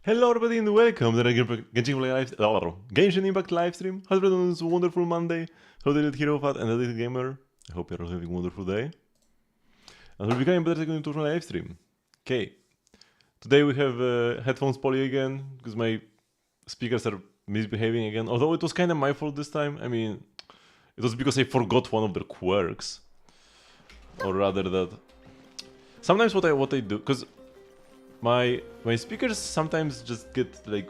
Hello everybody and welcome to the Genshin Impact livestream. How's everyone on this wonderful Monday? Hello the Elite Hero Fat and the Elite Gamer. I hope you're all having a wonderful day. And we'll be getting better going to my livestream. Okay. Today we have headphones poly again, because my speakers are misbehaving again. Although it was kind of my fault this time. I mean, it was because I forgot one of their quirks. Or rather that... Sometimes what I do, because my speakers sometimes just get like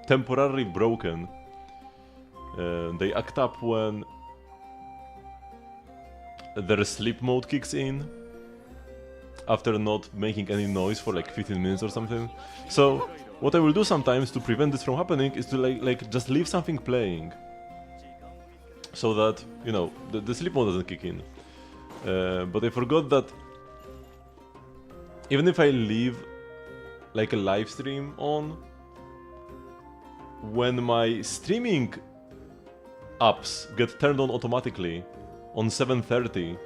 temporarily broken. They act up when their sleep mode kicks in after not making any noise for like 15 minutes or something. So what I will do sometimes to prevent this from happening is to like just leave something playing, so that, you know, the sleep mode doesn't kick in. But I forgot that even if I leave like a live stream on, when my streaming apps get turned on automatically on 7:30,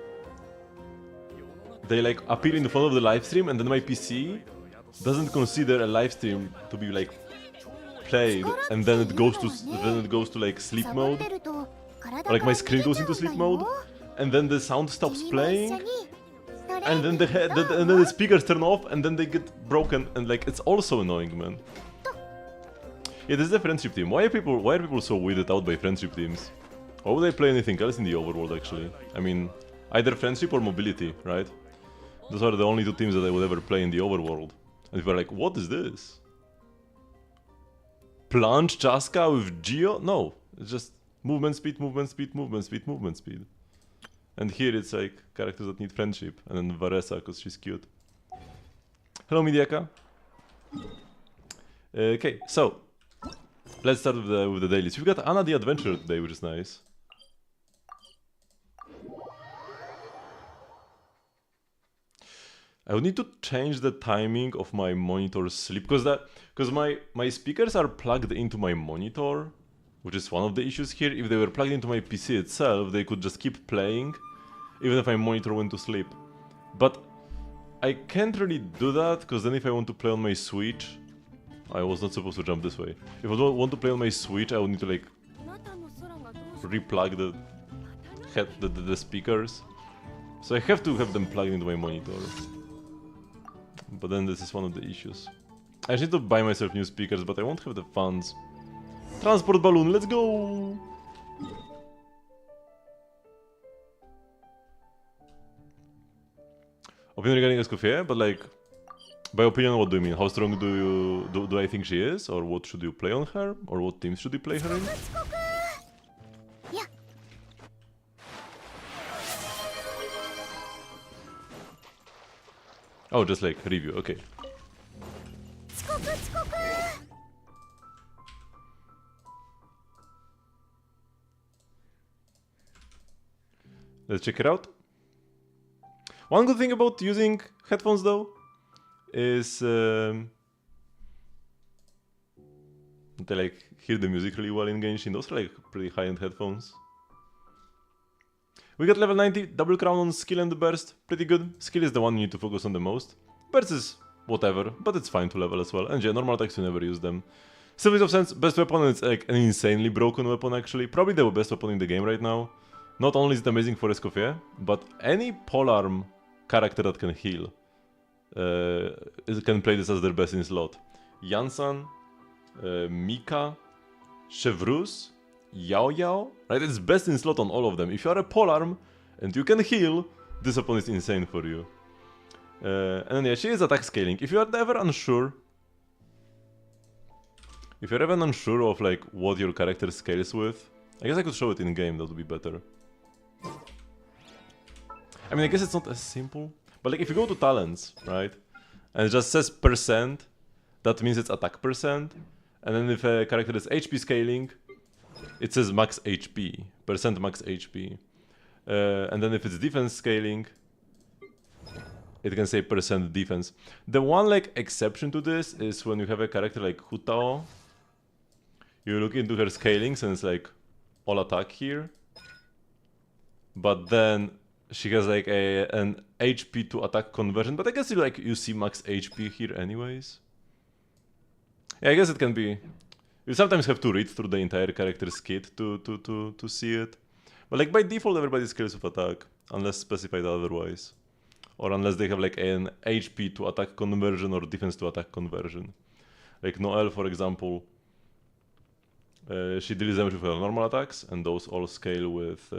they like appear in front of the live stream, and then my PC doesn't consider a live stream to be like played, and then it goes to like sleep mode, or like my screen goes into sleep mode, and then the sound stops playing. And then the speakers turn off, and then they get broken, and like it's also annoying, man. Yeah, this is a friendship team. Why are people so weirded out by friendship teams? Why would I play anything else in the overworld, actually? I mean, either friendship or mobility, right? Those are the only two teams that I would ever play in the overworld. And people are like, what is this? Plunge Chaska with Geo? No, it's just movement speed, movement speed, movement speed, movement speed. And here it's like characters that need friendship, and then Varesa because she's cute. Hello Midiaka. Okay, so let's start with the dailies. We've got Anna the Adventurer today, which is nice. I would need to change the timing of my monitor sleep, because my speakers are plugged into my monitor, which is one of the issues here. If they were plugged into my PC itself, they could just keep playing even if my monitor went to sleep. But I can't really do that, because then if I want to play on my Switch... I was not supposed to jump this way. If I don't want to play on my Switch, I would need to like replug the speakers. So I have to have them plugged into my monitor. But then this is one of the issues. I just need to buy myself new speakers, but I won't have the funds. Transport balloon, let's go! Opinion regarding Escoffier, but like, by opinion, what do you mean? How strong do I think she is? Or what should you play on her? Or what teams should you play her in? Oh, just like review, okay. Let's check it out. One good thing about using headphones though is they like hear the music really well in Genshin. Those are like pretty high-end headphones. We got level 90, double crown on skill and the burst, pretty good. Skill is the one you need to focus on the most. Burst is whatever, but it's fine to level as well. And yeah, normal attacks, you never use them. Service of Sense, best weapon, and it's like an insanely broken weapon actually. Probably the best weapon in the game right now. Not only is it amazing for Escoffier, but any polearm character that can heal can play this as their best in slot. Yansan, Mika, Chevrus, Yao Yao, right? It's best in slot on all of them. If you are a polearm and you can heal, this weapon is insane for you. And then yeah, she is attack scaling. If you are ever unsure of like what your character scales with, I guess I could show it in game, that would be better. I mean, I guess it's not as simple, but like if you go to talents, right, and it just says %, that means it's attack %, and then if a character is HP scaling, it says max HP, % max HP, and then if it's defense scaling, it can say % defense. The one like exception to this is when you have a character like Hutao, you look into her scalings and it's like all attack here, but then she has like an HP to attack conversion, but I guess you see max HP here anyways. Yeah, I guess it can be. You sometimes have to read through the entire character's kit to see it. But like by default, everybody scales with attack, unless specified otherwise. Or unless they have like an HP to attack conversion or defense to attack conversion. Like Noelle, for example, she deals damage with her normal attacks, and those all scale with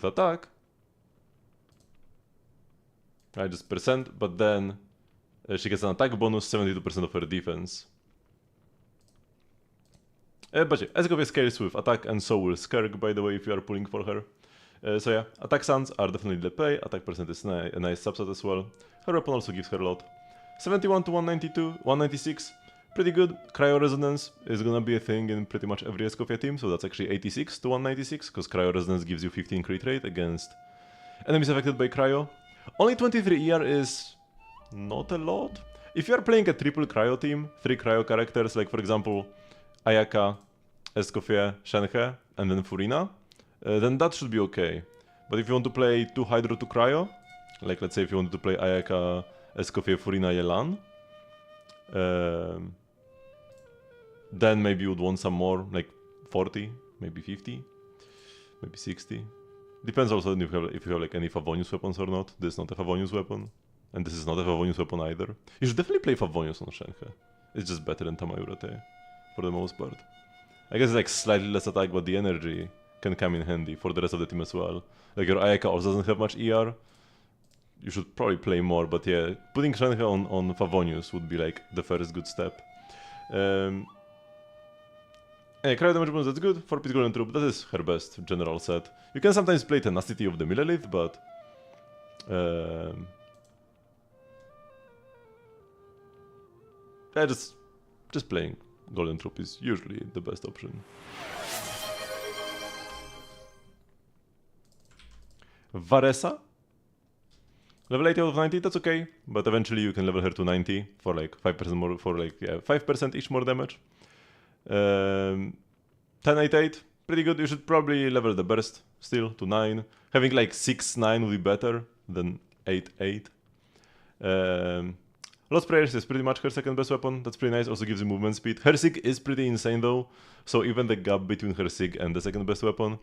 attack. Right, just percent, but then she gets an attack bonus, 72% of her defense. But yeah, Escoffier scales with attack, and so will Skerg, by the way, if you are pulling for her. So yeah, attack sounds are definitely the play, attack percent is a nice subset as well. Her weapon also gives her a lot. 71 to 192, 196, pretty good. Cryo Resonance is gonna be a thing in pretty much every Escoffier team, so that's actually 86 to 196, because Cryo Resonance gives you 15 crit rate against enemies affected by Cryo. Only 23 ER is not a lot. If you are playing a triple Cryo team, 3 Cryo characters, like for example Ayaka, Escoffier, Shenhe, and then Furina, then that should be okay. But if you want to play 2 Hydro to Cryo, like let's say if you wanted to play Ayaka, Escoffier, Furina, Yelan, then maybe you would want some more, like 40, maybe 50, maybe 60. Depends also if you have like any Favonius weapons or not. This is not a Favonius weapon, and this is not a Favonius weapon either. You should definitely play Favonius on Shenhe. It's just better than Tamayurate, for the most part. I guess it's like slightly less attack, but the energy can come in handy for the rest of the team as well. Like your Ayaka also doesn't have much ER. You should probably play more, but yeah, putting Shenhe on Favonius would be like the first good step. Yeah, cryo damage bonus, that's good. 4-piece Golden Troop, that is her best general set. You can sometimes play Tenacity of the Millelith, but yeah, just playing Golden Troop is usually the best option. Varesa? Level 80 out of 90, that's okay, but eventually you can level her to 90 for like 5% more, for like, yeah, 5% each more damage. 10-8-8, pretty good. You should probably level the burst still to 9. Having like 6-9 would be better than 8-8. Lost Prayers is pretty much her second best weapon. That's pretty nice. Also gives you movement speed. Her Sig is pretty insane though, so even the gap between her Sig and the second best weapon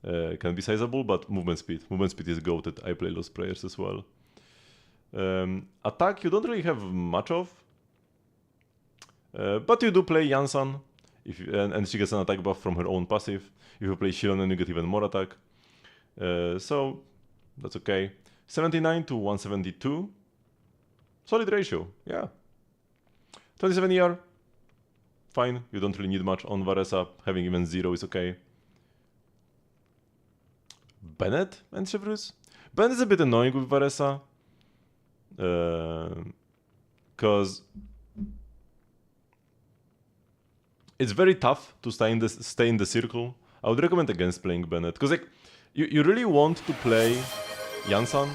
can be sizable, but movement speed is goated. I play Lost Prayers as well. Attack you don't really have much of, but you do play Yansan, and she gets an attack buff from her own passive. If you play Shion, then you get even more attack. So that's okay. 79 to 172. Solid ratio, yeah. 27 ER. Fine, you don't really need much on Varesa. Having even 0 is okay. Bennett and Chevrus? Bennett is a bit annoying with Varesa. Because it's very tough to stay in the circle. I would recommend against playing Bennett. Because like, you really want to play Yansan.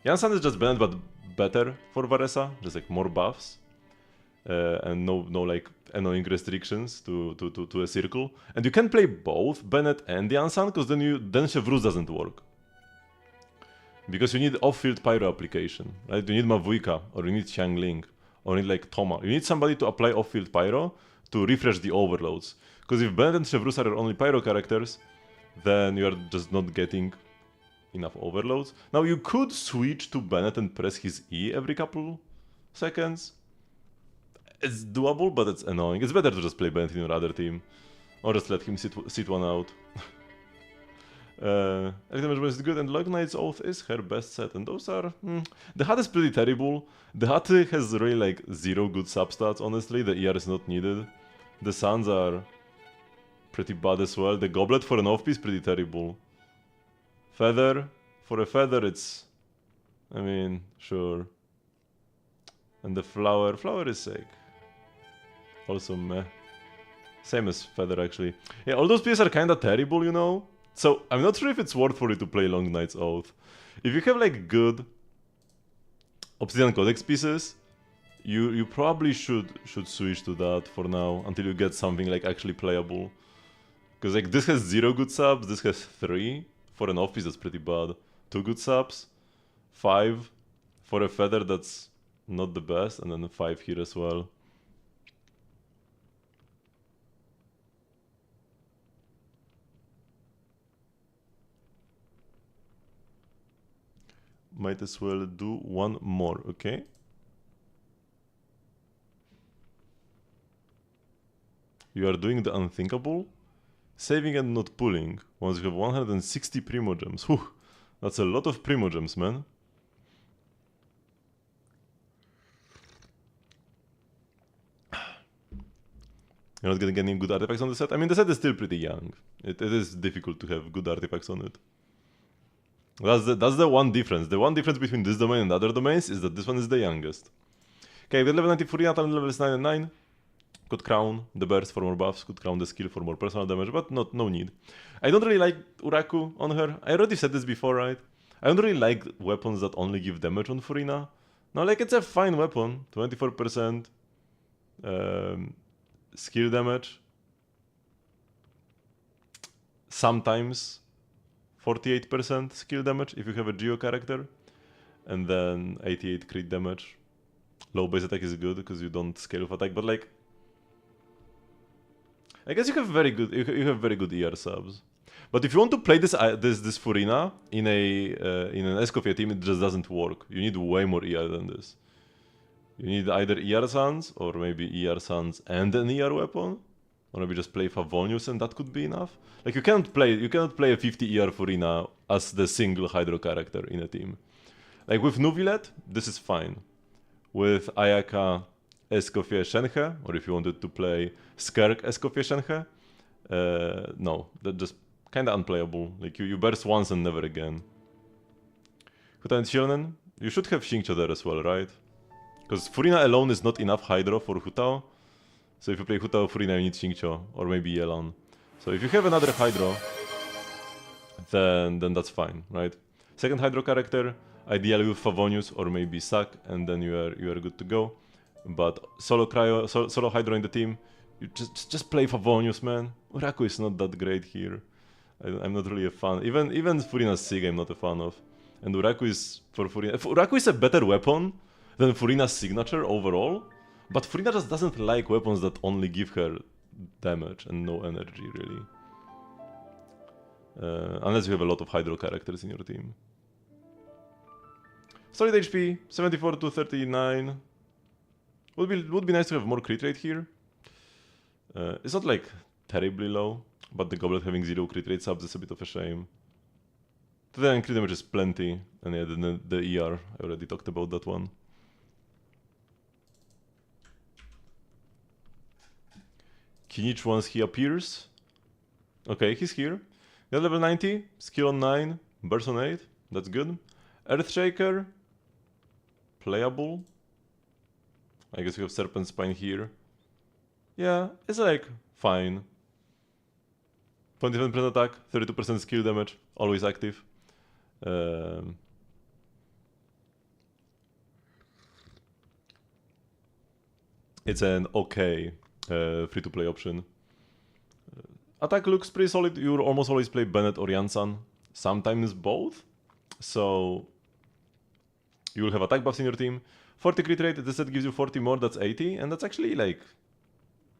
Yansan is just Bennett, but better for Varesa, just like more buffs, and no like annoying restrictions to a circle. And you can play both Bennett and Yansan, because then Chevrus doesn't work, because you need off-field pyro application, right? You need Mavuika, or you need Xiangling, or you need like Toma. You need somebody to apply off-field pyro to refresh the overloads. Because if Bennett and Chevrus are only pyro characters, then you are just not getting enough overloads. Now you could switch to Bennett and press his E every couple seconds. It's doable, but it's annoying. It's better to just play Bennett in your other team, or just let him sit one out. Damage is good, and Log Knight's Oath is her best set, and those are... The Hat is pretty terrible. The Hat has really like 0 good substats, honestly. The ER is not needed. The Suns are pretty bad as well. The Goblet for an off-piece pretty terrible. Feather, for a feather it's... I mean, sure. And the Flower is sick. Also meh. Same as Feather actually. Yeah, all those pieces are kinda terrible, you know? So, I'm not sure if it's worth for you to play Long Knight's Oath. If you have like good Obsidian Codex pieces, you probably should switch to that for now, until you get something like actually playable. Because like this has 0 good subs, this has 3. For an off-piece that's pretty bad. 2 good subs, 5 for a feather that's not the best, and then 5 here as well. might as well do one more, okay? You are doing the unthinkable. Saving and not pulling. Once you have 160 Primogems. Whew, that's a lot of Primogems, man. You're not getting any good artifacts on the set? I mean, the set is still pretty young. It is difficult to have good artifacts on it. That's the one difference. The one difference between this domain and other domains is that this one is the youngest. Okay, with level 90 Furina, levels 9 and 9. Could crown the burst for more buffs, could crown the skill for more personal damage, but no need. I don't really like Uraku on her. I already said this before, right? I don't really like weapons that only give damage on Furina. No, like, it's a fine weapon. 24% skill damage. Sometimes 48% skill damage if you have a Geo character. And then 88 crit damage. Low base attack is good because you don't scale with attack, but like, I guess you have very good ER subs. But if you want to play this Furina in an Escoffier team, it just doesn't work. You need way more ER than this. You need either ER Suns or maybe ER Suns and an ER weapon, or maybe just play Favonius and that could be enough. Like, you cannot play a 50 ER Furina as the single Hydro character in a team. Like with Nuvilet, this is fine. With Ayaka, Escoffier Shenhe, or if you wanted to play Skirk Escoffier Shenhe, no, that's just kinda unplayable. Like, you burst once and never again. Huta and Shionen, you should have Xingqiu there as well, right? Because Furina alone is not enough Hydro for Hutao. So if you play Hutao Furina, you need Xingqiu, or maybe Yelan. So if you have another Hydro, then that's fine, right? Second Hydro character, ideally with Favonius or maybe Sak, and then you are good to go. But solo Hydro in the team, you just play Favonius, man. Uraku is not that great here. I'm not really a fan. Even Furina's Sig I'm not a fan of. And Uraku is for Furina. Uraku is a better weapon than Furina's signature overall. But Furina just doesn't like weapons that only give her damage and no energy, really. Unless you have a lot of Hydro characters in your team. Solid HP, 74 to 39. Would be nice to have more crit rate here. It's not like terribly low, but the Goblet having 0 crit rate subs is a bit of a shame. Then crit damage is plenty, and yeah, the ER, I already talked about that one. Kinich once he appears. Okay, he's here. Got level 90, skill on 9, burst on 8, that's good. Earthshaker, playable. I guess you have Serpent Spine here. Yeah, it's like fine. 27% attack, 32% skill damage, always active. It's an okay free-to-play option. Attack looks pretty solid. You almost always play Bennett or Yansan. Sometimes both. So you will have attack buffs in your team. 40 crit rate, this set gives you 40 more, that's 80. And that's actually like...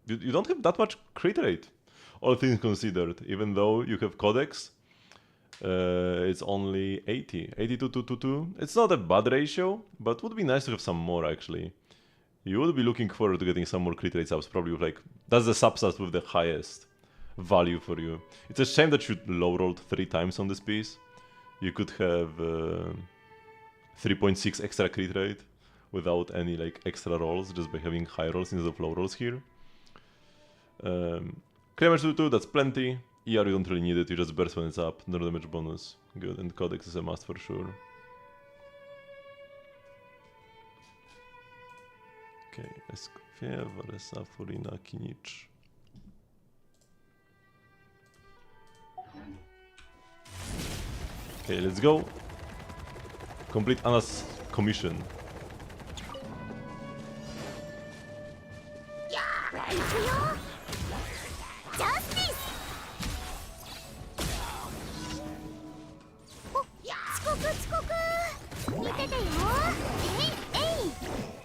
You don't have that much crit rate, all things considered. Even though you have Codex, it's only 80. 82 to 2. It's not a bad ratio, but would be nice to have some more actually. You would be looking forward to getting some more crit rate subs, probably with like... That's the substats with the highest value for you. It's a shame that you low rolled 3 times on this piece. You could have 3.6 extra crit rate without any like extra rolls, just by having high rolls instead of low rolls here. Damage to 2, that's plenty. ER you don't really need it, you just burst when it's up, no damage bonus. Good, and Codex is a must for sure. Okay, Escoffier, Varesa, Furina, Kinich. Okay, let's go. Complete Anna's commission.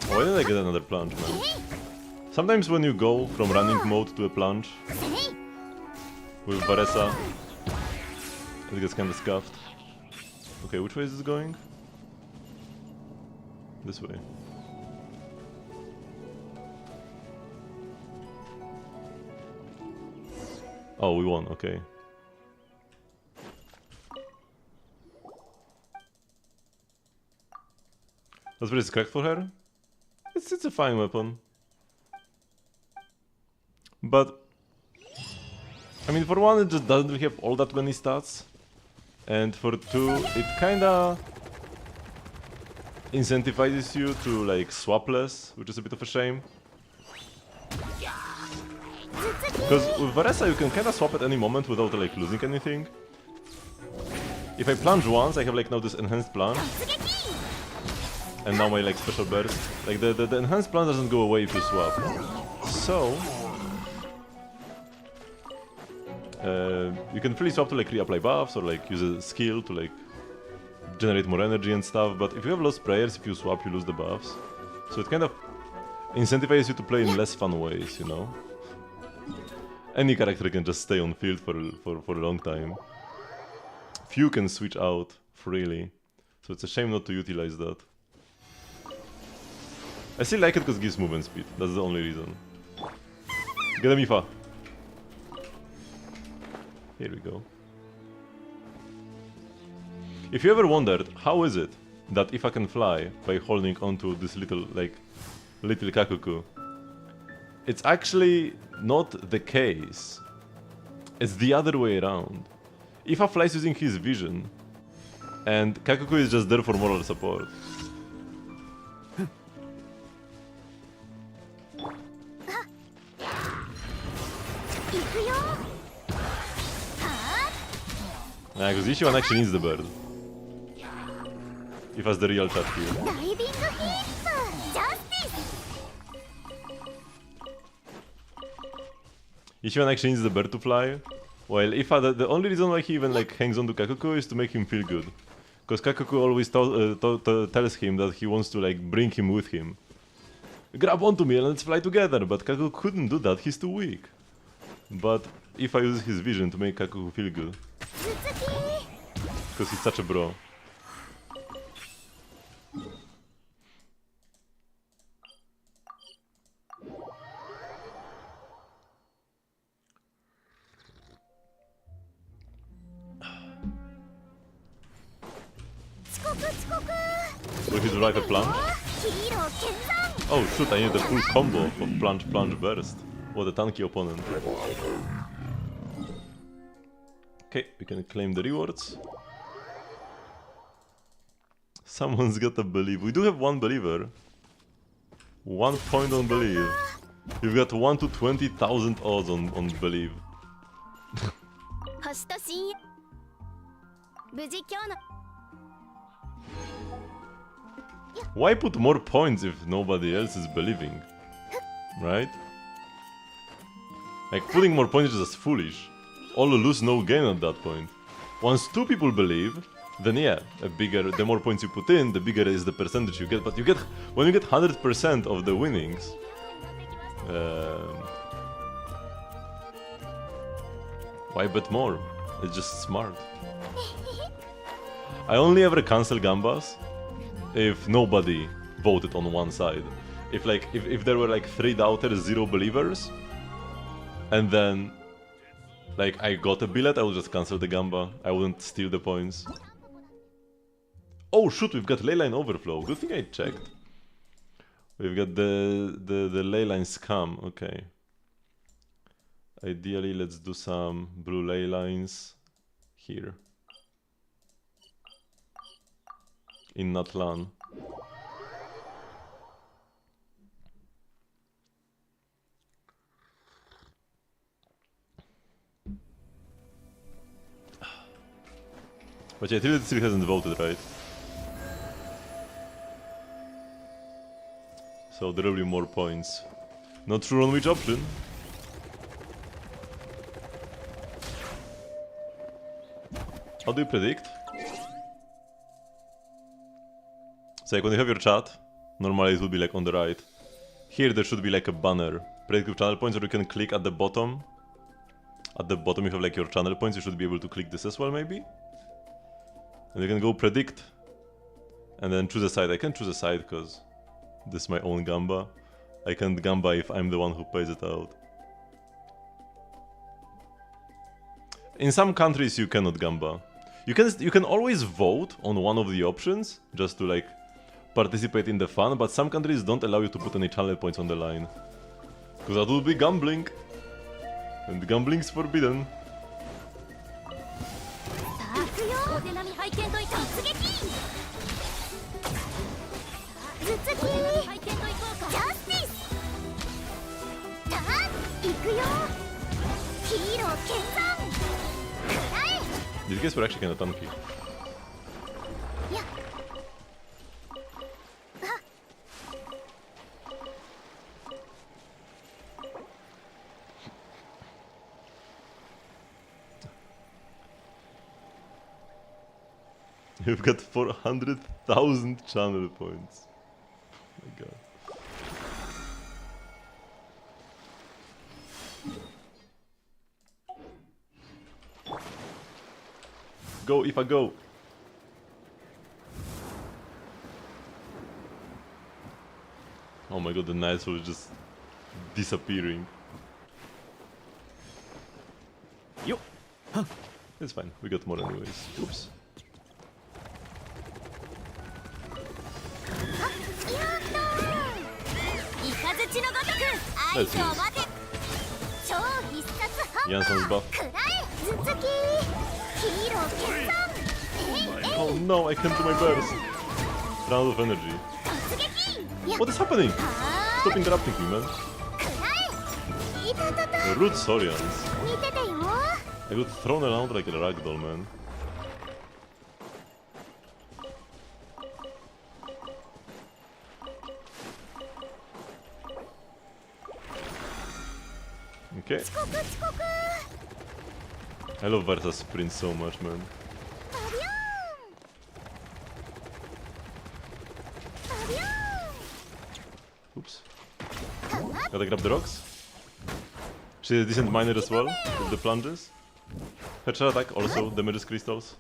Why did I get another plunge, man? Sometimes when you go from running mode to a plunge with Varesa, it gets kinda scuffed. Okay, which way is this going? This way. Oh, we won, okay. That's pretty correct for her. It's a fine weapon. But I mean, for one, it just doesn't really have all that many stats. And for two, it kinda incentivizes you to like swap less, which is a bit of a shame. Because with Varesa you can kinda swap at any moment without like losing anything. If I plunge once, I have like now this enhanced plunge. And now my like special burst. Like the enhanced plunge doesn't go away if you swap. So you can freely swap to like reapply buffs or like use a skill to like generate more energy and stuff, but if you have lost prayers, if you swap you lose the buffs. So it kind of incentivizes you to play in less fun ways, you know? Any character can just stay on field for a long time. Few can switch out freely, so it's a shame not to utilize that. I still like it because it gives movement speed, that's the only reason. Get a Mifa! Here we go. If you ever wondered, how is it that if I can fly by holding onto this little Kakuku, it's actually not the case. It's the other way around. Ifa flies using his vision, and Kakuku is just there for moral support. Yeah, because Ishiwan actually needs the bird. If has the real chat here. Ishiwan actually needs the bird to fly, while Ifa, the only reason why he even like hangs on to Kakuku is to make him feel good. Because Kakuku always tells him that he wants to like bring him with him. Grab onto me and let's fly together, but Kakuku couldn't do that, he's too weak. But Ifa uses his vision to make Kakuku feel good. Because he's such a bro. Will he drive a plunge? Oh shoot, I need the full combo of plunge, plunge, burst. What a tanky opponent. Okay, we can claim the rewards. Someone's got to believe. We do have one believer. 1 point on believe. You've got 1 to 20,000 odds on believe. Why put more points if nobody else is believing? Right? Like, putting more points is just foolish. All lose, no gain at that point. Once 2 people believe, then yeah, the more points you put in, the bigger is the percentage you get. But when you get 100% of the winnings, why bet more? It's just smart. I only ever cancel gambas if nobody voted on one side. If there were like 3 doubters, 0 believers, and then like I got a billet, I would just cancel the gamba. I wouldn't steal the points. Oh shoot, we've got leyline overflow. Good thing I checked. We've got the leyline scam. Okay. Ideally, let's do some blue ley lines here in Natlan. But yeah, Tilted still hasn't voted, right? So there will be more points. Not sure on which option. How do you predict? So like when you have your chat, normally it will be like on the right. Here there should be like a banner. Predict with channel points, or you can click at the bottom. At the bottom you have like your channel points, you should be able to click this as well maybe. And you can go predict. And then choose a side. I can't choose a side because this is my own gamba. I can't gamba if I'm the one who pays it out. In some countries you cannot gamba. You can always vote on one of the options just to like participate in the fun, but some countries don't allow you to put any channel points on the line. Because that would be gambling. And gambling is forbidden. These guys were actually kinda tanky. You've got 400,000 channel points. Oh my god. Go, if I go. Oh my god, the knights were just disappearing. Yo! Huh. It's fine, we got more anyways. Oops. Let's use Janssen's buff. Oh no, I can't do my burst. Run out of energy. What is happening? Stop interrupting me, man. Rude Saurians. I got thrown around like a ragdoll, man. Okay. I love Versa's sprint so much, man. Oops. Gotta grab the rocks. She's a decent miner as well, with the plunges. Her shell attack also damages crystals.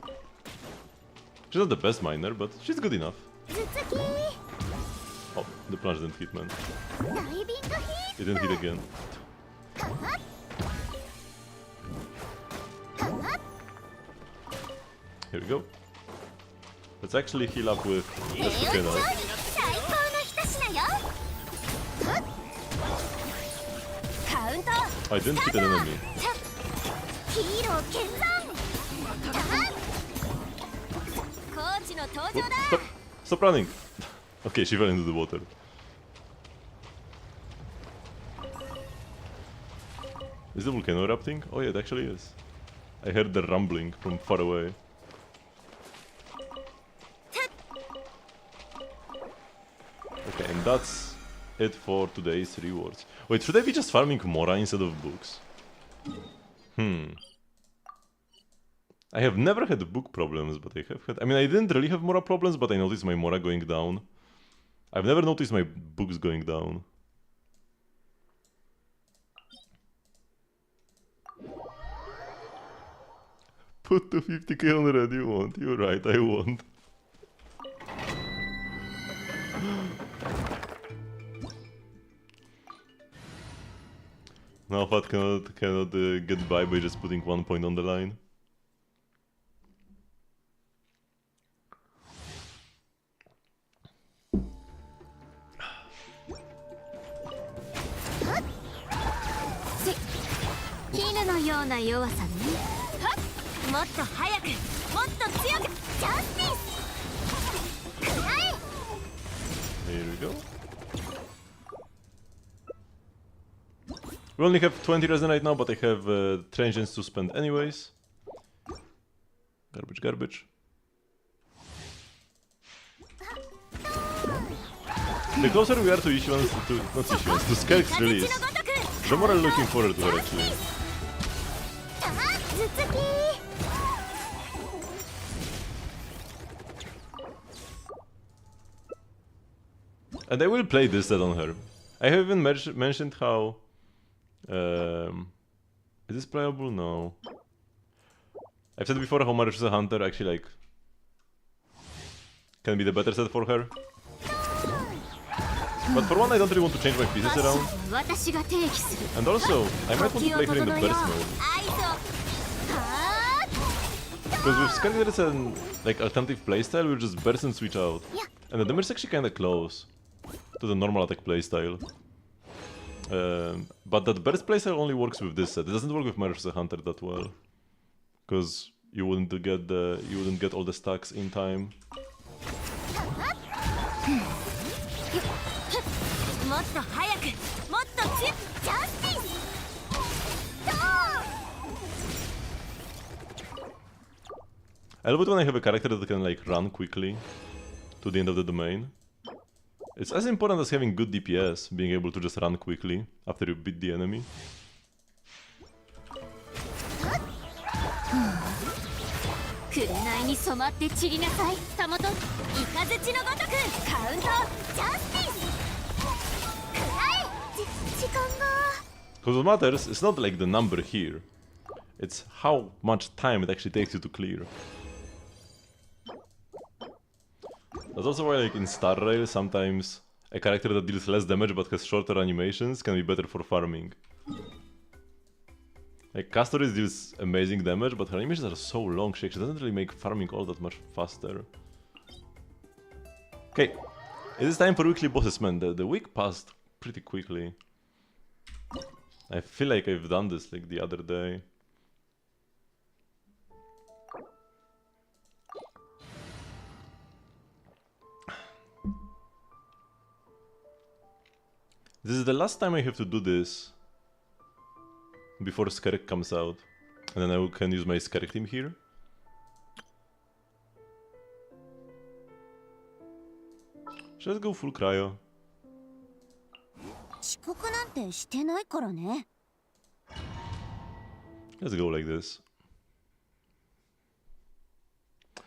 She's not the best miner, but she's good enough. Oh, the plunge didn't hit, man. It didn't hit again. Here we go. Let's actually heal up with Despokenal. I didn't hit an enemy. Whoop, stop! Stop running! Okay, she fell into the water. Is the volcano erupting? Oh yeah, it actually is. I heard the rumbling from far away. Okay, and that's it for today's rewards. Wait, should I be just farming Mora instead of books? I have never had book problems, but I have had... I mean, I didn't really have Mora problems, but I noticed my Mora going down. I've never noticed my books going down. Put the 50k on red, you won't. You're right, I won't. Now Fat cannot get by just putting 1 point on the line. Here we go. We only have 20 resin right now, but I have transients to spend anyways. Garbage, garbage. The closer we are to issuance, not issuance, to Skelk's release, the more I'm looking forward to her actually. And I will play this set on her. I have even mentioned how... is this playable? No. I've said before how Marish is a hunter actually like... can be the better set for her. But for one, I don't really want to change my pieces around. And also, I might want to play her in the burst mode. Because with Skirk there is an alternative playstyle, we just burst and switch out. And the damage is actually kinda close to the normal attack playstyle. But that burst playstyle only works with this set. It doesn't work with March the Hunter that well. Because you wouldn't get all the stacks in time. I love it when I have a character that can like run quickly to the end of the domain. It's as important as having good DPS, being able to just run quickly after you beat the enemy. Because what matters is not like the number here, it's how much time it actually takes you to clear. That's also why, like in Star Rail, sometimes a character that deals less damage but has shorter animations can be better for farming. Like Castoris deals amazing damage, but her animations are so long, she actually doesn't really make farming all that much faster. Okay, it is time for weekly bosses, man. The week passed pretty quickly. I feel like I've done this like the other day. This is the last time I have to do this before Skirk comes out, and then I can use my Skirk team here. Let's go full cryo. Let's go like this.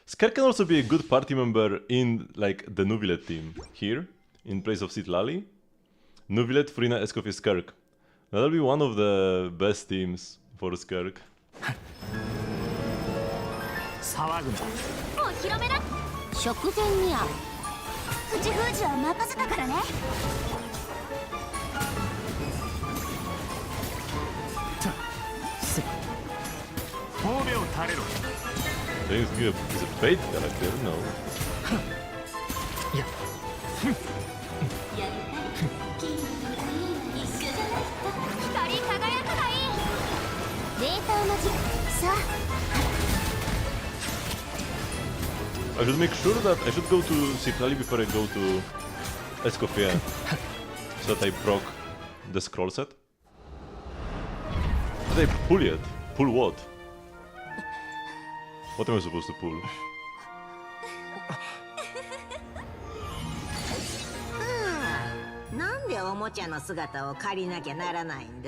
Skirk can also be a good party member in like the Nuvilet team here, in place of Citlali. Nuvilet, Furina, Escoffier, Skirk. That'll be one of the best teams for Skirk. He's a bait character, no. I should make sure that I should go to Citlali before I go to Escoffier, so that I proc the scroll set. Did I pull yet? Pull what? What am I supposed to pull?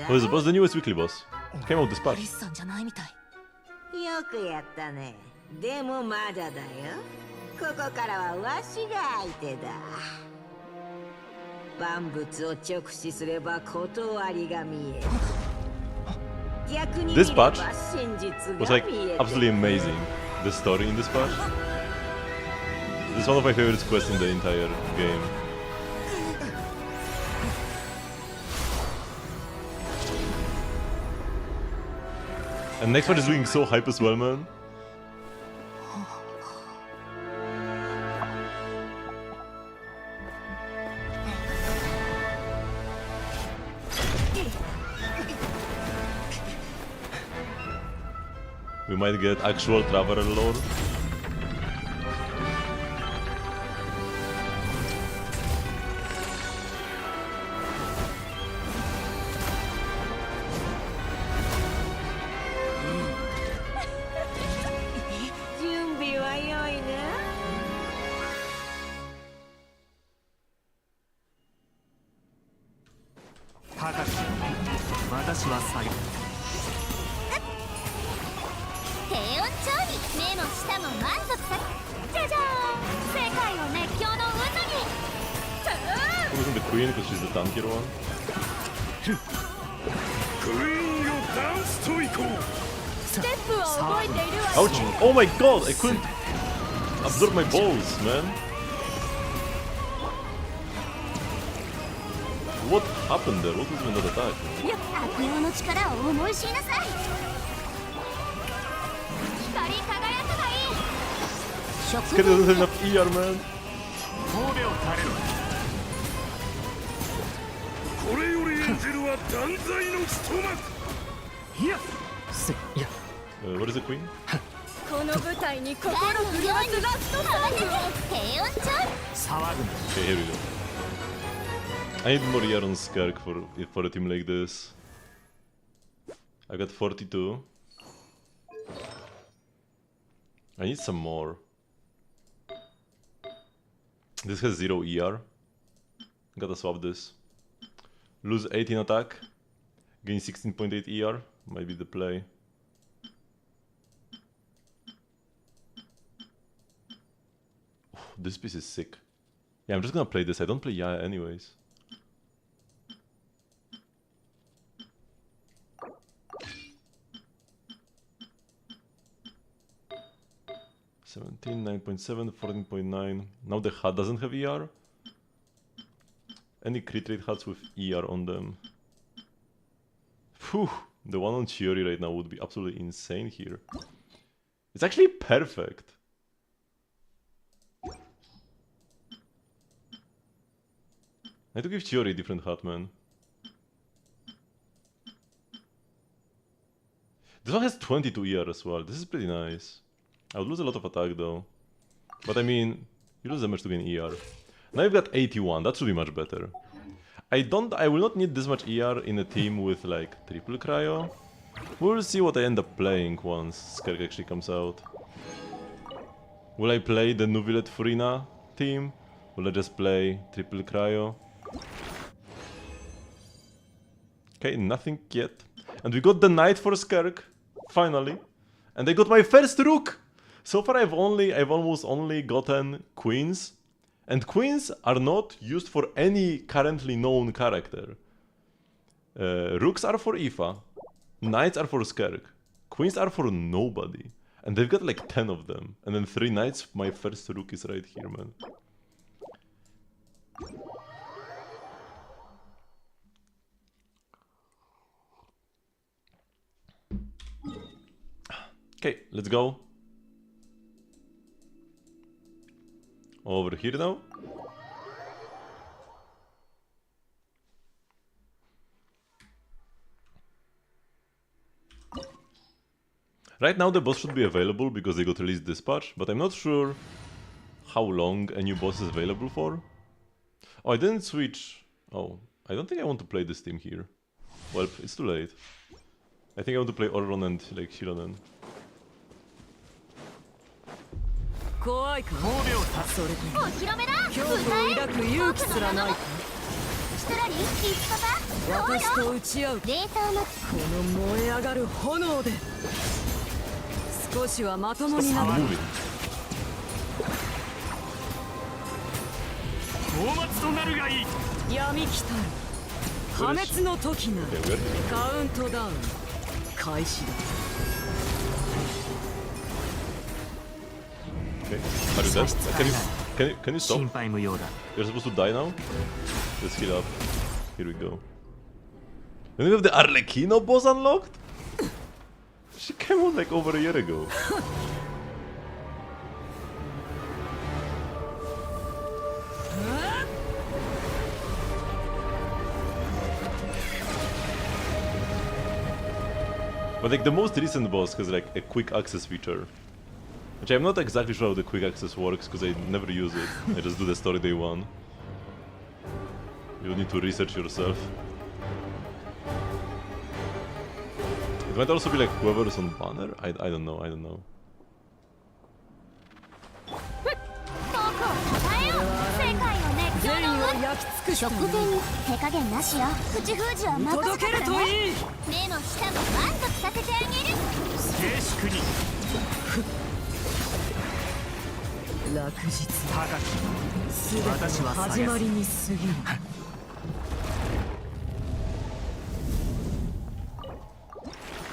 Oh, is the boss the newest weekly boss? Came out this patch. This patch was like absolutely amazing. The story in this patch. This is one of my favorite quests in the entire game. And next one is looking so hype as well, man. We might get actual Traveler lore. Wasn't the queen because she's the tankier one? Ouch! Oh my god! I couldn't absorb my balls, man! What happened there? What was even that attack? 悪用の力を思い知りなさい。光り輝くがいい。 Skate doesn't have enough ER, man. 神戸を垂れろ。これより演じるは断罪の一幕。いや、What is the queen? この舞台に心震わすラストサーブ。平穏ちゃん。騒ぐな。 Okay, here we go. I need more ER on Skirk for a team like this. I got 42. I need some more. This has 0 ER. Gotta swap this. Lose 18 attack. Gain 16.8 ER. Might be the play. Oh, this piece is sick. Yeah, I'm just gonna play this. I don't play Yaya anyways. $17, 9.7, 14.9. Now the HUD doesn't have ER. Any crit rate HUDs with ER on them. Phew, the one on Chiori right now would be absolutely insane here. It's actually perfect. I need to give Chiori a different HUD, man. This one has 22 ER as well. This is pretty nice. I would lose a lot of attack though. But I mean, you lose damage to gain ER. Now you've got 81, that should be much better. I will not need this much ER in a team with like triple cryo. We'll see what I end up playing once Skirk actually comes out. Will I play the Nuvilet Furina team? Will I just play triple cryo? Okay, nothing yet. And we got the knight for Skirk, finally. And I got my first rook! So far I've almost only gotten queens. And queens are not used for any currently known character. Rooks are for Aoife. Knights are for Skirk. Queens are for nobody. And they've got like 10 of them. And then 3 knights, my first rook is right here, man. Okay, let's go. Over here now. Right now the boss should be available because they got released this patch, but I'm not sure how long a new boss is available for. Oh, I didn't switch. Oh, I don't think I want to play this team here. Well, it's too late. I think I want to play Oron and like Shironen. 怖いかそれともお披露目だ恐怖を抱く勇気すらないかシトラリン、リスパパ、私と打ち合うデータを待つこの燃え上がる炎で少しはまともになる討伐となるがいい闇来たる破滅の時なカウントダウン開始だ Okay, are you dead? Can you stop? You're supposed to die now? Let's heal up. Here we go. And we have the Arlecchino boss unlocked? She came out like over a year ago. But like the most recent boss has like a quick access feature. Which I'm not exactly sure how the quick access works because I never use it. I just do the story day one. You need to research yourself. It might also be like whoever's on banner? I don't know, I don't know. 食前に手加減なしよ口封じは任せたからね目も舌も満足させてあげる静粛に落日高き全ての始まりに過ぎる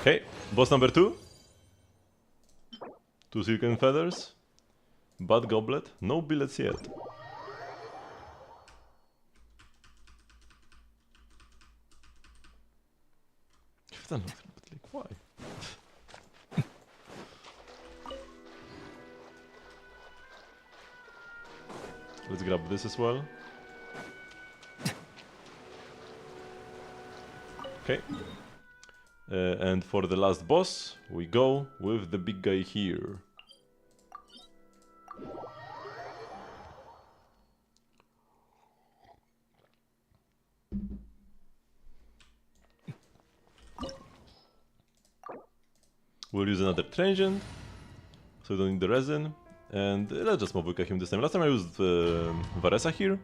Okay, boss number 2. 2 silken feathers. Bad goblet. No billets yet. I've done nothing, but like, why? Let's grab this as well. Okay. And for the last boss, we go with the big guy here. We'll use another transient, so we don't need the resin. And let's just Mavuika him this time. Last time I used Varesa here,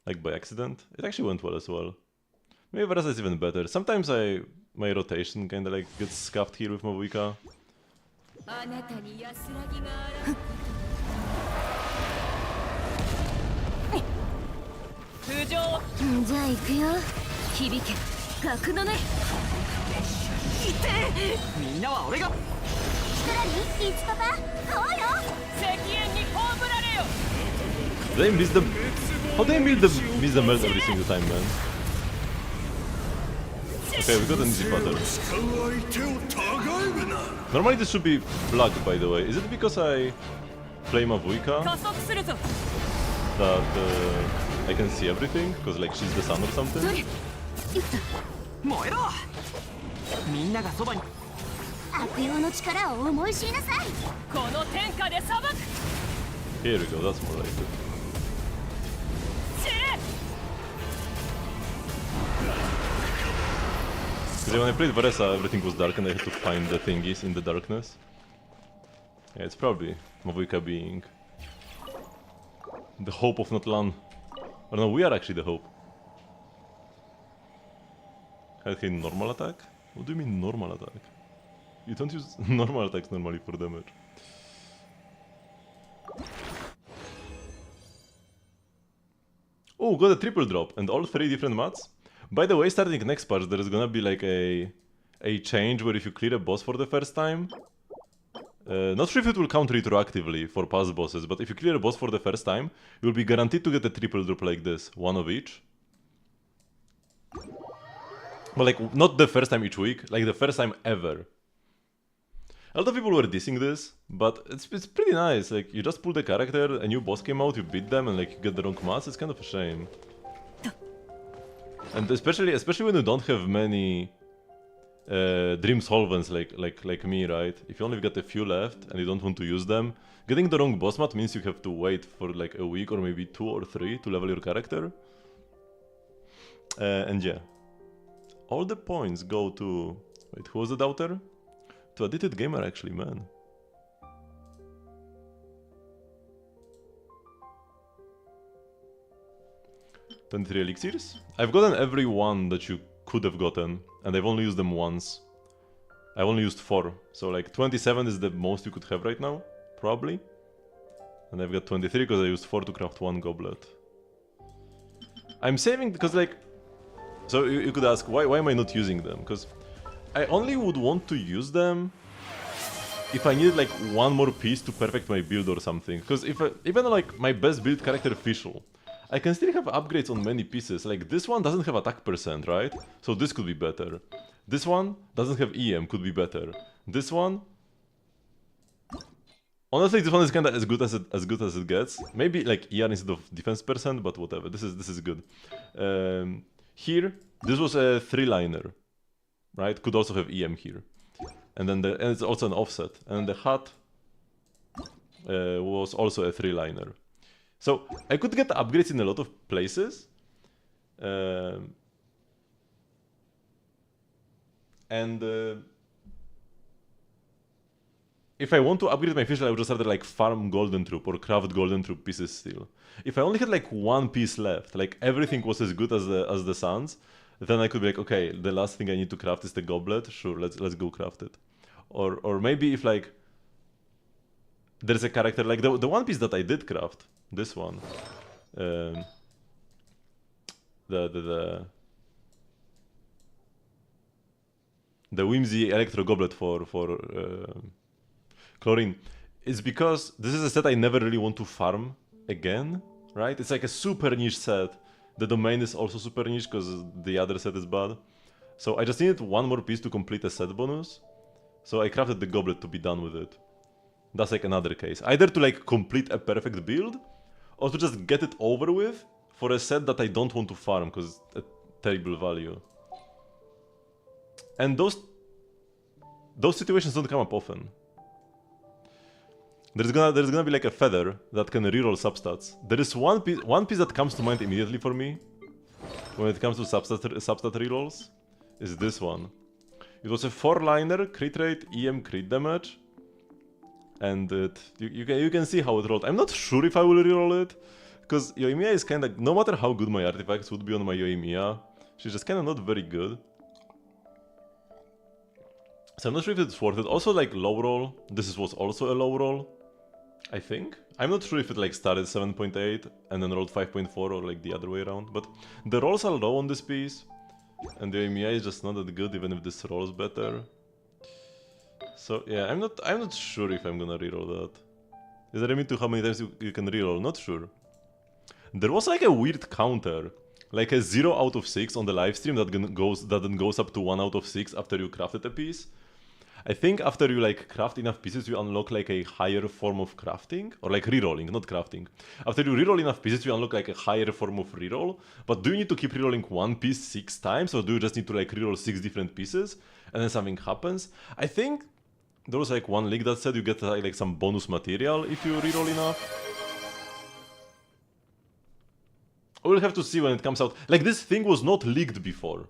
like by accident. It actually went well as well. Maybe Varesa is even better. Sometimes my rotation kinda like gets scuffed here with Mavuika. あなたに安らぎがあらん浮上じゃあ行くよ響け格のねみんなは俺がキラリンイチパパそうよ石煙に葬られよ They miss the... How they miss the melt every single time, man? Okay, we got an easy pattern. Normally this should be black, by the way. Is it because I play Mavuika 加速するぞ that I can see everything? Because like she's the sun or something? 燃えろみんながそばに悪用の力を思い知りなさいこの天下で裁く Here we go, that's more like it. 知れ Because when I played Varesa, everything was dark and I had to find the thingies in the darkness. Yeah, it's probably Mavuika being the hope of Natlan. Or no, we are actually the hope. Okay, normal attack? What do you mean normal attack? You don't use normal attacks normally for damage. Oh, got a triple drop and all 3 different mats? By the way, starting next patch, there is gonna be like a change where if you clear a boss for the first time, not sure if it will count retroactively for past bosses, but if you clear a boss for the first time, you'll be guaranteed to get a triple drop like this, 1 of each. But like, not the first time each week, like the first time ever. A lot of people were dissing this, but it's pretty nice. Like, you just pull the character, a new boss came out, you beat them, and like you get the wrong mats. It's kind of a shame. And especially when you don't have many dream solvents like me, right? If you only got a few left and you don't want to use them, getting the wrong boss mat means you have to wait for like a week or maybe 2 or 3 to level your character. And yeah, all the points go to... Wait, who was the doubter? To Addicted Gamer, actually, man. $23 elixirs? I've gotten every one that you could have gotten, and I've only used them once. I've only used 4, so like 27 is the most you could have right now, probably. And I've got 23 because I used 4 to craft 1 goblet. I'm saving because like... So you could ask, why am I not using them? Because I only would want to use them if I needed like 1 more piece to perfect my build or something. Because if even like my best build character Fischl, I can still have upgrades on many pieces. Like this one doesn't have attack percent, right? So this could be better. This one doesn't have EM, could be better. This one... Honestly, this one is kinda as good as it gets. Maybe like ER instead of defense percent, but whatever. This is good. Here, this was a 3-liner, right? Could also have EM here. And then and it's also an offset. And the hat was also a 3-liner. So I could get upgrades in a lot of places. If I want to upgrade my Fischl, I would just rather like farm Golden Troop or craft Golden Troop pieces still. If I only had like 1 piece left, like everything was as good as the Suns, then I could be like, okay, the last thing I need to craft is the goblet. Sure, let's go craft it. Or maybe if like there's a character like the one piece that I did craft, this one, the Whimsy Electro Goblet for Chlorine, is because this is a set I never really want to farm again, right? It's like a super niche set. The domain is also super niche because the other set is bad. So I just needed one more piece to complete a set bonus. So I crafted the goblet to be done with it. That's like another case. Either to like complete a perfect build, or to just get it over with for a set that I don't want to farm because it's a terrible value. And those situations don't come up often. There's gonna be like a feather that can reroll substats. There is one piece that comes to mind immediately for me when it comes to substat rerolls, is this one. It was a 4-liner, crit rate, EM crit damage, and you can see how it rolled. I'm not sure if I will reroll it, because Yoimiya is kinda, no matter how good my artifacts would be on my Yoimiya, she's just kinda not very good. So I'm not sure if it's worth it. Also, like, low roll, this was also a low roll, I think. I'm not sure if it like started 7.8 and then rolled 5.4 or like the other way around, but the rolls are low on this piece, and the Yoimiya is just not that good even if this rolls better. So yeah, I'm not sure if I'm gonna reroll that. Is there a limit to how many times you can reroll? Not sure. There was like a weird counter, like a 0 out of 6 on the livestream that then goes up to 1 out of 6 after you crafted a piece. I think after you like craft enough pieces, you unlock like a higher form of crafting, or like rerolling, not crafting. After you reroll enough pieces, you unlock like a higher form of reroll. But do you need to keep rerolling one piece 6 times, or do you just need to like reroll 6 different pieces and then something happens? I think there was like one leak that said you get like some bonus material if you reroll enough. We'll have to see when it comes out. Like, this thing was not leaked before.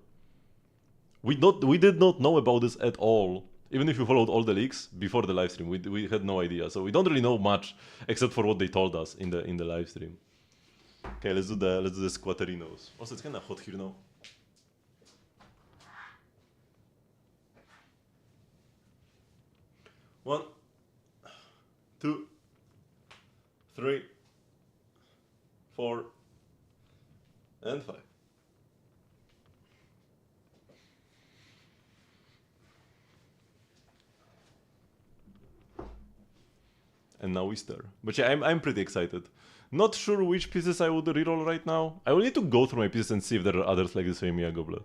We did not know about this at all. Even if you followed all the leaks before the livestream, we had no idea. So we don't really know much except for what they told us in the livestream. Okay, let's do the squatterinos. Also, it's kinda hot here now. One, 2, 3, 4, and 5. And now we stir. But yeah, I'm pretty excited. Not sure which pieces I would reroll right now. I will need to go through my pieces and see if there are others like this Yoimiya goblet.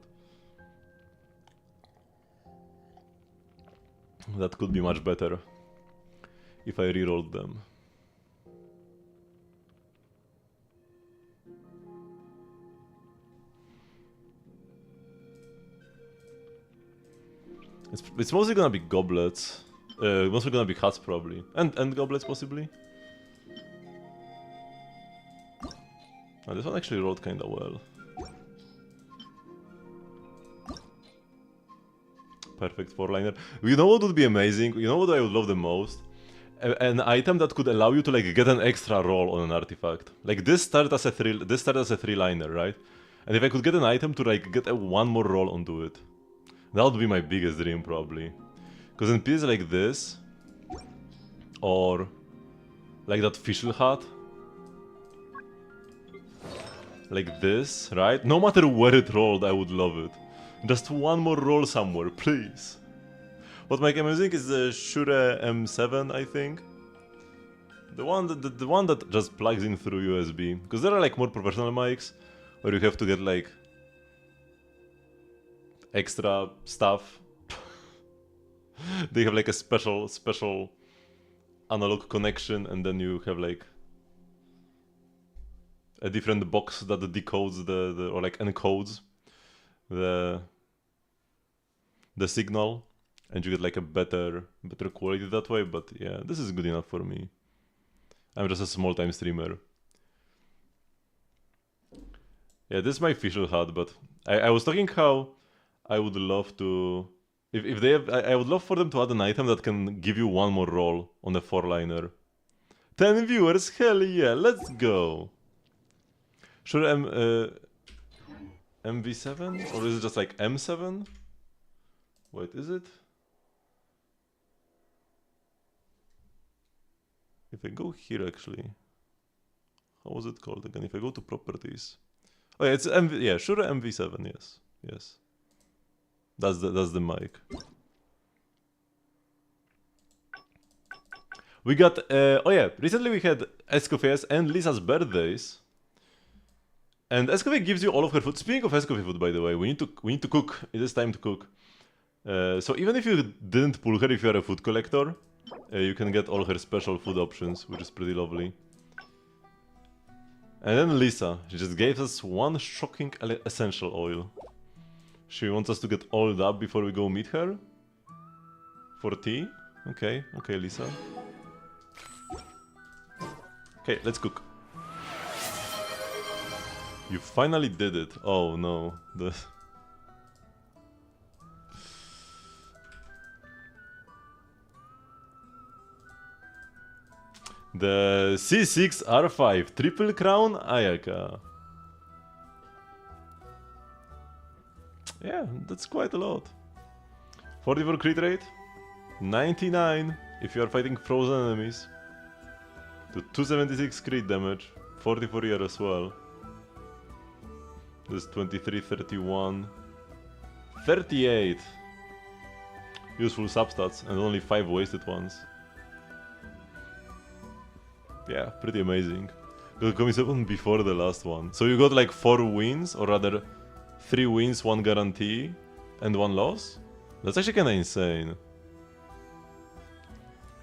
That could be much better if I rerolled them. It's mostly gonna be goblets. Mostly gonna be huts probably. And goblets possibly. Oh, this one actually rolled kinda well. Perfect 4-liner. You know what would be amazing? You know what I would love the most? An item that could allow you to like get an extra roll on an artifact. Like this started as a 3-liner, right? And if I could get an item to like get one more roll onto it, that would be my biggest dream probably. Because in pieces like this, or like that fischl hat, like this, right? No matter where it rolled, I would love it. Just one more roll somewhere, please. What mic I'm using is the Shure M7, I think. The one that just plugs in through USB. Because there are like more professional mics, where you have to get like extra stuff. They have like a special analog connection, and then you have like a different box that decodes or like encodes the signal, and you get like a better quality that way. But yeah, this is good enough for me. I'm just a small time streamer. Yeah, this is my official HUD, but I was talking how I would love to, if they have, I would love for them to add an item that can give you one more roll on a 4-liner. 10 viewers, hell yeah, let's go. Sure, MV7? Or is it just like M7? Wait, is it? If I go here actually, how was it called again? If I go to properties. Oh yeah, it's MV, yeah, sure MV7, yes. Yes. That's the mic. We got oh yeah, recently we had Escofias and Lisa's birthdays. And Escovy gives you all of her food. Speaking of Escovy food, by the way, we need to cook. It is time to cook. So even if you didn't pull her, if you are a food collector, you can get all her special food options, which is pretty lovely. And then Lisa, she just gave us one shocking essential oil. She wants us to get oiled up before we go meet her. For tea? Okay, okay, Lisa. Okay, let's cook. You finally did it. Oh no. The C6 R5 Triple Crown Ayaka. Yeah, that's quite a lot. 44 crit rate, 99 if you are fighting frozen enemies, to 276 crit damage, 44 here as well. This 23, 31, 38 useful substats and only 5 wasted ones. Yeah, pretty amazing. The comics happened before the last one. So you got like 4 wins, or rather 3 wins, 1 guarantee, and 1 loss? That's actually kinda insane.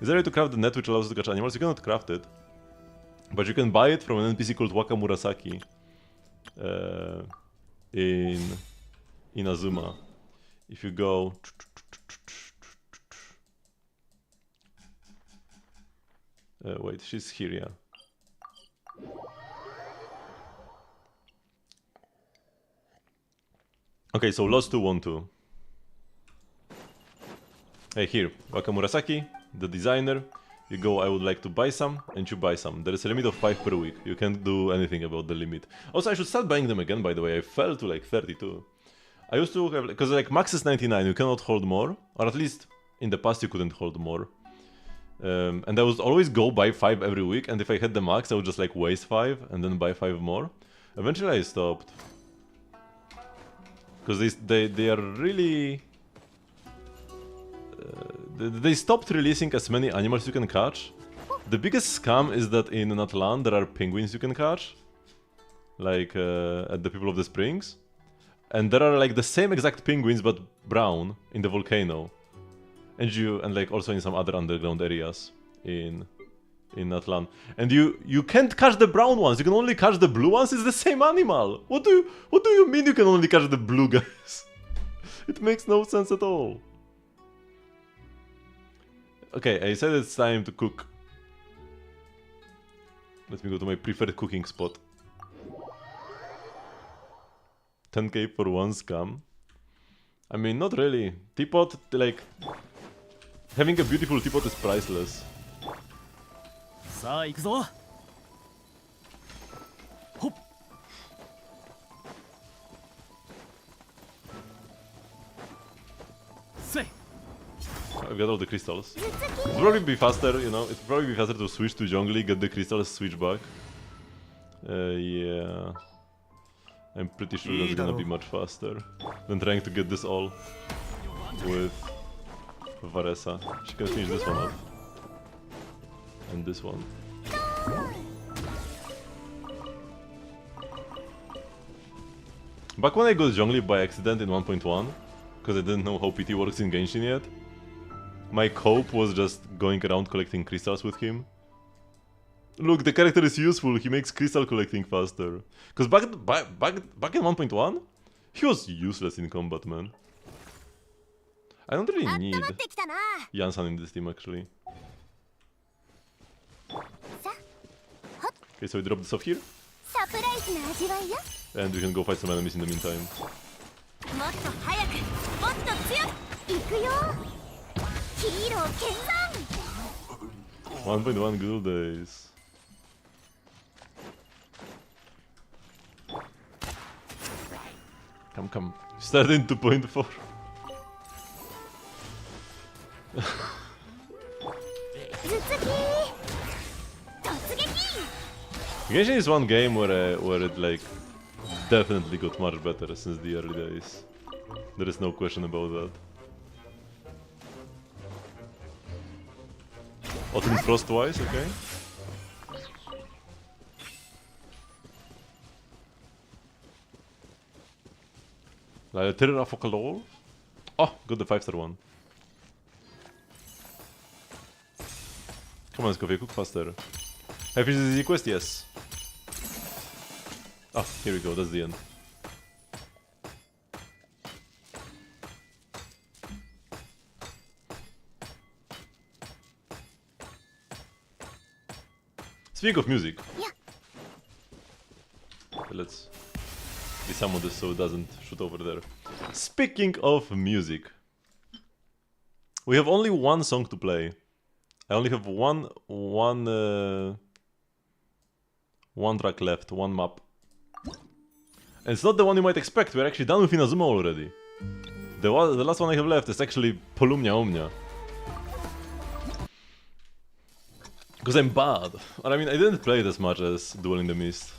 Is there a way to craft the net which allows you to catch animals? You cannot craft it. But you can buy it from an NPC called Wakamurasaki. In Azuma. If you go... wait, she's here, yeah. Okay, so lost to 1-2. Hey, here, Wakamurasaki, the designer. You go, I would like to buy some, and you buy some. There is a limit of 5 per week. You can't do anything about the limit. Also, I should start buying them again, by the way. I fell to like 32. I used to have, because like max is 99, you cannot hold more. Or at least in the past you couldn't hold more. And I would always go buy 5 every week, and if I had the max, I would just like waste 5 and then buy 5 more. Eventually I stopped. Because they are really... they stopped releasing as many animals you can catch. The biggest scam is that in Natlan there are penguins you can catch. Like at the People of the Springs. And there are like the same exact penguins but brown in the volcano. And like also in some other underground areas in Natlan. And you can't catch the brown ones, you can only catch the blue ones. It's the same animal. What do you mean you can only catch the blue guys? It makes no sense at all. Okay, I said it's time to cook. Let me go to my preferred cooking spot. 10k for one scam. I mean, not really. Teapot, like... having a beautiful teapot is priceless. I've got all the crystals. It'll probably be faster, you know, it'll probably be faster to switch to Zhongli, get the crystals, switch back. Yeah... I'm pretty sure that's gonna be much faster than trying to get this all with Varesa. She can finish this one off. And this one. Back when I got Zhongli by accident in 1.1, because I didn't know how PT works in Genshin yet, my cope was just going around collecting crystals with him. Look, the character is useful, he makes crystal collecting faster. Because back in 1.1, he was useless in combat, man. I don't really need Yansan in this team, actually. Okay, so we drop this off here. And we can go fight some enemies in the meantime. 1.1 good old days. Come. Start in 2.4. Genshin is one game where it like definitely got much better since the early days. There is no question about that. Autumn Frost twice, okay. Like Terra Focal. Oh, got the 5-star one. Come on, Scovia, cook faster. Have you finished the quest? Yes. Ah, here we go, that's the end. Speaking of music. Yeah. Let's desummon this so it doesn't shoot over there. Speaking of music. We have only one song to play. I only have one track left, one map. And it's not the one you might expect, we're actually done with Inazuma already. The last one I have left is actually Polumnia Omnia. Because I'm bad. Or I mean, I didn't play it as much as Duel in the Mist.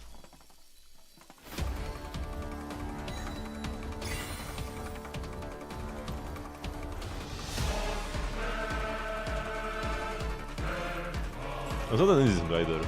It's not an easy either.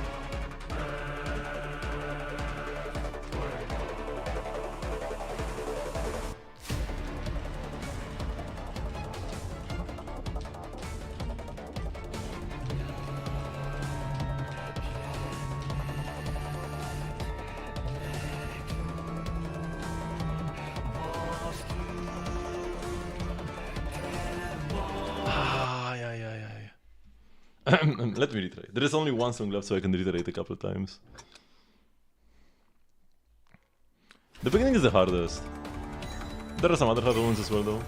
Let me retry. There is only one song left, so I can reiterate a couple of times. The beginning is the hardest. There are some other hard ones as well, though.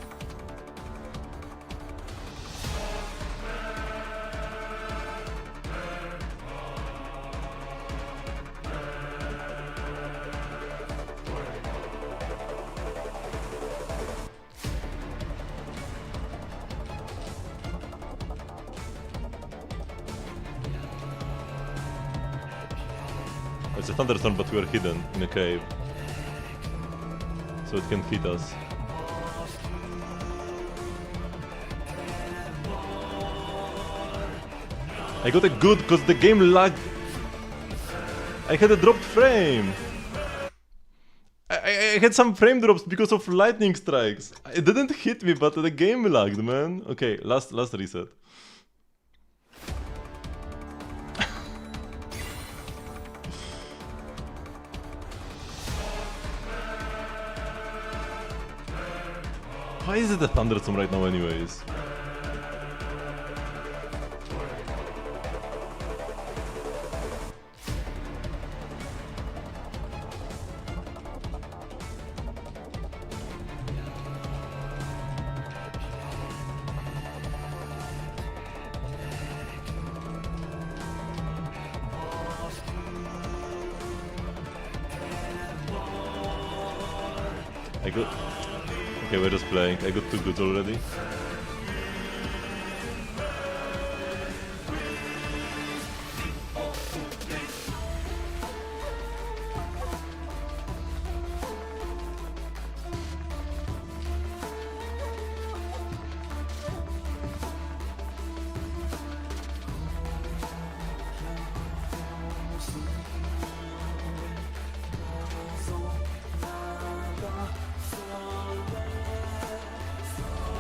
It's a thunderstorm, but we are hidden in a cave. So it can hit us. I got a good because the game lagged. I had a dropped frame. I had some frame drops because of lightning strikes. It didn't hit me, but the game lagged, man. Okay, last reset. Why is it a thunderstorm right now anyways? I got... Okay, we're just playing. I got 2 goods already.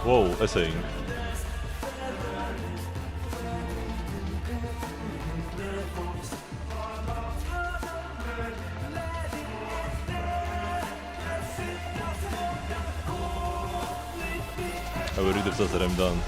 Whoa, essaying. I will read it says that I'm done.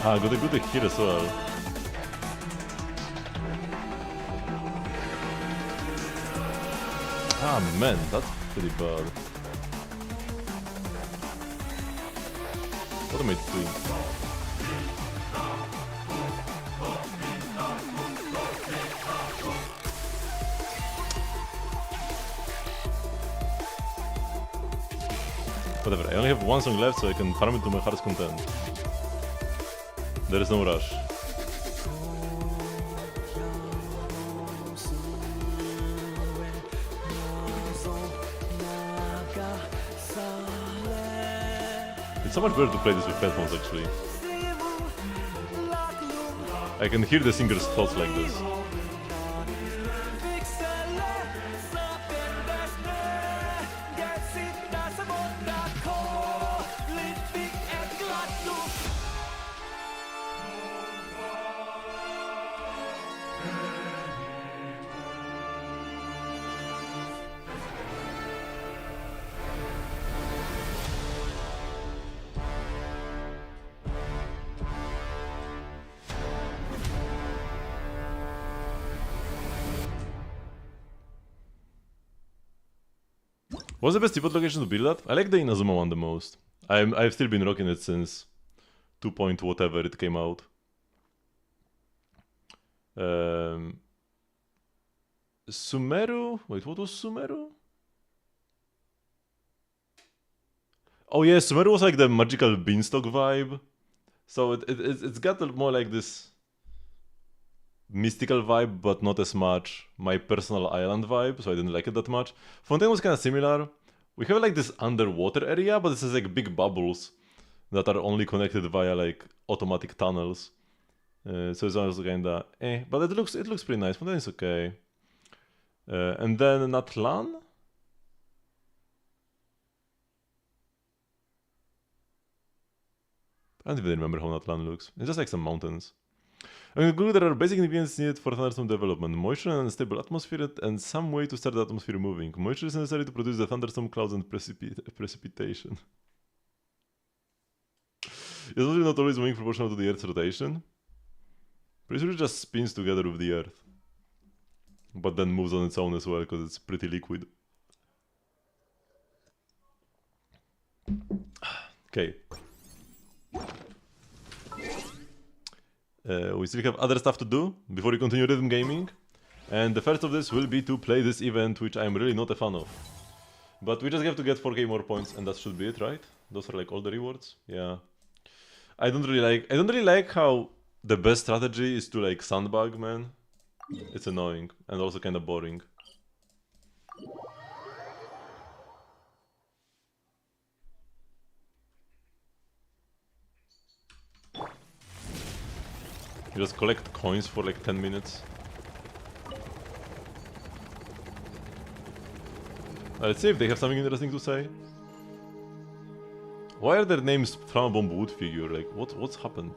Ah, got a good hit as well. Ah man, that's pretty bad. What am I doing? Whatever, I only have one song left, so I can farm it to my heart's content. There is no rush. It's so much better to play this with headphones, actually. I can hear the singer's thoughts like this. What's the best depot location to build at? I like the Inazuma one the most. I've still been rocking it since 2 point whatever it came out. Sumeru? Wait, what was Sumeru? Oh yeah, Sumeru was like the magical beanstalk vibe. So it's got more like this mystical vibe, but not as much my personal island vibe, so I didn't like it that much. Fontaine was kind of similar. We have like this underwater area, but this is like big bubbles that are only connected via like automatic tunnels. So it's also kinda but it looks pretty nice. Fontaine is okay. And then Natlan? I don't even remember how Natlan looks. It's just like some mountains. I conclude there are basic ingredients needed for thunderstorm development: moisture and a stable atmosphere, and some way to start the atmosphere moving. Moisture is necessary to produce the thunderstorm clouds and precipitation. It's also not always moving proportional to the Earth's rotation. Pretty sure it just spins together with the Earth. But then moves on its own as well, because it's pretty liquid. Okay. We still have other stuff to do before we continue rhythm gaming. And the first of this will be to play this event, which I'm really not a fan of. But we just have to get 4k more points, and that should be it, right? Those are like all the rewards. Yeah. I don't really like how the best strategy is to like sandbag, man. It's annoying and also kind of boring. You just collect coins for like 10 minutes. Let's see if they have something interesting to say. Why are their names Flammabomb Wood figure? Like, what's happened?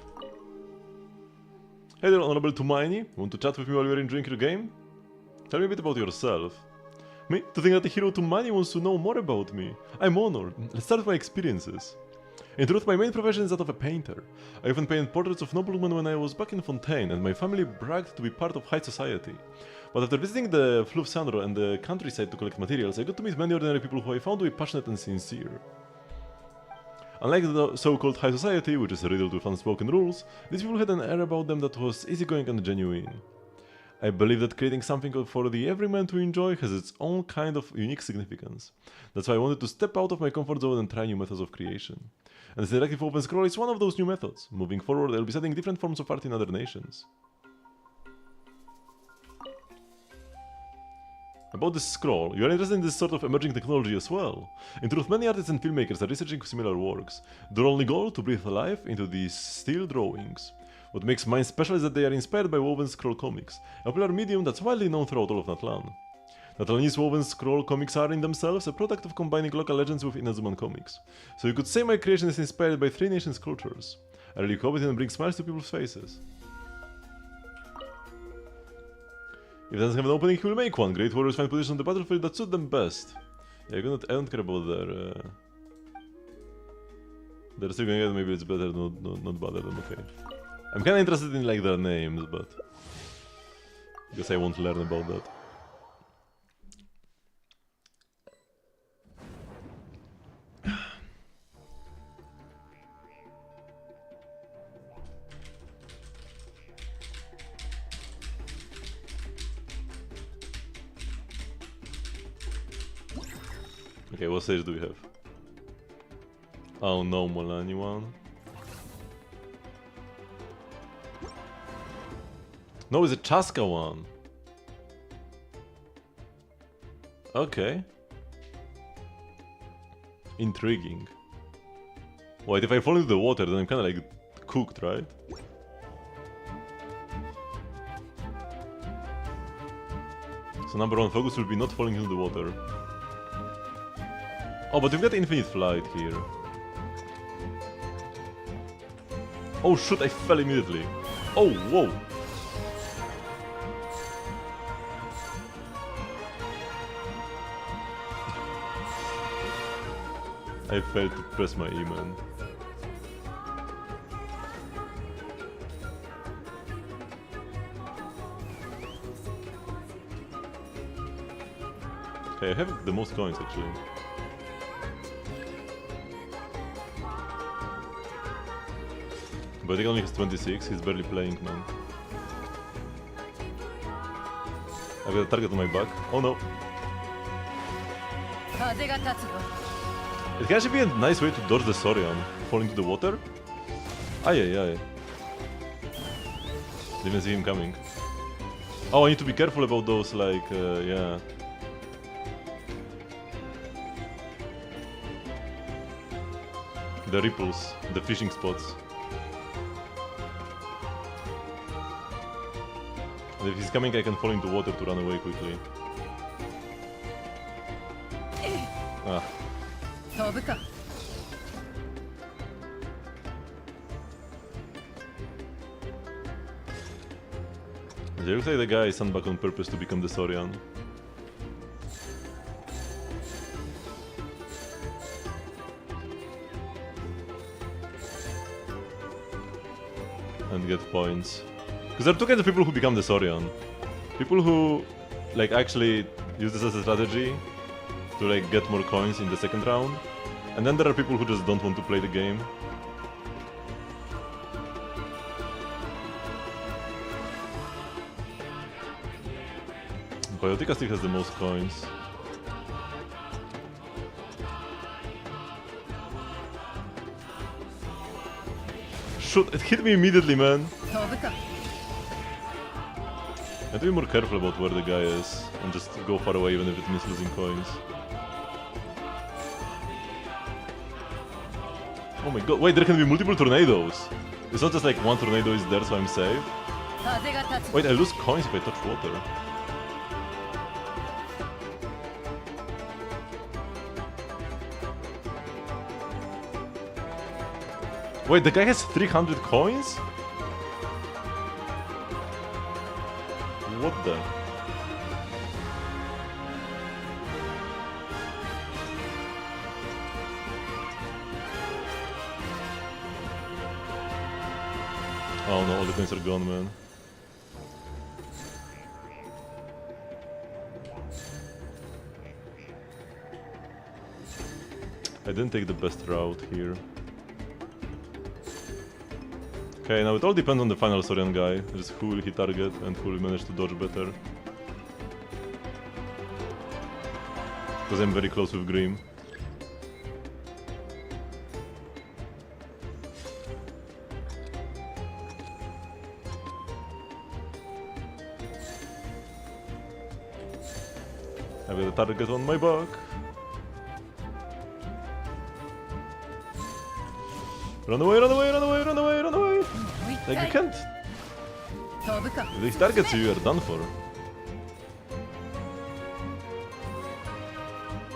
Hey there, Honorable Tumaini. Want to chat with me while you're enjoying your game? Tell me a bit about yourself. Me? To think that the hero Tumaini wants to know more about me. I'm honored. Let's start with my experiences. In truth, my main profession is that of a painter. I often painted portraits of noblemen when I was back in Fontaine, and my family bragged to be part of high society. But after visiting the Fleuve Sandro and the countryside to collect materials, I got to meet many ordinary people who I found to be passionate and sincere. Unlike the so-called high society, which is riddled with unspoken rules, these people had an air about them that was easygoing and genuine. I believe that creating something for the everyman to enjoy has its own kind of unique significance. That's why I wanted to step out of my comfort zone and try new methods of creation. And this interactive open scroll is one of those new methods. Moving forward, I'll be studying different forms of art in other nations. About this scroll, you are interested in this sort of emerging technology as well. In truth, many artists and filmmakers are researching similar works. Their only goal to breathe life into these steel drawings. What makes mine special is that they are inspired by woven scroll comics, a popular medium that's widely known throughout all of Natlan. Natlanese woven scroll comics are in themselves a product of combining local legends with Inazuman comics. So you could say my creation is inspired by three nations' cultures. I really hope it can bring smiles to people's faces. If it doesn't have an opening, he will make one. Great warriors find positions on the battlefield that suit them best. Yeah, I don't care about their still going maybe it's better, not bother them, okay. I'm kinda interested in like their names, but I guess I won't learn about that. Okay, what stage do we have? Oh no, Molani one. No, it's a Chaska one. Okay. Intriguing. Wait, if I fall into the water, then I'm kinda like cooked, right? So number one focus will be not falling into the water. Oh, but we've got infinite flight here. Oh shoot, I fell immediately. Oh, whoa. I failed to press my E, man. Okay, I have the most coins actually. But he only has 26, he's barely playing, man. I've got a target on my back. Oh no. It can actually be a nice way to dodge the Saurian. Fall into the water? Ay ay ay. Didn't see him coming. Oh, I need to be careful about those, like, yeah. The ripples, the fishing spots. And if he's coming, I can fall into water to run away quickly. Ah. It looks like the guy is sent back on purpose to become the Saurian. And get points. Because there are two kinds of people who become the Saurian. People who, like, actually use this as a strategy to, like, get more coins in the second round. And then there are people who just don't want to play the game. Biotica still has the most coins. Shoot, it hit me immediately, man. I have to be more careful about where the guy is and just go far away even if it means losing coins. Oh my god, wait, there can be multiple tornadoes! It's not just like one tornado is there so I'm safe. Wait, I lose coins if I touch water. Wait, the guy has 300 coins? What the? Oh no, all the coins are gone, man. I didn't take the best route here. Okay, now it all depends on the final Saurian guy, just who will he target and who will manage to dodge better. Because I'm very close with Grim. I've got a target on my back. Run away, run away, run away, run away, run away! Like, you can't. If he targets you, you're done for.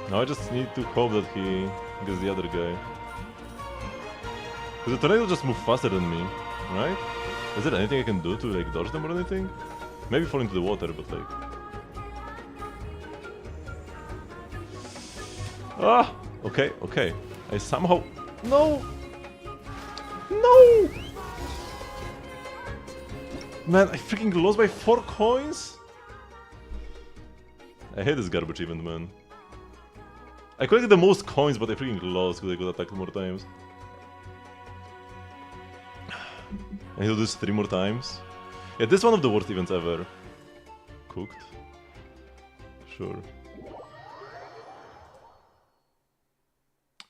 Now I just need to hope that he gets the other guy. Because the tornado just move faster than me, right? Is there anything I can do to, like, dodge them or anything? Maybe fall into the water, but like... Ah! Okay, okay. I somehow... No! No! Man, I freaking lost by 4 coins? I hate this garbage event, man. I collected the most coins, but I freaking lost because I got attacked more times. I need to do this 3 more times. Yeah, this is one of the worst events ever. Cooked. Sure.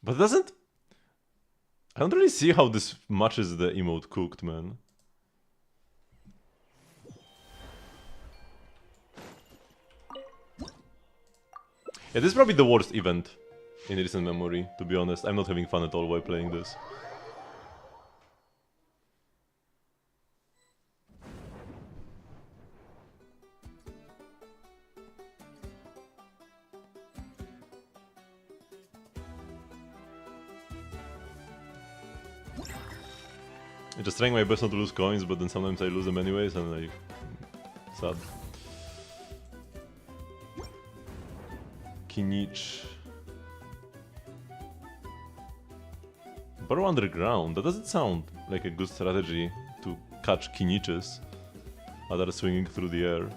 But it doesn't... I don't really see how this matches the emote cooked, man. Yeah, this is probably the worst event in recent memory, to be honest. I'm not having fun at all while playing this. I'm just trying my best not to lose coins, but then sometimes I lose them anyways, and like... sad. Kinich. Burrow underground. That doesn't sound like a good strategy to catch Kiniches that are swinging through the air.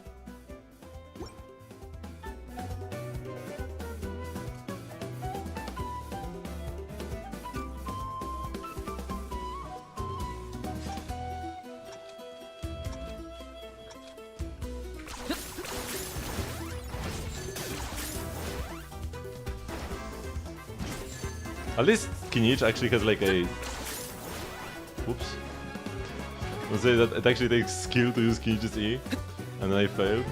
At least Kinich actually has like a... Whoops. I would say that it actually takes skill to use Kinich's E, and then I failed.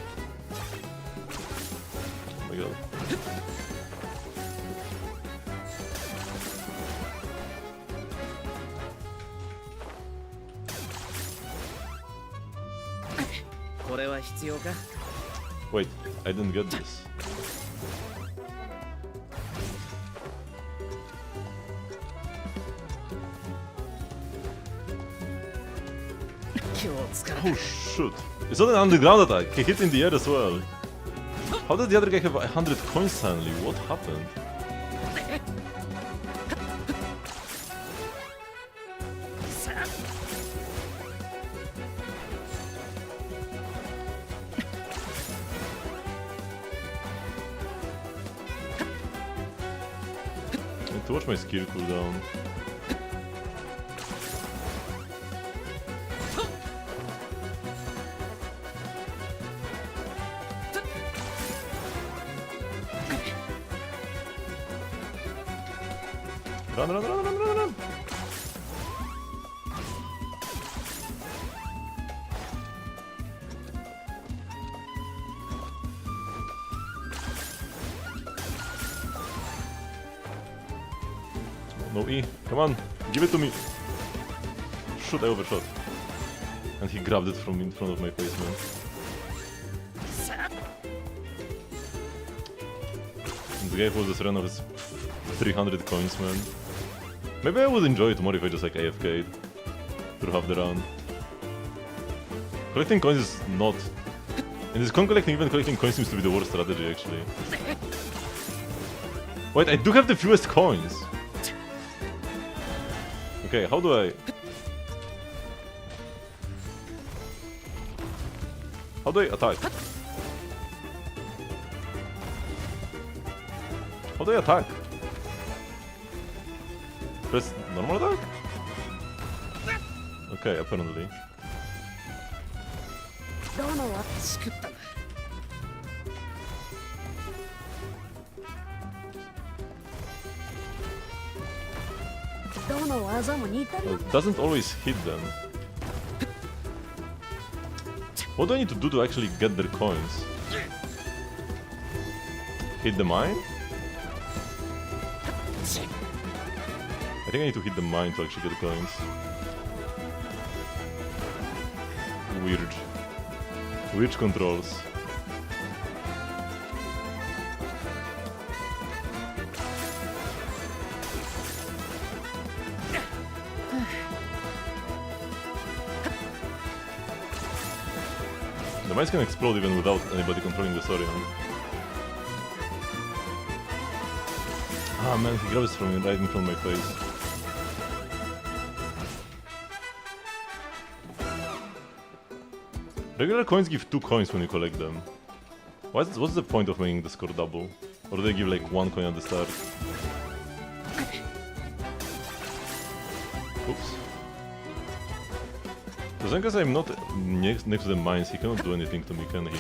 Oh my god. Wait, I didn't get this. Oh shoot. It's not an underground attack, he hit in the air as well. How did the other guy have 100 coins suddenly? What happened? I need to watch my skill cooldown. Run, run, run, run, run, run! Oh, no E. Come on, give it to me. Shoot, I overshot. And he grabbed it from in front of my face, man. And the guy who was this run of his 300 coins, man. Maybe I would enjoy it more if I just like AFK'd through half the round. Collecting coins is not... In this coin collecting event, collecting coins seems to be the worst strategy, actually. Wait, I do have the fewest coins! Okay, how do I... How do I attack? How do I attack? Press normal attack? Okay, apparently. Well, it doesn't always hit them. What do I need to do to actually get their coins? Hit the mine? I think I need to hit the mine to actually get the coins. Weird. Weird controls. The mines can explode even without anybody controlling the Sorion. Ah man, he grabs from me right in front of my face. Regular coins give 2 coins when you collect them. What's the point of making the score double? Or do they give like 1 coin at the start? Oops. As long as I'm not next to the mines, he cannot do anything to me, can he?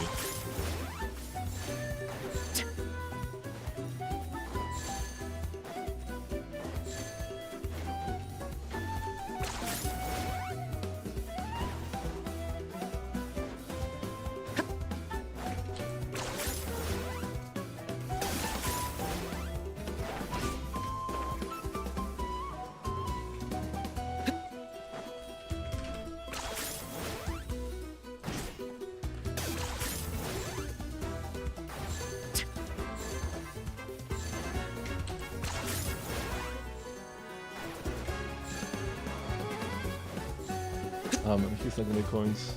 Ah man, he's not gonna make coins.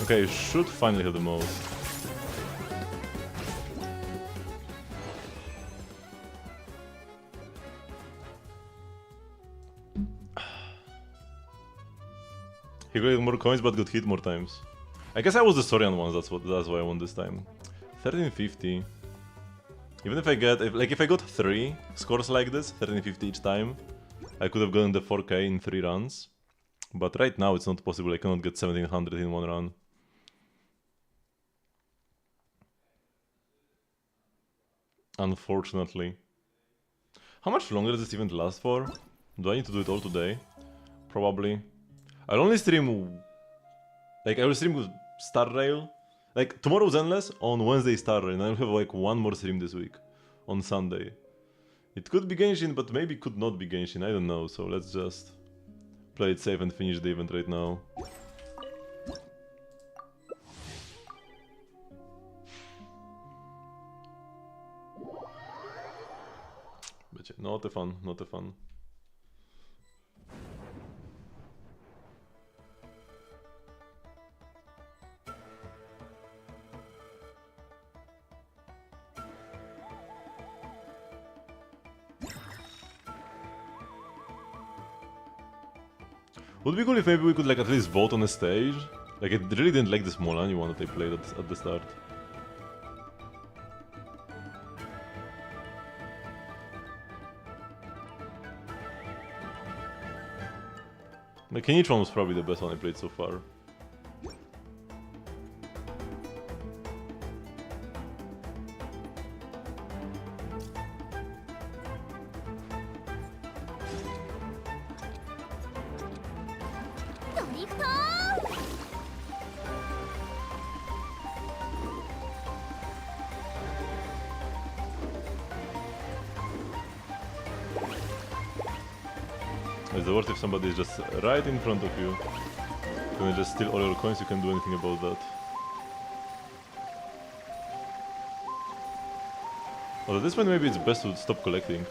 Okay, should finally have the most. He got more coins but got hit more times. I guess I was the Sorian ones, that's why I won this time. 1350. Even if I get, if I got 3 scores like this, 1350 each time, I could have gotten the 4k in 3 runs. But right now it's not possible, I cannot get 1700 in 1 run. Unfortunately. How much longer does this event last for? Do I need to do it all today? Probably. I'll only stream... I will stream with Star Rail. Tomorrow's Endless, on Wednesday Star Rail, and I'll have one more stream this week. On Sunday. It could be Genshin, but maybe could not be Genshin, I don't know, so let's just... play it safe and finish the event right now. But yeah, not a fun, not a fun. Would be cool if maybe we could at least vote on a stage. I really didn't like the small one that they played at the start. The Kenitron was probably the best one I played so far. It's the worst if somebody is just right in front of you. Can they just steal all your coins? You can't do anything about that. Well, at this point maybe it's best to stop collecting.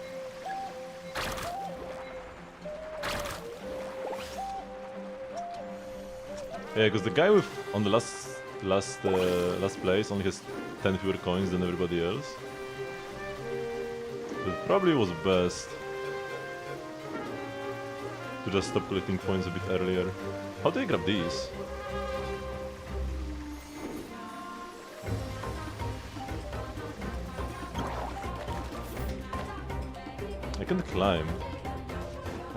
Yeah, because the guy on the last place only has 10 fewer coins than everybody else. It probably was best to just stop collecting coins a bit earlier. How do I grab these? I can't climb.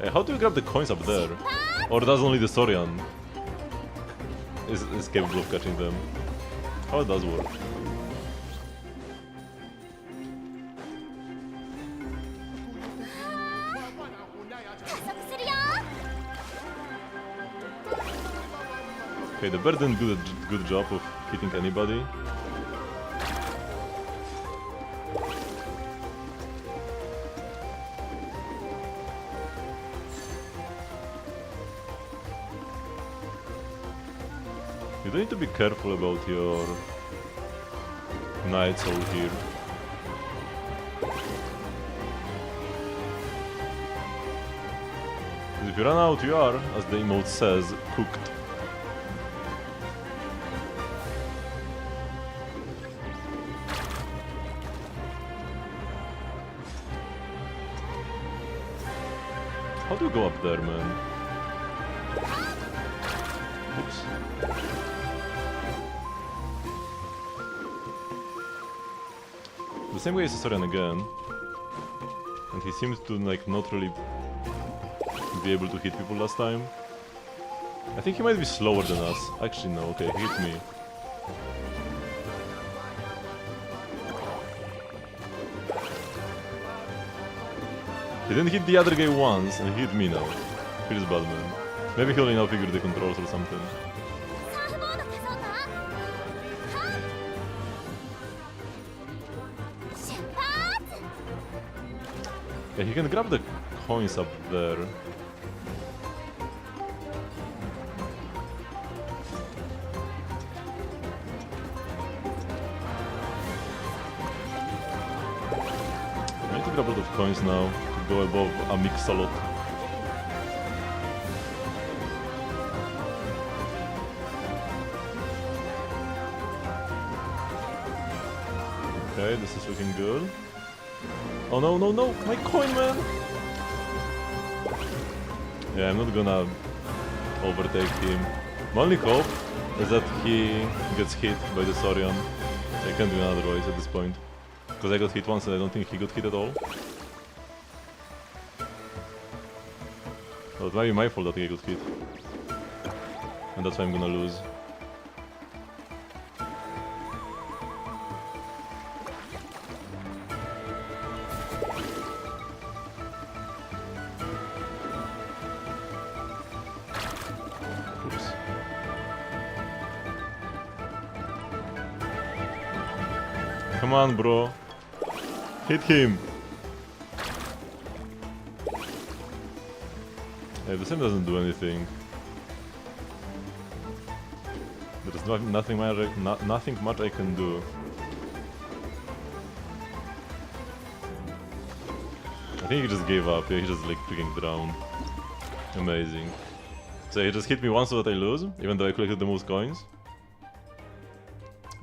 Hey, how do you grab the coins up there? Or does only the Sorian is capable of catching them? How it does work? Okay, the bird didn't do a good job of hitting anybody. You don't need to be careful about your knights over here. If you run out, you are, as the emote says, cooked. How do you go up there, man? Oops. The same way as Sorian again. And he seems to not really be able to hit people last time. I think he might be slower than us. Actually no, okay, he hit me. He didn't hit the other guy once, and he hit me now. Feels bad, man. Maybe he'll now figure the controls or something. Yeah, he can grab the coins up there. I need to grab a lot of coins now to go above a Mixalot. Okay, this is looking good. Oh no, no, no! My coin, man! Yeah, I'm not gonna overtake him. My only hope is that he gets hit by the Saurian. I can't do otherwise at this point. Because I got hit once and I don't think he got hit at all. Well, it might be my fault that he got hit. And that's why I'm gonna lose. Oops. Come on, bro. Hit him. Yeah, the sim doesn't do anything. There's nothing much I can do. I think he just gave up. Yeah, he just like freaking drowned. Amazing. So he just hit me once so that I lose, even though I collected the most coins.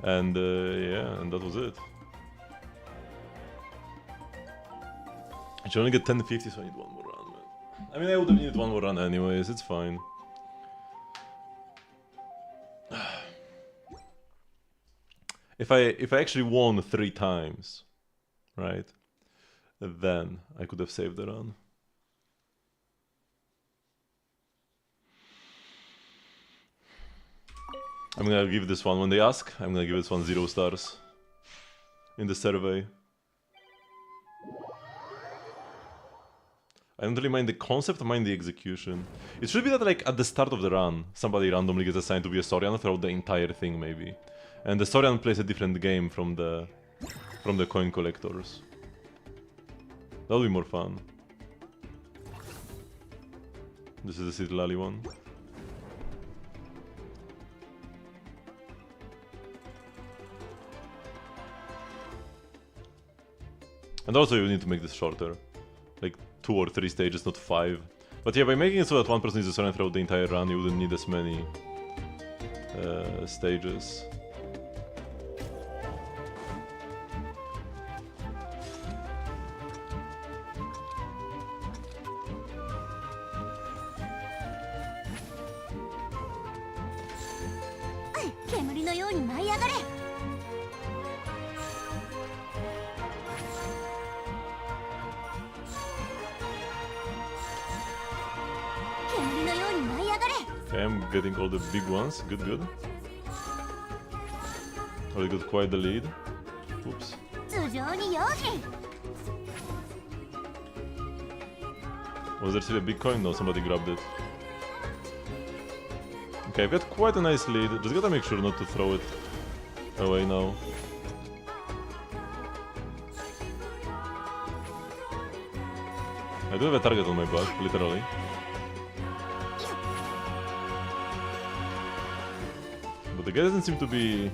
And yeah, and that was it. I should only get 1050, so I need one more run, man. I mean, I would have needed one more run anyways, it's fine. If I actually won 3 times, right, then I could have saved the run. I'm gonna give this one, when they ask, I'm gonna give this one 0 stars in the survey. I don't really mind the concept, I mind the execution. It should be that like at the start of the run, somebody randomly gets assigned to be a Saurian throughout the entire thing maybe. And the Saurian plays a different game from the coin collectors. That would be more fun. This is the Citlali one. And also you need to make this shorter. Like 2 or 3 stages, not 5. But yeah, by making it so that one person is a Saurian throughout the entire run, you wouldn't need as many stages. Okay, I'm getting all the big ones. Good, good. Already got quite the lead. Oops. Was there still a big coin? No, somebody grabbed it. Okay, I've got quite a nice lead. Just gotta make sure not to throw it away now. I do have a target on my back, literally. But the guy doesn't seem to be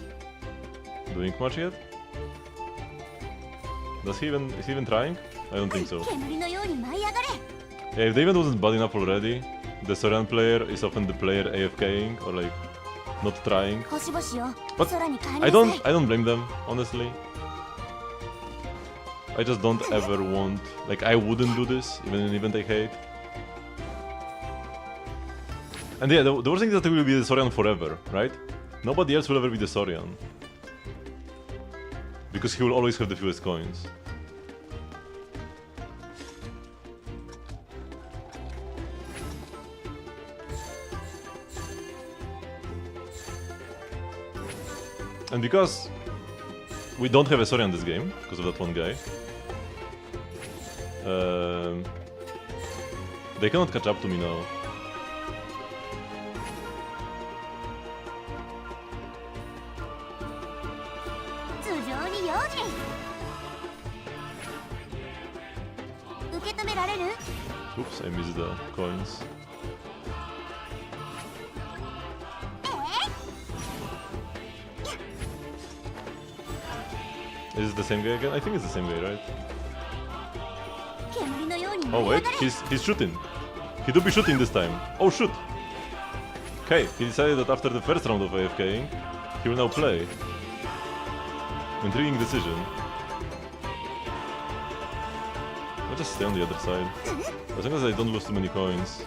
doing much yet. Is he even trying? I don't think so. Yeah, if the event wasn't bad enough already, the Saurian player is often the player AFKing or like not trying. But I don't blame them, honestly. I just don't ever want, like I wouldn't do this, even in an event I hate. And yeah, the worst thing is that he will be the Saurian forever, right? Nobody else will ever be the Saurian. Because he will always have the fewest coins. And because we don't have a Saurian in this game, because of that one guy, they cannot catch up to me now. Oops, I missed the coins. Is it the same guy again? I think it's the same guy, right? Oh wait, he's shooting. He do be shooting this time. Oh shoot! Okay, he decided that after the first round of AFKing, he will now play. Intriguing decision. just stay on the other side. As long as I don't lose too many coins.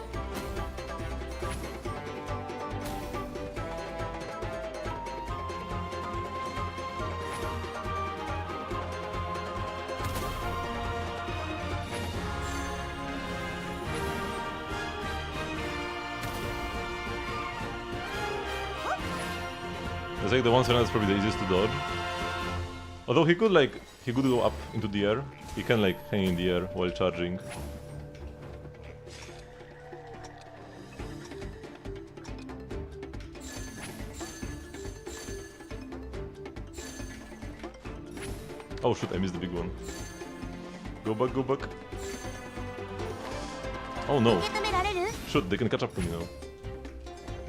It's like the one surround is probably the easiest to dodge. Although he could go up into the air. He can like hang in the air while charging. Oh shoot, I missed the big one. Go back, go back. Oh no. Shoot, they can catch up to me now.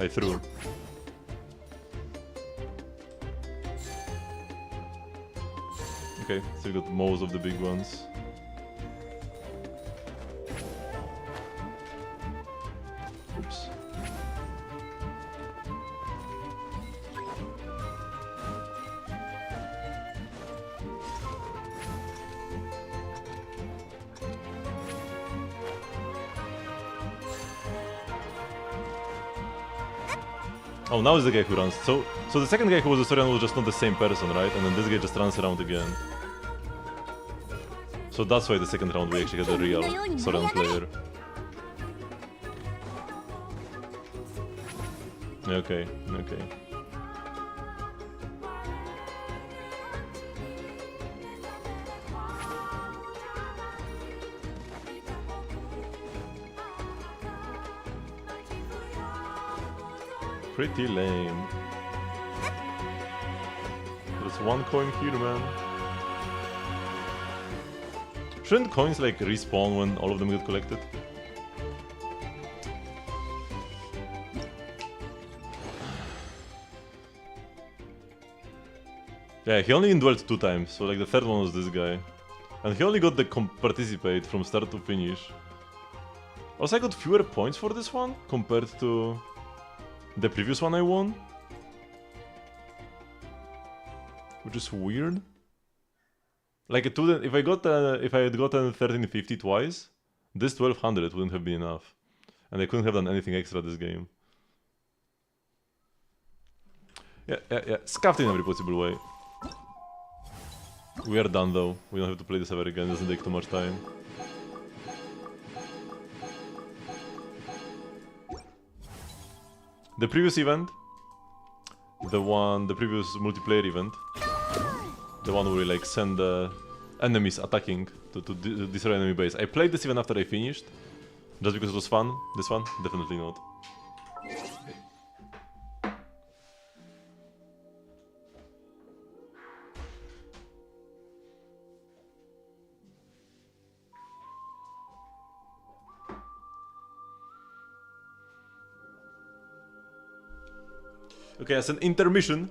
I threw. Okay, still got most of the big ones. Oops. Oh, now is the guy who runs. So the second guy who was a Sorian was just not the same person, right? And then this guy just runs around again. So that's why the second round we actually had a real Sorian player. Okay, okay. Pretty lame. There's one coin here, man. Shouldn't coins like respawn when all of them get collected? Yeah, he only indwelled 2 times, so like the third one was this guy. And he only got the participate from start to finish. Also, I got fewer points for this one compared to the previous one I won. Which is weird. Like it wouldn't, if I had gotten 1350 twice, this 1200 wouldn't have been enough. And I couldn't have done anything extra this game. Yeah. Scuffed in every possible way. We are done though. We don't have to play this ever again, it doesn't take too much time. The previous event, the previous multiplayer event, the one where we like send enemies attacking to destroy enemy base. I played this even after I finished, just because it was fun. This one, definitely not. Okay, as an intermission,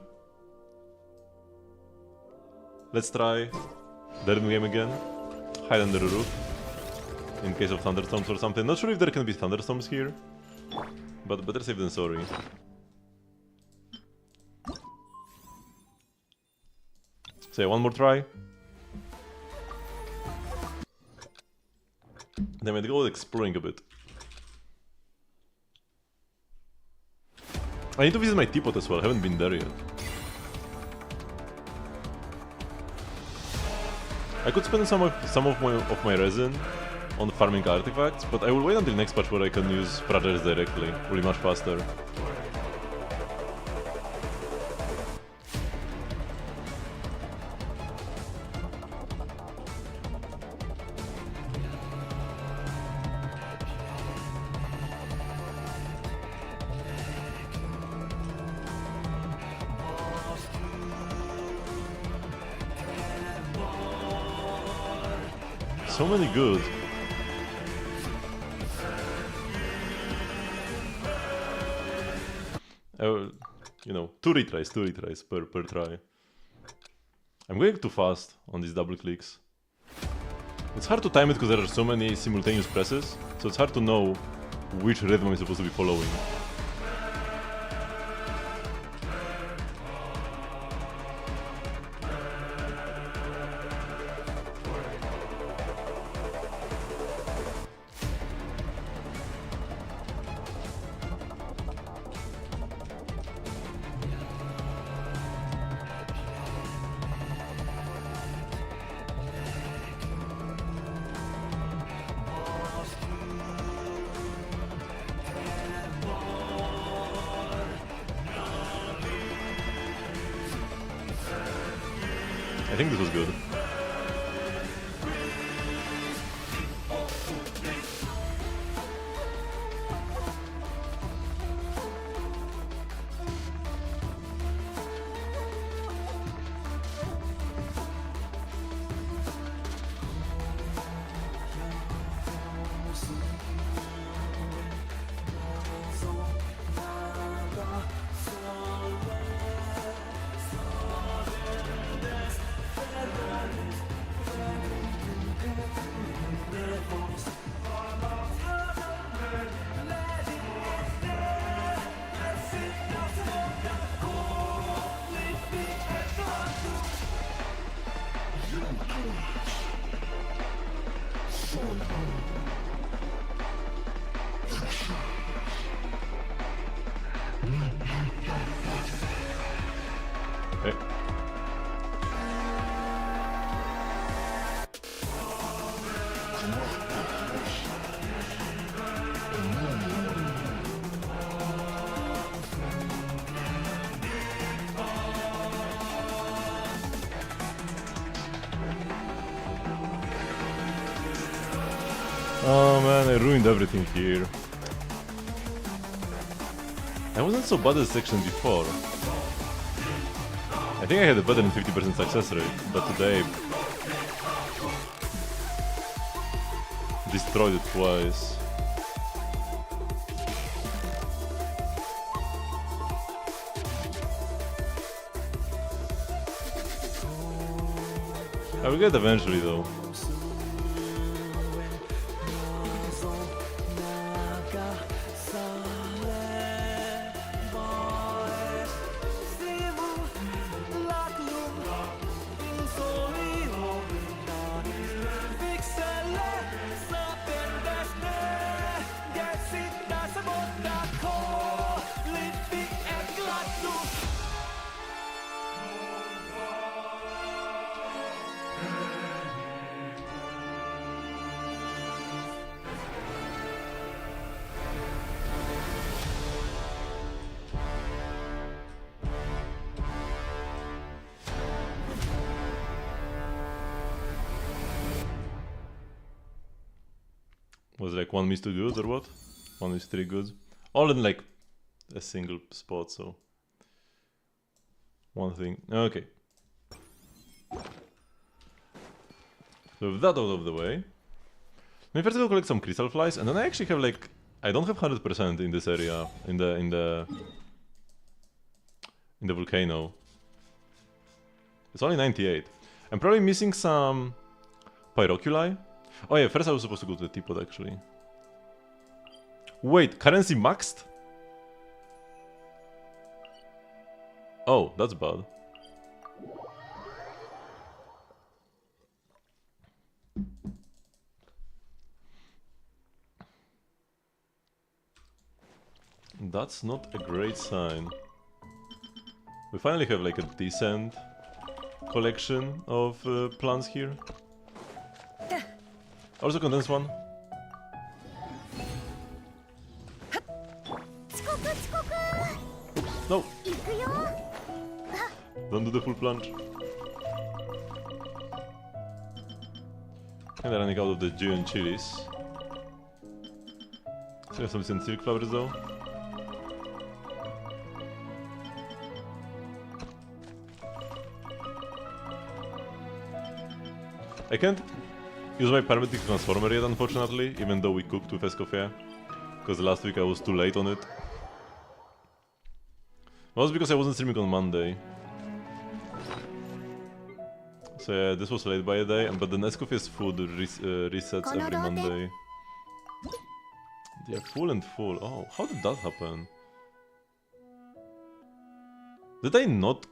let's try the rhythm game again. Hide under the roof. In case of thunderstorms or something. Not sure if there can be thunderstorms here. But better safe than sorry. So yeah, one more try. Then we'll go exploring a bit. I need to visit my teapot as well, I haven't been there yet. I could spend some of my resin on farming artifacts, but I will wait until next patch where I can use fragiles directly. It will be much faster. So many good. You know, two retries per try. I'm going too fast on these double clicks. It's hard to time it because there are so many simultaneous presses, so it's hard to know which rhythm I'm supposed to be following. I think this was good. Hey. Oh man, I ruined everything here. I wasn't so bad at this section before. I think I had a better than 50% success rate, but today destroyed it twice. I will get eventually though. Was it like 1 miss 2 goods or what? 1 miss 3 goods? All in like a single spot, so one thing. Okay. So with that out of the way, let me first go collect some crystal flies, and then I actually have like, I don't have 100% in this area, in the volcano. It's only 98. I'm probably missing some pyroculi. Oh yeah, first I was supposed to go to the teapot actually. Wait, currency maxed? Oh, that's bad. That's not a great sign. We finally have like a decent collection of plants here. Also condense one. No! Don't do the full plunge. And running out of the giant chilies. So we have some decent silk flowers though. I can't use my permanent transformer yet, unfortunately, even though we cooked with Escoffier, because last week I was too late on it. Well, it's because I wasn't streaming on Monday. So yeah, this was late by a day, but the Escoffier's food resets every Monday. They are full and full. Oh, how did that happen? Did I not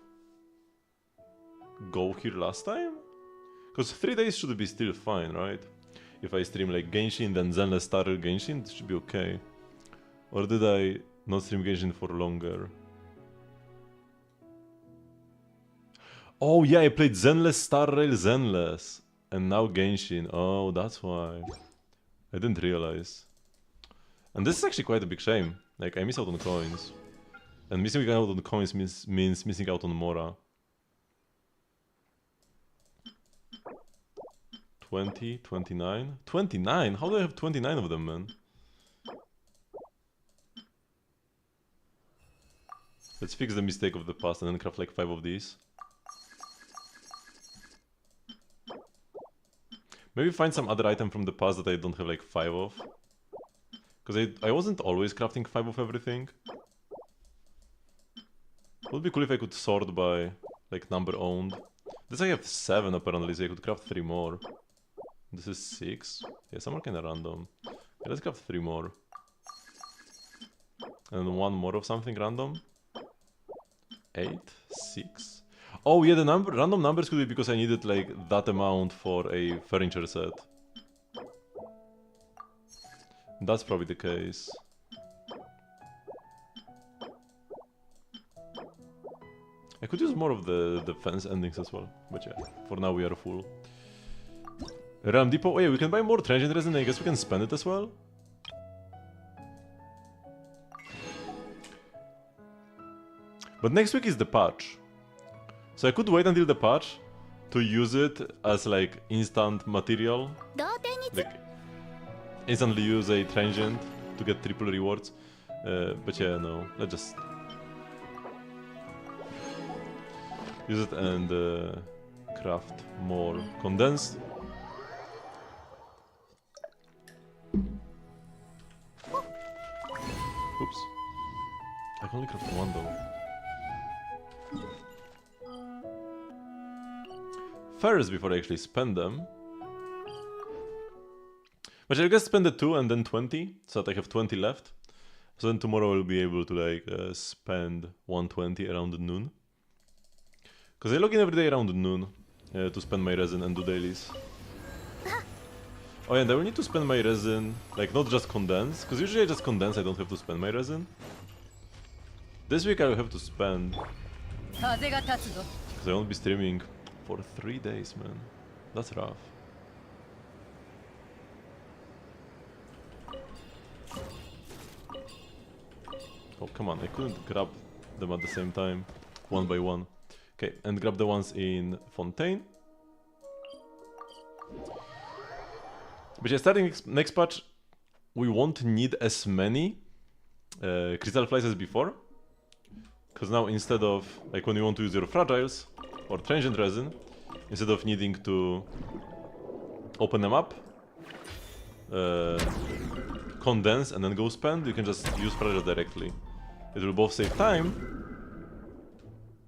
go here last time? Because 3 days should be still fine, right? If I stream like Genshin, then Zenless starter Genshin, it should be okay. Or did I not stream Genshin for longer? Oh yeah, I played Zenless, Star Rail, Zenless. And now Genshin. Oh, that's why. I didn't realize. And this is actually quite a big shame. Like, I miss out on coins. And missing out on coins means missing out on Mora. 20, 29. 29? How do I have 29 of them, man? Let's fix the mistake of the past and then craft like 5 of these. Maybe find some other item from the past that I don't have like 5 of. Because I wasn't always crafting 5 of everything. It would be cool if I could sort by like number owned. This I have 7 apparently, so I could craft 3 more. This is 6. Yeah, some are kinda random. Yeah, let's craft 3 more. And then 1 more of something random. 8, 6. Oh yeah, the random numbers could be because I needed like that amount for a furniture set. That's probably the case. I could use more of the fence endings as well, but yeah, for now we are full. Realm Depot, oh yeah, we can buy more transient resin, I guess we can spend it as well. But next week is the patch. So I could wait until the patch to use it as like instant material. Like instantly use a transient to get triple rewards. But yeah, no, let's just use it and craft more condensed. Oops. I can only craft 1 though. First, before I actually spend them. But I guess spend the 2 and then 20, so that I have 20 left. So then tomorrow I'll be able to like spend 120 around noon. Because I log in every day around noon to spend my resin and do dailies. Oh yeah, and I will need to spend my resin, like not just condense, because usually I just condense, I don't have to spend my resin. This week I will have to spend, because I won't be streaming for 3 days, man. That's rough. Oh, come on, I couldn't grab them at the same time, one by one. Okay, and grab the ones in Fontaine. But yeah, starting next patch, we won't need as many crystal flies as before. Because now instead of, like when you want to use your fragiles or transient resin, instead of needing to open them up, condense and then go spend, you can just use fragiles directly. It will both save time,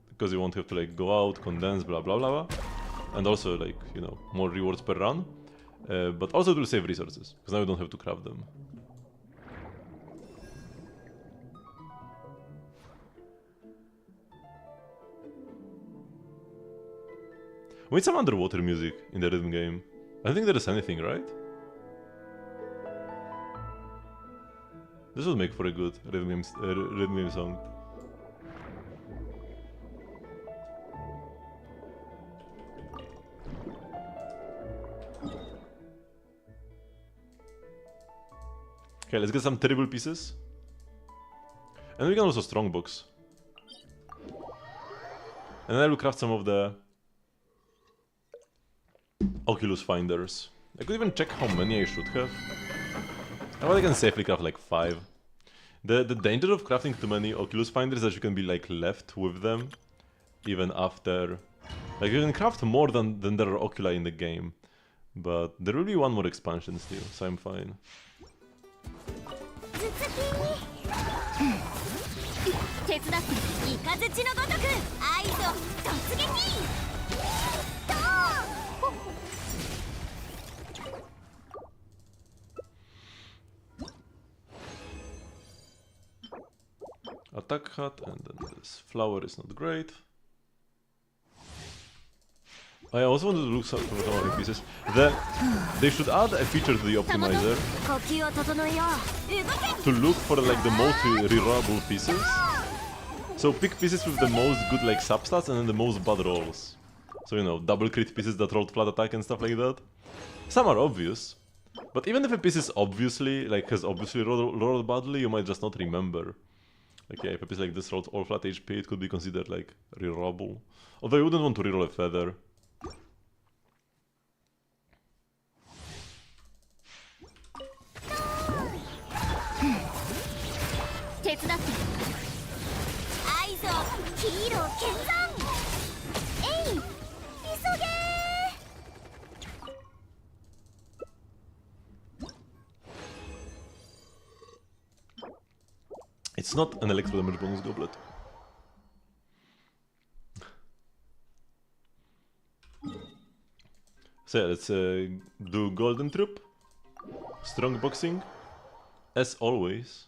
because you won't have to like go out, condense, blah blah blah, and also like, you know, more rewards per run. But also it will save resources, because now you don't have to craft them. We need some underwater music in the rhythm game. I don't think there is anything, right? This would make for a good rhythm game song. Okay, let's get some terrible pieces. And we can also strongbox. And then I will craft some of the Oculus finders. I could even check how many I should have. Well, I can safely craft like 5. The danger of crafting too many Oculus finders is that you can be like left with them even after. Like you can craft more than there are oculi in the game. But there will be one more expansion still, so I'm fine. Attack hat, and then this flower is not great. I also wanted to look for some other pieces. They should add a feature to the optimizer to look for like the most rerollable pieces. So pick pieces with the most good like substats and then the most bad rolls. So you know, double crit pieces that rolled flat attack and stuff like that. Some are obvious, but even if a piece is obviously like has obviously rolled badly, you might just not remember. Like yeah, if a piece like this rolls all flat HP, it could be considered like rerollable. Although you wouldn't want to reroll a feather. 愛憎ヒーロー見参えい急げ It's not an electro damage bonus goblet. So yeah, let's do Golden Troop. Strong boxing. As always.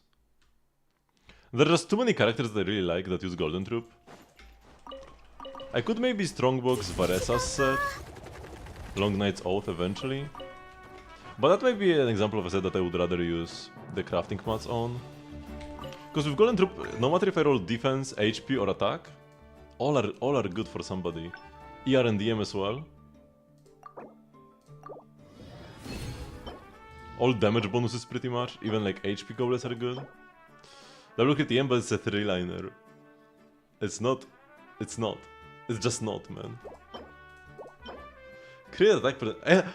There are just too many characters that I really like that use Golden Troop. I could maybe Strongbox Varesa's set. Long Night's Oath eventually. But that might be an example of a set that I would rather use the crafting mats on. Because with Golden Troop, no matter if I roll defense, HP or attack, all are good for somebody. ER and DM as well. All damage bonuses pretty much, even like HP goblets are good. Double crit EM, but it's a 3-liner. It's not. It's not. It's just not, man. Crit attack,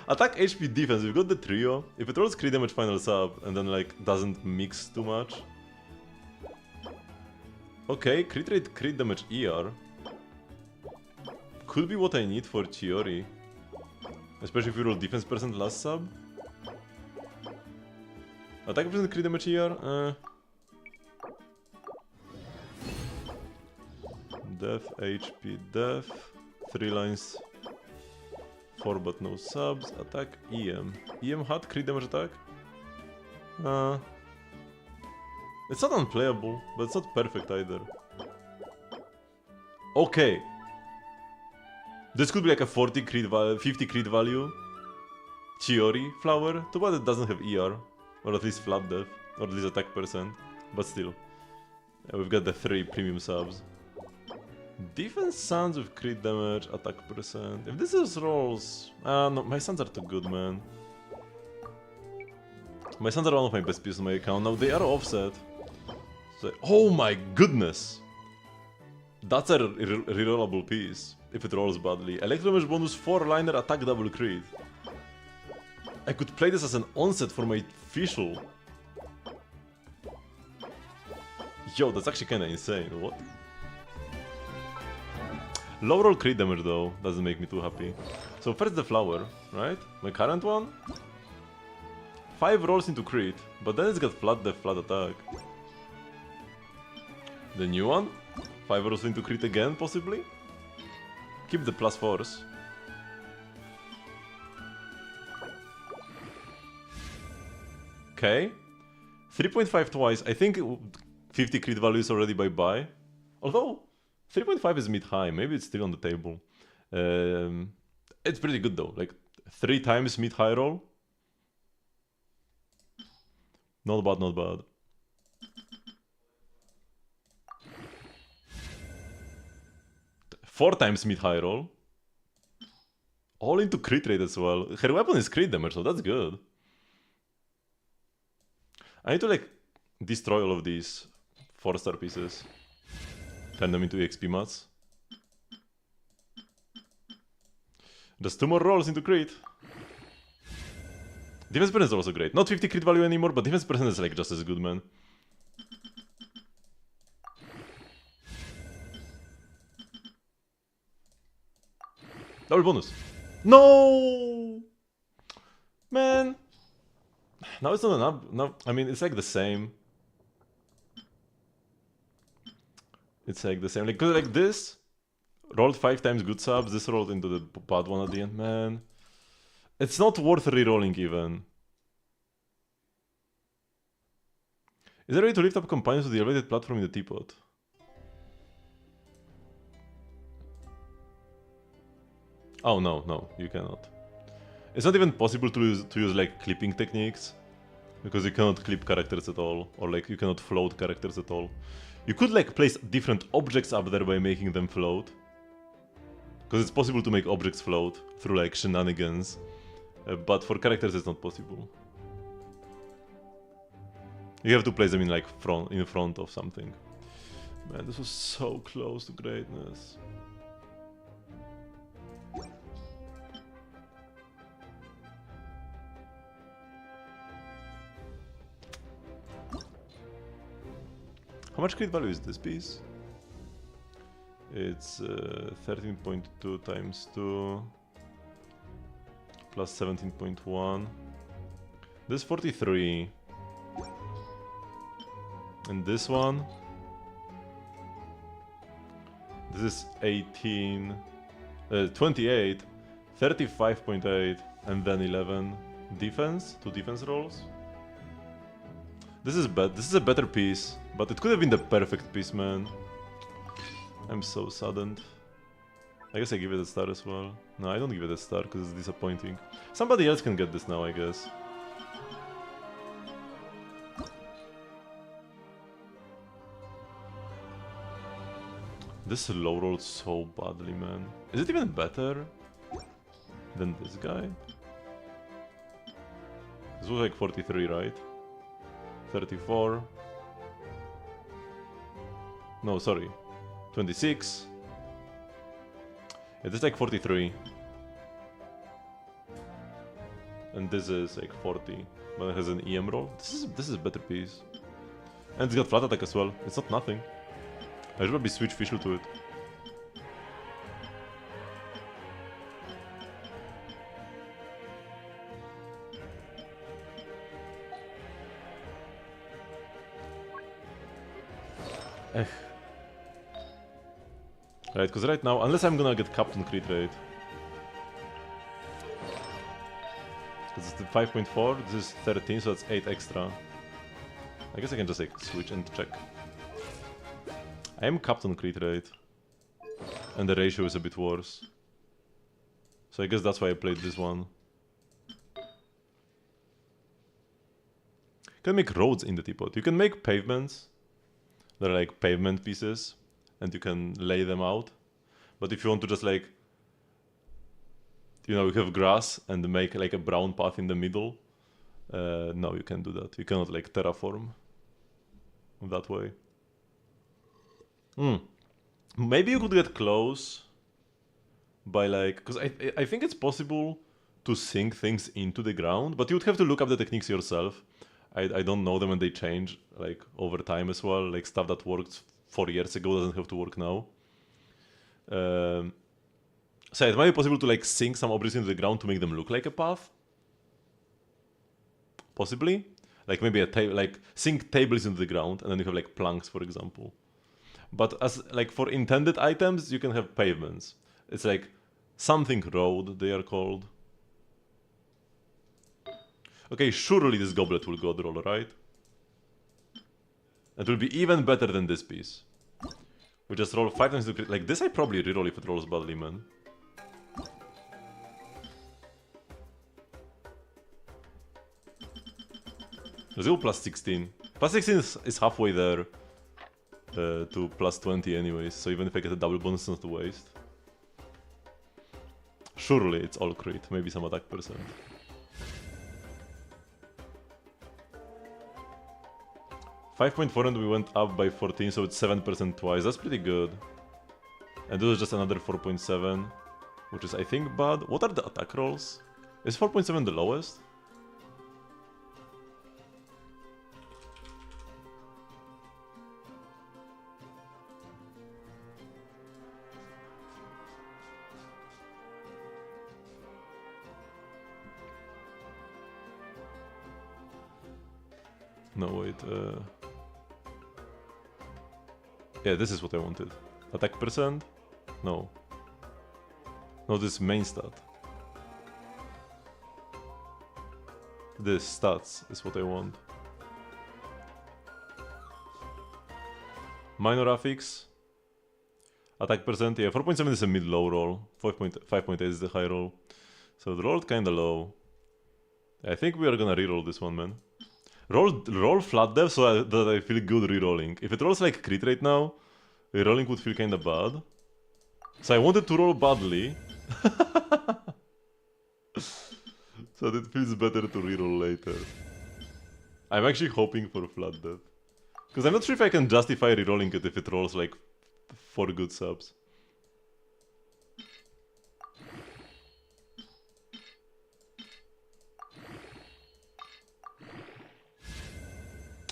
attack HP defense, we've got the trio. If it rolls crit damage final sub and then like doesn't mix too much. Okay, crit rate, crit damage ER. Could be what I need for Chiori. Especially if you roll defense percent last sub. Attack percent crit damage ER? Def, HP, def. 3 lines. 4 but no subs. Attack, EM. EM had crit damage attack? It's not unplayable, but it's not perfect either. Okay. This could be like a 40 crit value, 50 crit value. Chiori flower. Too bad it doesn't have ER. Or at least flat def. Or at least attack percent. But still. Yeah, we've got the 3 premium subs. Defense Suns with crit damage, attack percent. If this is rolls... no, my Suns are too good, man. My Suns are one of my best pieces on my account. Now they are offset. So, oh my goodness! That's a rerollable piece, if it rolls badly. Electro damage bonus 4-liner, attack double crit. I could play this as an onset for my Fischl. Yo, that's actually kinda insane, what? Low roll crit damage though, doesn't make me too happy. So first the flower, right? My current one? 5 rolls into crit, but then it's got flat def, flat attack. The new one? 5 rolls into crit again, possibly? Keep the plus force. Okay. 3.5 twice, I think 50 crit value is already bye-bye. Although, 3.5 is mid-high, maybe it's still on the table. It's pretty good though, like 3 times mid-high roll. Not bad, not bad. Four times mid-high roll. All into crit rate as well. Her weapon is crit damage, so that's good. I need to like destroy all of these 4-star pieces. Turn them into EXP mats. Just 2 more rolls into crit. Defense percent is also great. Not 50 crit value anymore, but defense percent is like just as good, man. Double bonus. No! Man! Now it's not an up. No, I mean, it's like the same. It's like the same. Like, cause like this rolled 5 times good subs, this rolled into the bad one at the end, man. It's not worth re-rolling even. Is there a way to lift up companions to the elevated platform in the teapot? Oh no, no, you cannot. It's not even possible to use like clipping techniques. Because you cannot clip characters at all. Or like you cannot float characters at all. You could like place different objects up there by making them float. Because it's possible to make objects float through like shenanigans. But for characters it's not possible. You have to place them in like in front of something. Man, this was so close to greatness. How much crit value is this piece? It's 13.2 times 2 plus 17.1. This 43. And this one, this is 18, 28, 35.8, and then 11 defense, 2 defense rolls. This is bad. This is a better piece, but it could have been the perfect piece, man. I'm so saddened. I guess I give it a star as well. No, I don't give it a star because it's disappointing. Somebody else can get this now, I guess. This low rolled so badly, man. Is it even better than this guy? This was like 43, right? 34. No, sorry. 26. Yeah, this is like 43. And this is like 40. But it has an EM roll. This is a better piece. And it's got flat attack as well. It's not nothing. I should probably switch Fischl to it. Right, because right now, unless I'm gonna get capped on crit rate. Because it's the 5.4, this is 13, so that's 8 extra. I guess I can just like switch and check. I am capped on crit rate. And the ratio is a bit worse. So I guess that's why I played this one. You can make roads in the teapot. You can make pavements. They're like pavement pieces. And you can lay them out. But if you want to just like, you know, you have grass and make like a brown path in the middle. No, you can't do that. You cannot like terraform that way. Maybe you could get close by like, because I think it's possible to sink things into the ground, but you would have to look up the techniques yourself. I don't know them and they change like over time as well. Like stuff that worked 4 years ago doesn't have to work now. So it might be possible to like sink some objects into the ground to make them look like a path. Possibly. Like maybe a table, like sink tables into the ground and then you have like planks, for example. But as like for intended items, you can have pavements. It's like something road, they are called. Okay, surely this goblet will god roll, right? It will be even better than this piece. We just roll 5 times to crit. Like this I probably reroll if it rolls badly, man. Let's go plus 16. Plus 16 is halfway there. To plus 20 anyways, so even if I get a double bonus, it's not a waste. Surely it's all crit, maybe some attack percent. $5.4 and we went up by 14, so it's 7% twice. That's pretty good. And this is just another 4.7, which is I think bad. What are the attack rolls? Is 4.7 the lowest? No, wait. Yeah, this is what I wanted. Attack percent? No. No, this main stat. This stats is what I want. Minor affix. Attack percent, yeah, 4.7 is a mid-low roll. 5.8 is the high roll. So the roll kinda low. I think we are gonna reroll this one, man. Roll flat dev so that I feel good rerolling. If it rolls like crit right now, rerolling would feel kinda bad. So I wanted to roll badly. So that it feels better to reroll later. I'm actually hoping for flat dev. Because I'm not sure if I can justify rerolling it if it rolls like 4 good subs.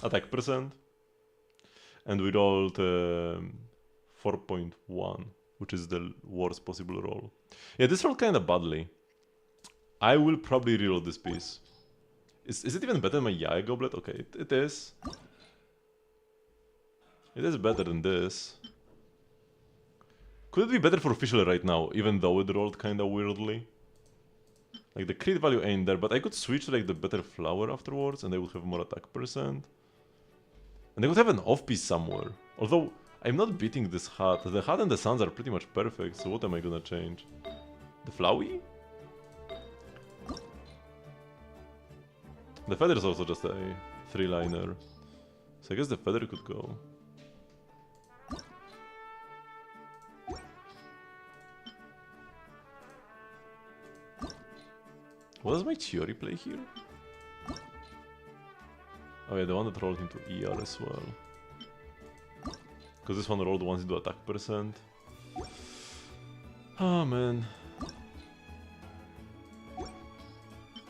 Attack percent. And we rolled 4.1, which is the worst possible roll. Yeah, this rolled kind of badly. I will probably reroll this piece. Is it even better than my Yai Goblet? Okay, it is. It is better than this. Could it be better for official right now, even though it rolled kinda weirdly? Like the crit value ain't there, but I could switch to like the better flower afterwards and I would have more attack percent. And I would have an off piece somewhere. Although, I'm not beating this hat. The hat and the suns are pretty much perfect, so what am I gonna change? The flowy? The feather is also just a 3-liner. So I guess the feather could go. What does my theory play here? Oh yeah, the one that rolled into ER as well. Because this one rolled once into attack percent. Oh man.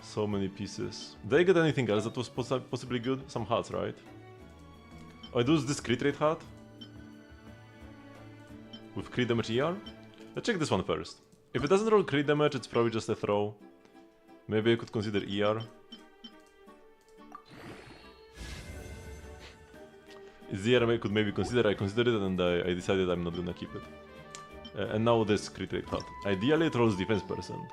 So many pieces. Did I get anything else that was possibly good? Some hats, right? Oh, I do this crit rate hat? With crit damage ER? Let's check this one first. If it doesn't roll crit damage, it's probably just a throw. Maybe I could consider ER. It's the ER I could maybe consider. I considered it and I decided I'm not gonna keep it. And now this crit rate hat. Ideally it rolls defense percent.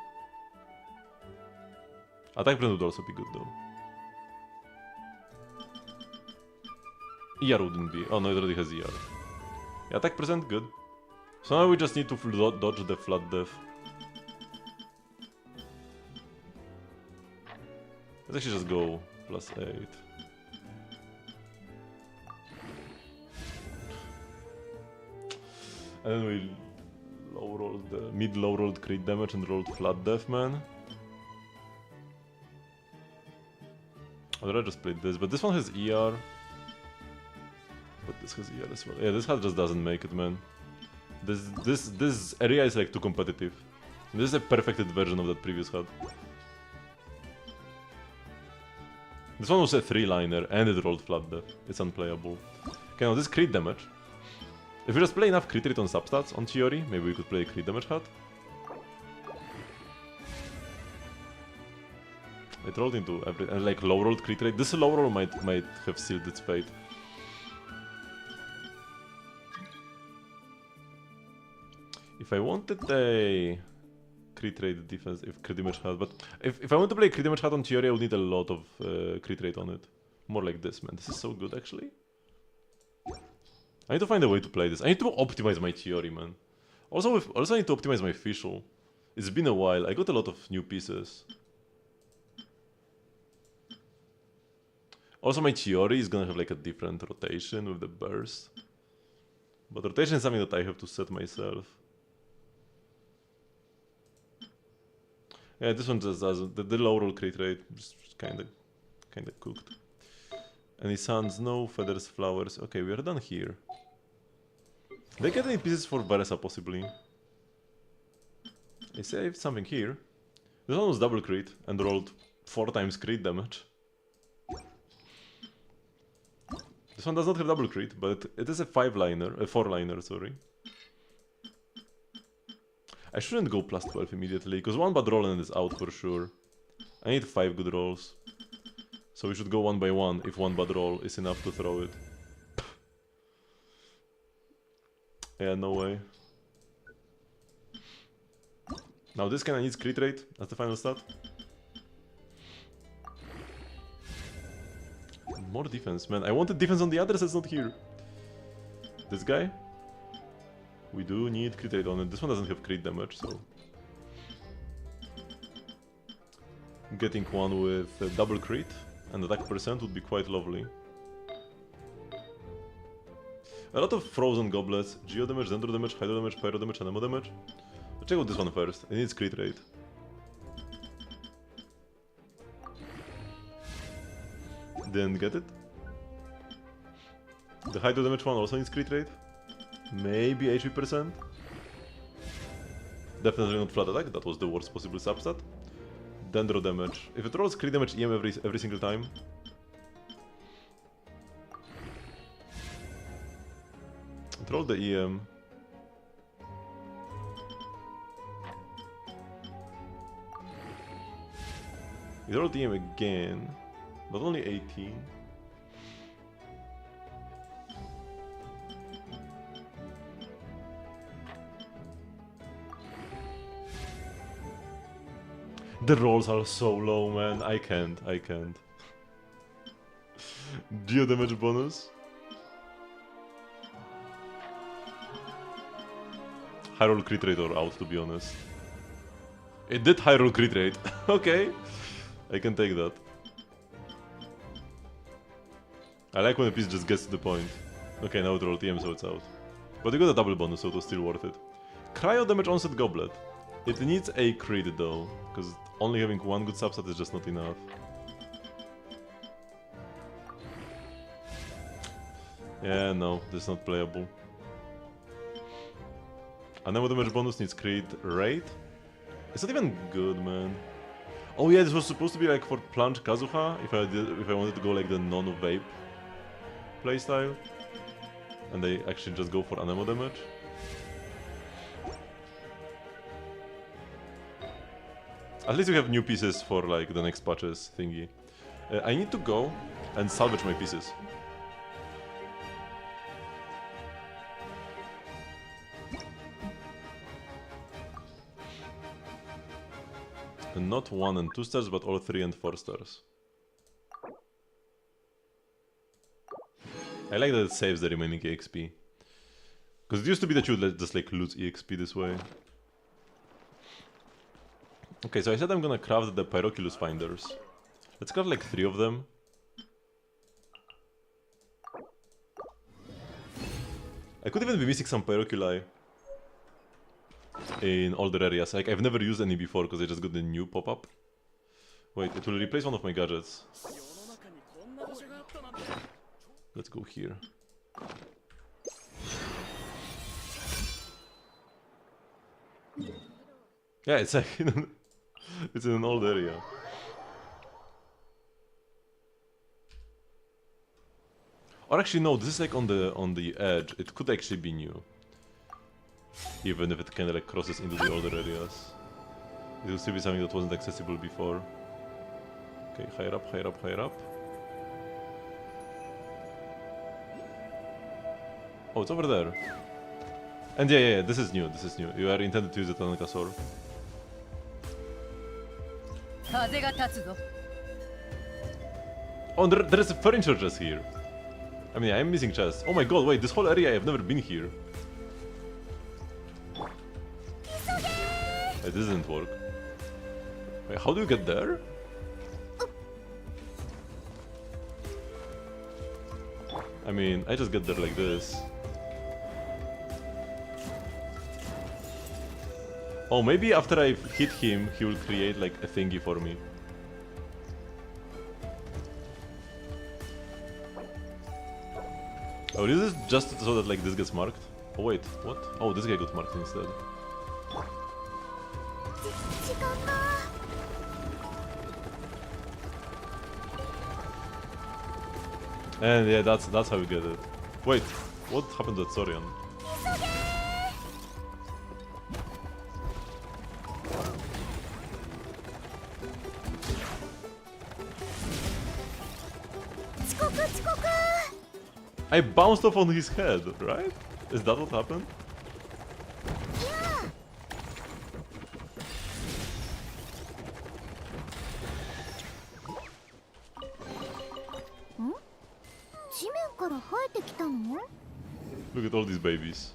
Attack percent would also be good though. ER wouldn't be. Oh no, it already has ER. Yeah, attack percent, good. So now we just need to dodge the flat death. Let's actually just go +8. And then we low rolled the mid-low rolled crit damage and rolled flat death, man. I'd rather just play this, but this one has ER. But this has ER as well. Yeah, this hat just doesn't make it, man. This area is like too competitive. This is a perfected version of that previous hat. This one was a 3-liner and it rolled flat death. It's unplayable. Okay, now this crit damage. If we just play enough crit rate on substats, on theory, maybe we could play a crit damage hat. It rolled into every and like low rolled crit rate. This low roll might have sealed its fate. If I wanted a crit rate defense, if crit damage hat, but if I want to play crit damage hat on theory, I would need a lot of crit rate on it. More like this, man. This is so good, actually. I need to find a way to play this. I need to optimize my theory, man. Also, I need to optimize my official. It's been a while. I got a lot of new pieces. Also, my theory is gonna have like a different rotation with the burst. But rotation is something that I have to set myself. Yeah, this one just doesn't. The low roll crit rate just kinda cooked. Any suns? No. Feathers, flowers. Okay, we are done here. Did I get any pieces for Varesa possibly? I saved something here. This one was double crit and rolled 4 times crit damage. This one does not have double crit, but it is a 5-liner, a 4-liner, sorry. I shouldn't go +12 immediately, because one bad roll and it's out for sure. I need 5 good rolls. So we should go one by one if one bad roll is enough to throw it. Yeah, no way. Now this kinda needs crit rate as the final stat. More defense, man. I wanted defense on the other side, it's not here. This guy? We do need crit rate on it. This one doesn't have crit damage, so... Getting one with a double crit and attack percent would be quite lovely. A lot of frozen goblets. Geo damage, Dendro damage, Hydro damage, Pyro damage, and Emo damage. Let's check out this one first. It needs crit rate. Didn't get it. The Hydro damage one also needs crit rate. Maybe HP percent. Definitely not flat attack, that was the worst possible substat. Dendro damage. If it rolls crit damage EM every single time. Control the EM. We rolled the EM again, but only 18. The rolls are so low, man. I can't. Geo damage bonus. High roll crit rate or out, to be honest. It did high roll crit rate. Okay. I can take that. I like when a piece just gets to the point. Okay, now it rolled TM, so it's out. But you got a double bonus, so it was still worth it. Cryo damage onset goblet. It needs a crit though, because only having one good subset is just not enough. Yeah, no, this is not playable. Anemo damage bonus needs crit rate. It's not even good, man. Oh yeah, this was supposed to be like for Plunge Kazuha, if I wanted to go like the non-vape playstyle. And they actually just go for Anemo damage. At least we have new pieces for like the next patches thingy. I need to go and salvage my pieces. And not 1 and 2 stars, but all 3 and 4 stars. I like that it saves the remaining EXP. Because it used to be that you would just like lose EXP this way. Okay, so I said I'm gonna craft the Pyroculus Finders. Let's craft like 3 of them. I could even be missing some Pyroculi in older areas. Like, I've never used any before because I just got the new pop-up. Wait, it will replace one of my gadgets. Let's go here. Yeah, it's like it's in an old area. Or actually no, this is like on the edge. It could actually be new. Even if it kind of like crosses into the older areas. It will still be something that wasn't accessible before. Okay, higher up, higher up, higher up. Oh, it's over there. And yeah, this is new, this is new. You are intended to use the Tanaka sword. Oh, there is a furniture chest here. I mean, I'm missing chests. Oh my god, wait, this whole area, I've never been here. It doesn't work. Wait, how do you get there? I mean, I just get there like this. Oh, maybe after I hit him, he will create like a thingy for me. Oh, this is just so that like this gets marked? Oh wait, what? Oh, this guy got marked instead. And yeah, that's how we get it. Wait, what happened to Sorian? I bounced off on his head, right? Is that what happened? Look at all these babies.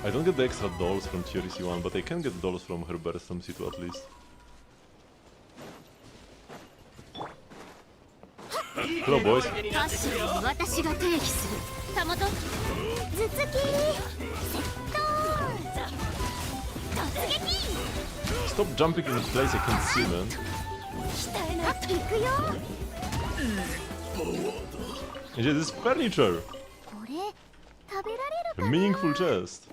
I don't get the extra dolls from Theory C1, but I can get dolls from her Burstom C2 at least. Hello, boys. Stop jumping in a place I can't see, man. And yeah, this furniture! A meaningful chest.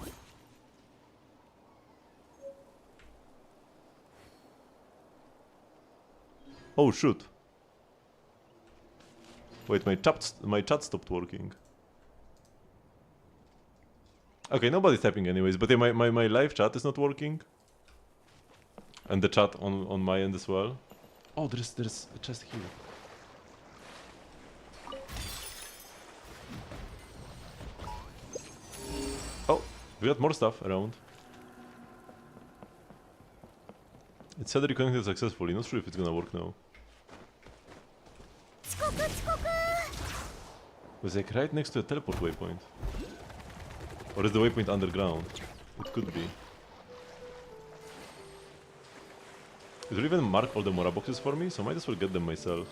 Oh shoot. Wait, my chat stopped working. Okay, nobody's typing anyways, but yeah, my live chat is not working. And the chat on my end as well. Oh, there's a chest here. Oh, we got more stuff around. It said reconnected successfully, not sure if it's gonna work now. It was like right next to a teleport waypoint. Or is the waypoint underground? It could be. It will even mark all the Mora boxes for me, so I might as well get them myself.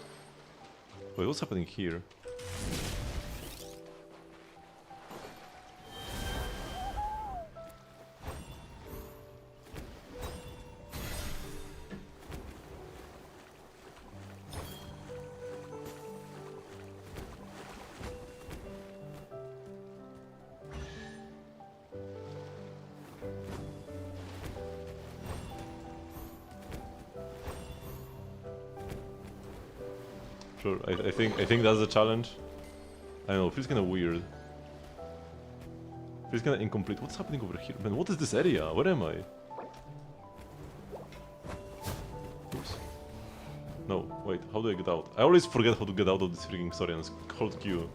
Wait, what's happening here? Sure, I think that's the challenge. I don't know, feels kinda weird. Feels kinda incomplete. What's happening over here? Man, what is this area? Where am I? Oops. No, wait, how do I get out? I always forget how to get out of this freaking story and hold Q.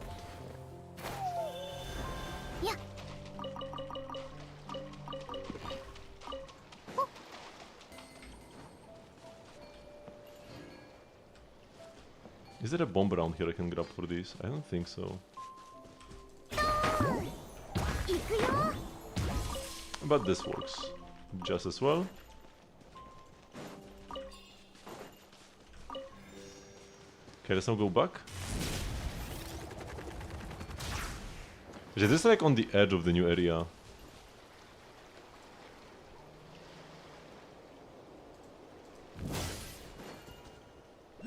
Is there a bomb around here I can grab for these? I don't think so. But this works just as well. Okay, let's now go back. Is this like on the edge of the new area?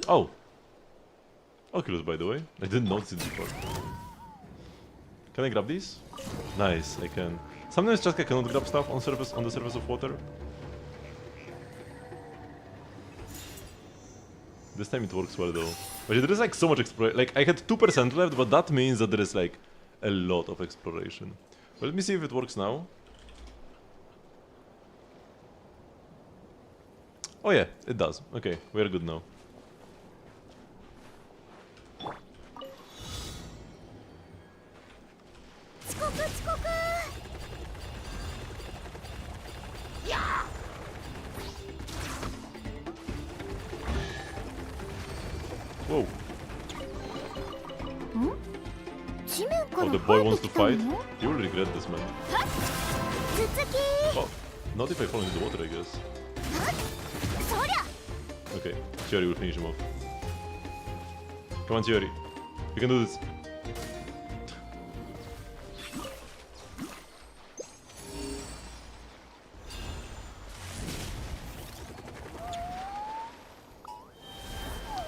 Oh! Oculus, by the way. I didn't notice it before. Can I grab these? Nice, I can. Sometimes just I cannot grab stuff on the surface of water. This time it works well though. But there is like so much exploration. Like I had 2% left, but that means that there is like a lot of exploration. Well, let me see if it works now. Oh yeah, it does. Okay, we're good now. Whoa. Oh, the boy wants to fight? You will regret this, man. Oh, not if I fall into the water, I guess. Okay, Chiori will finish him off. Come on, Chiori. You can do this.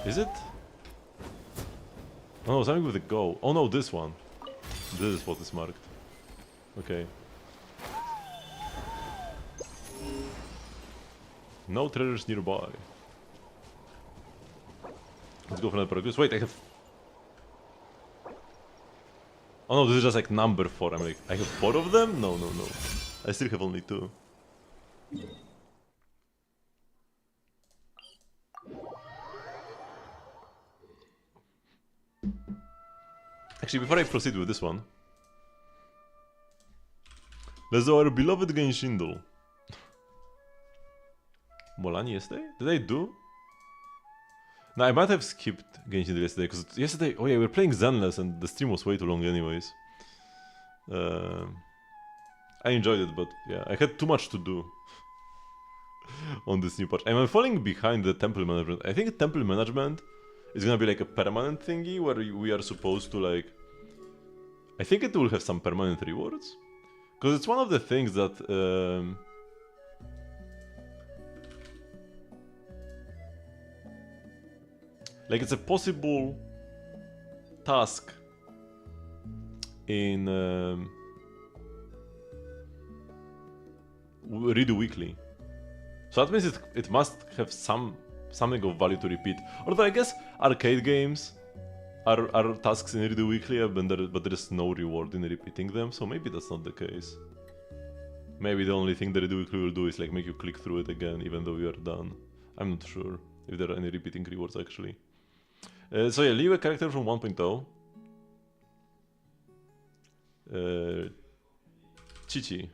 Is it? Oh no, something with a go. Oh no, this one. This is what is marked. Okay. No treasures nearby. Let's go for another progress. Wait, I have... Oh no, this is just like number 4. I'm like, I have 4 of them? No, no, no. I still have only 2. Actually, before I proceed with this one, let's do our beloved Genshin doll. Molani yesterday? Did I do? No, I might have skipped Genshin yesterday, because yesterday, oh yeah, we were playing Zenless and the stream was way too long anyways. I enjoyed it, but yeah, I had too much to do on this new patch. I'm falling behind the temple management. I think temple management is gonna be like a permanent thingy where we are supposed to like... I think it will have some permanent rewards. Because it's one of the things that... like it's a possible task in Redo Weekly. So that means it must have some something of value to repeat. Although I guess arcade games are tasks in Redo Weekly, but there is no reward in repeating them, so maybe that's not the case. Maybe the only thing that Redo Weekly will do is like make you click through it again, even though you are done. I'm not sure if there are any repeating rewards actually. So yeah, leave a character from 1.0. Chichi.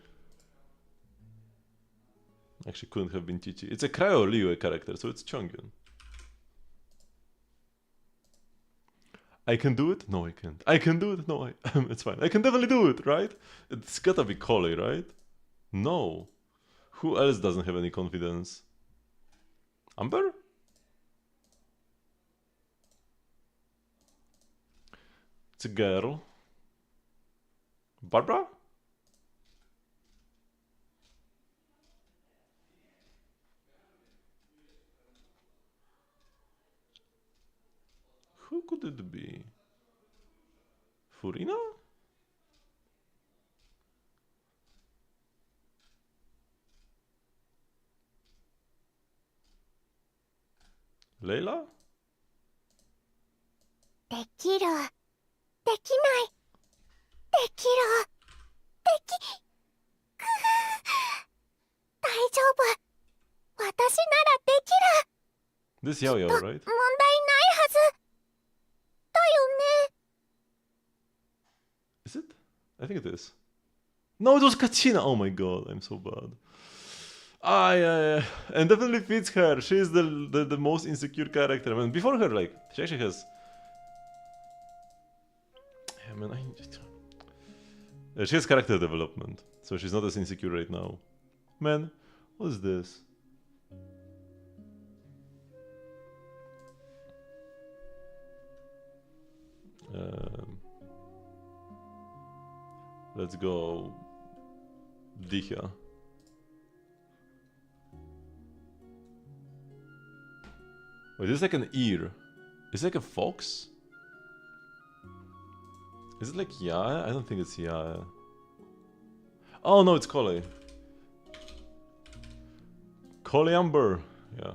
Actually, couldn't have been Chichi. It's a Cryo Liyue character, so it's Chongyun. I can do it? No, I can't. I can do it? No, it's fine. I can definitely do it, right? It's gotta be Collei, right? No. Who else doesn't have any confidence? Amber? It's a girl. Barbara? Who could it be? Furina? Layla? できる。できない。できる。でき。く大丈夫。私ならできる。 This Yao Yao, right? 問題ないはず。だよね。 Is it? I think it is. No, it was Kachina! Oh my god, I'm so bad. Ah, yeah. And definitely fits her. She's the most insecure character. I mean, before her, like, she actually has... Yeah, man, she has character development, so she's not as insecure right now. Man, what is this? Let's go... Dihya. Wait, this is like an ear. Is it like a fox? Is it like Yaya? I don't think it's Yaya. Oh no, it's Collei. Collei Amber. Yeah.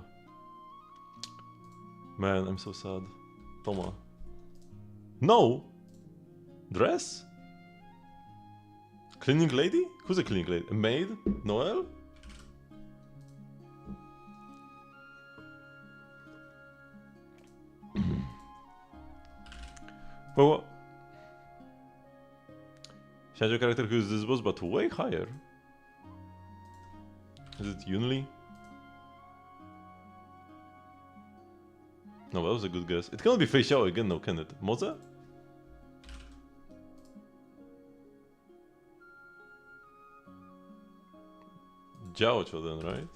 Man, I'm so sad. Toma. No! Dress? Cleaning lady? Who's a cleaning lady? A maid? Noel? But what? Change your character who is this boss, but way higher. Is it Yunli? No, that was a good guess. It cannot be Fei Xiao again, no, can it? Moza? Jiaocho then, right?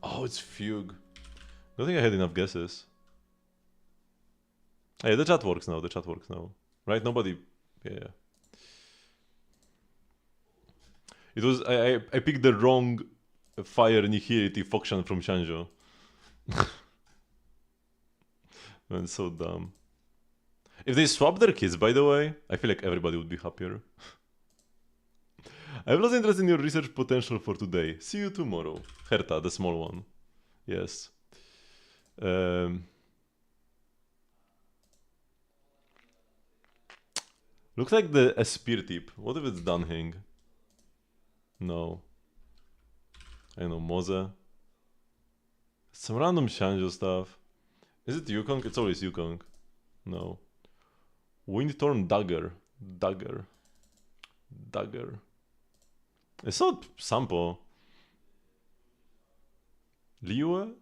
Oh, it's Fugue. I don't think I had enough guesses. Hey, the chat works now, Right? Nobody... Yeah. It was... I picked the wrong Fire Nihility function from Shanzhou. Man, so dumb. If they swap their kids, by the way, I feel like everybody would be happier. I've lost interest in your research potential for today. See you tomorrow. Herta, the small one. Yes. Looks like a spear tip. What if it's Dunhing? No. I don't know, Moze. Some random Shanzhou stuff. Is it Yukong? It's always Yukong. No. Windtorn Dagger. Dagger. It's not Sampo. Liyue?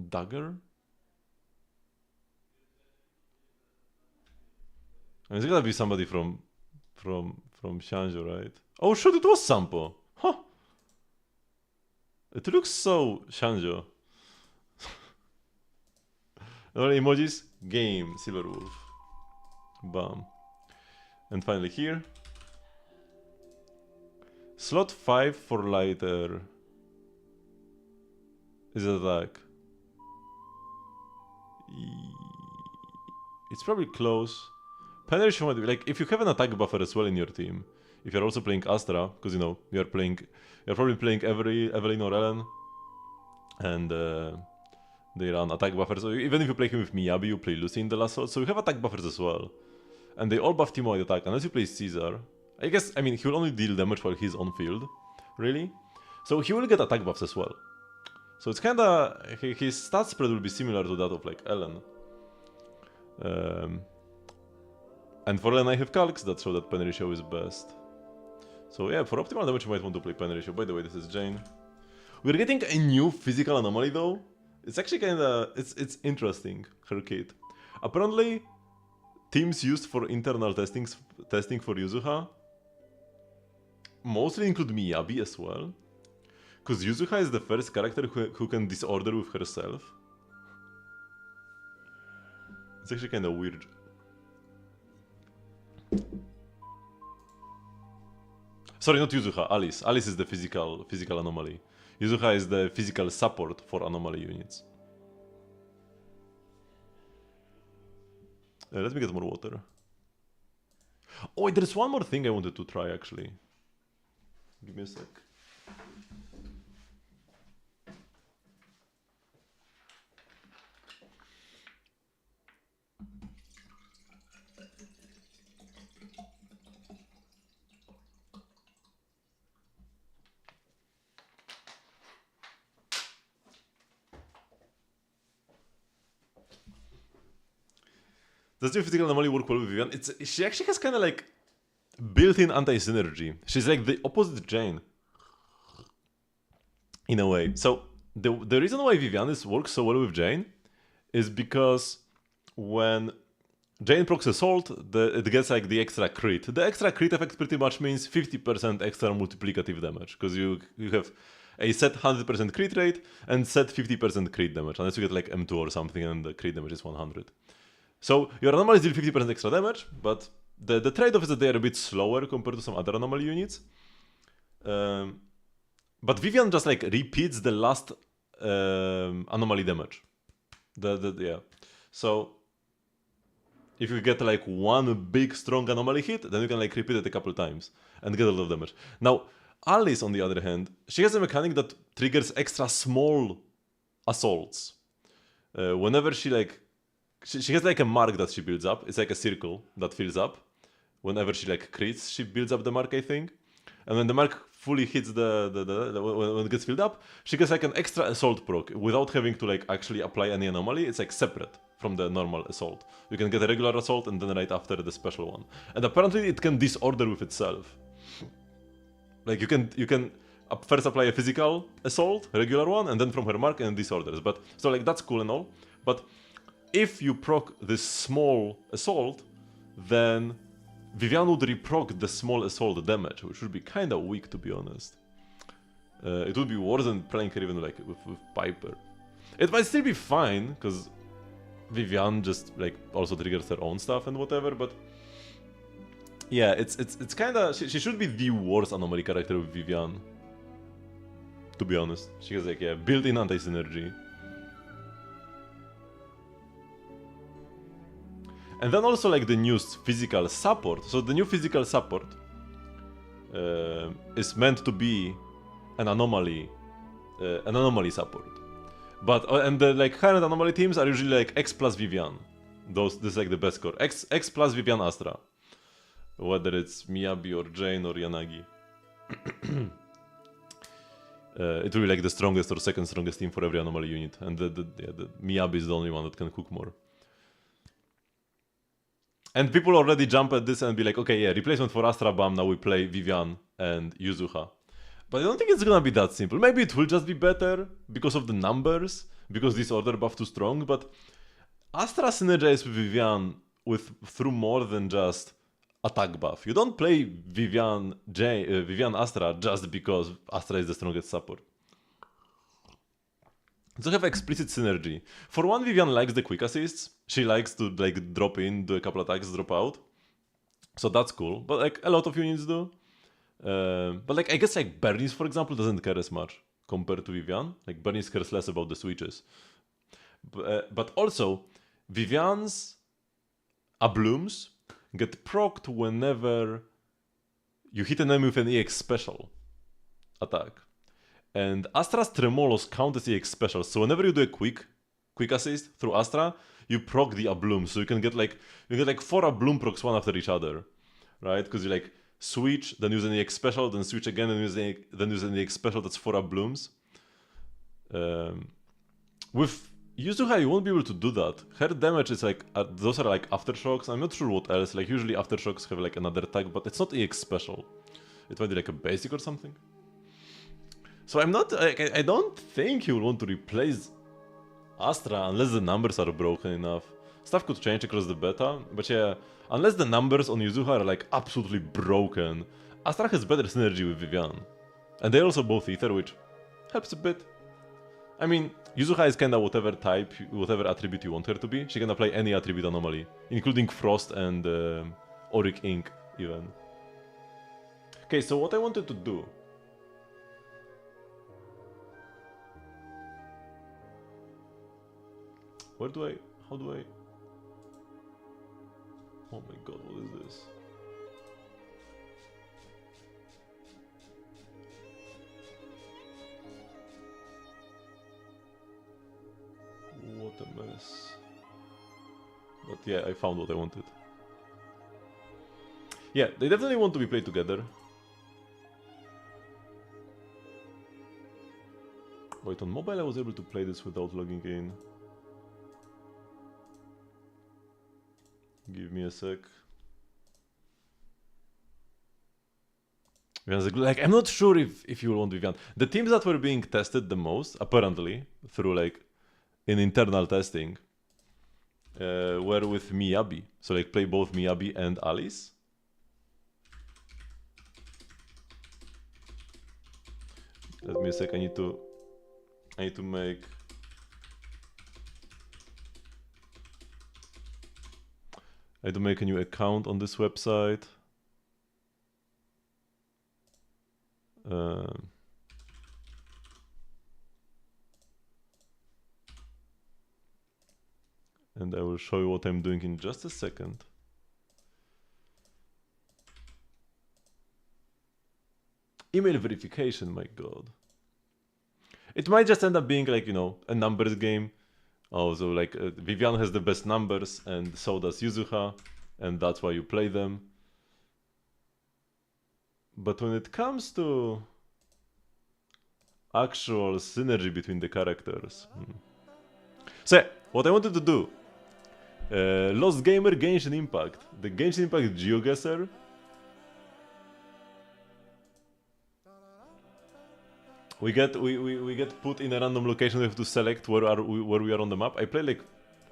Dagger? I mean, it's gotta be somebody from Shanzhou, right? Oh shit, it was Sampo! Huh! It looks so Shanzhou. Other emojis? Game, Silverwolf. Bam. And finally here. Slot 5 for lighter. Is it attack? It's probably close. Penetration might be like, if you have an attack buffer as well in your team, if you're also playing Astra, because you know you're probably playing Evelyn or Ellen, and they run attack buffers. So even if you play him with Miyabi, you play Lucy in the last sword, so you have attack buffers as well. And they all buff team-wide attack, unless you play Caesar. I mean, he will only deal damage while he's on field, really. So he will get attack buffs as well. So it's kinda, his stat spread will be similar to that of like Ellen. And for Ellen I have calcs that show that pen ratio is best. So yeah, for optimal damage you might want to play pen ratio. By the way, this is Jane. We're getting a new physical anomaly though. It's actually kinda, it's interesting, her kit. Apparently, teams used for internal testing for Yuzuha mostly include Miyabi as well. Because Yuzuha is the first character who can disorder with herself. It's actually kinda weird. Sorry, not Yuzuha, Alice. Alice is the physical anomaly. Yuzuha is the physical support for anomaly units. Let me get more water. Oh wait, there's one more thing I wanted to try actually. Give me a sec. Does your physical anomaly work well with Vivian? She actually has kind of like built-in anti-synergy. She's like the opposite Jane. In a way. So the reason why Vivian works so well with Jane is because when Jane procs Assault, it gets like the extra crit. The extra crit effect pretty much means 50% extra multiplicative damage. Because you have a set 100% crit rate and set 50% crit damage. Unless you get like M2 or something and the crit damage is 100. So your anomalies deal 50% extra damage, but the trade-off is that they are a bit slower compared to some other anomaly units. But Vivian just like repeats the last anomaly damage. Yeah. So if you get like one big strong anomaly hit, then you can like repeat it a couple times and get a lot of damage. Now, Alice, on the other hand, she has a mechanic that triggers extra small assaults. Whenever she like... She has like a mark that she builds up. It's like a circle that fills up. Whenever she like crits, she builds up the mark, I think. And when the mark fully hits when it gets filled up, she gets like an extra assault proc without having to like actually apply any anomaly. It's like separate from the normal assault. You can get a regular assault and then right after the special one. And apparently it can disorder with itself. Like you can first apply a physical assault, regular one, and then from her mark and disorders. But so like that's cool and all. But if you proc this small assault, then Vivian would reproc the small assault damage, which would be kind of weak to be honest. It would be worse than playing her even like with Piper. It might still be fine, because Vivian just like also triggers her own stuff and whatever, but yeah, it's kind of... She should be the worst anomaly character with Vivian, to be honest. She has like, yeah, built-in anti-synergy. And then also like the new physical support. So the new physical support is meant to be an anomaly support. But and the like current anomaly teams are usually like X plus Vivian. This is like the best score. X plus Vivian Astra. Whether it's Miyabi or Jane or Yanagi. It will be like the strongest or second strongest team for every anomaly unit. And the Miyabi is the only one that can cook more. And people already jump at this and be like, okay, yeah, replacement for Astra, bam, now we play Vivian and Yuzuha. But I don't think it's gonna be that simple. Maybe it will just be better because of the numbers, because this order buff too strong, but Astra synergizes with Vivian through more than just attack buff. You don't play Vivian Astra just because Astra is the strongest support. So have explicit synergy. For one, Vivian likes the quick assists. She likes to like drop in, do a couple attacks, drop out. So that's cool. But like a lot of units do. But like I guess like Bernice, for example, doesn't care as much compared to Vivian. Like Bernice cares less about the switches. But also, Vivian's Ablooms get procced whenever you hit an enemy with an EX special attack. And Astra's Tremolos count as EX special. So whenever you do a quick assist through Astra, you proc the Abloom. So you get like 4 Abloom procs one after each other. Right? Because you like switch, then use an EX special, then switch again, and use an EX special, that's 4 Ablooms. With Yuzuha, you won't be able to do that. Her damage is like, those are like aftershocks. I'm not sure what else. Like usually aftershocks have like another tag, but it's not EX special. It might be like a basic or something. So I'm not, I don't think you will want to replace Astra unless the numbers are broken enough. Stuff could change across the beta, but yeah, unless the numbers on Yuzuha are like absolutely broken, Astra has better synergy with Vivian. And they're also both Ether, which helps a bit. I mean, Yuzuha is kinda whatever type, whatever attribute you want her to be. She can apply any attribute anomaly, including Frost and Auric Ink, even. Okay, so what I wanted to do... How do I... Oh my god, what is this? What a mess. But yeah, I found what I wanted. Yeah, they definitely want to be played together. Wait, on mobile I was able to play this without logging in. Give me a sec. Like, I'm not sure if you want Vivian. The teams that were being tested the most, apparently, through like in internal testing, were with Miyabi. So like play both Miyabi and Alice. Let me a sec, I need to make... I had to make a new account on this website. And I will show you what I'm doing in just a second. Email verification, my god. It might just end up being like, you know, a numbers game. Oh, so like Vivian has the best numbers and so does Yuzuha, and that's why you play them. But when it comes to actual synergy between the characters... So, what I wanted to do, Lost Gamer Genshin Impact. The Genshin Impact GeoGuessr. We get put in a random location. We have to select where we are on the map. I played like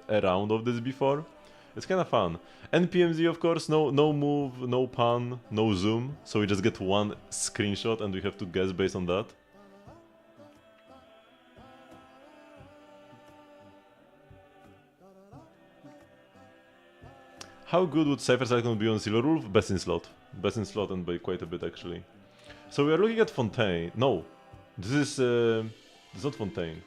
a round of this before. It's kind of fun. NPMZ, of course, no move, no pan, no zoom. So we just get one screenshot and we have to guess based on that. How good would Cypher Cyclone be on Silver Wolf? Best in slot. Best in slot and by quite a bit actually. So we are looking at Fontaine. No. This is not Fontaine.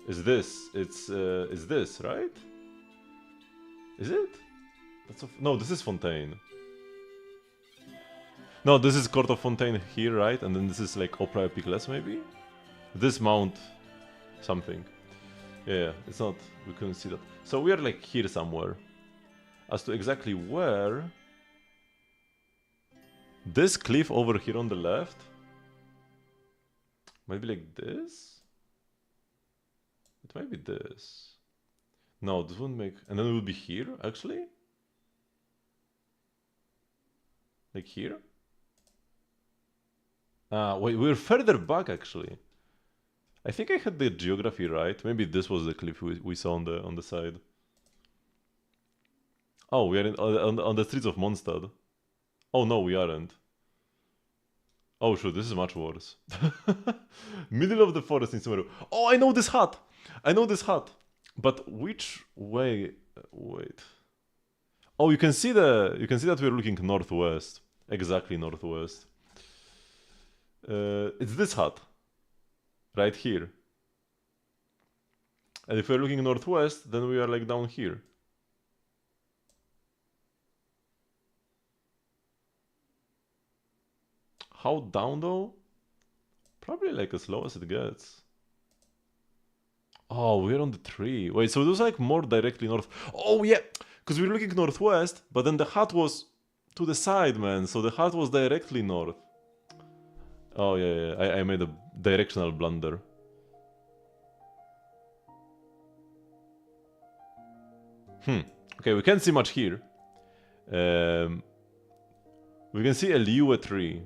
Is this? It's this, right? Is it? No, this is Fontaine. No, this is Court of Fontaine here, right? And then this is like Opera Epicless, maybe? This mount something. Yeah, it's not, we couldn't see that. So we are like here somewhere. As to exactly where... This cliff over here on the left? Might be like this? It might be this. No, this wouldn't make... And then it would be here, actually? Like here? Ah, wait, we're further back, actually. I think I had the geography right. Maybe this was the cliff we saw on the side. Oh, we are on the streets of Mondstadt. Oh no, we aren't. Oh shoot, this is much worse. Middle of the forest in Sumeru. Oh, I know this hut! I know this hut! But which way... Wait. Oh, you can see that we're looking northwest. Exactly northwest. It's this hut. Right here. And if we're looking northwest, then we are like down here. How down though? Probably like as low as it gets. Oh, we're on the tree. Wait, so it was like more directly north. Oh yeah, because we were looking northwest, but then the hut was to the side, man. So the hut was directly north. Oh yeah, yeah. I made a directional blunder. Okay, we can't see much here. We can see a Liu tree.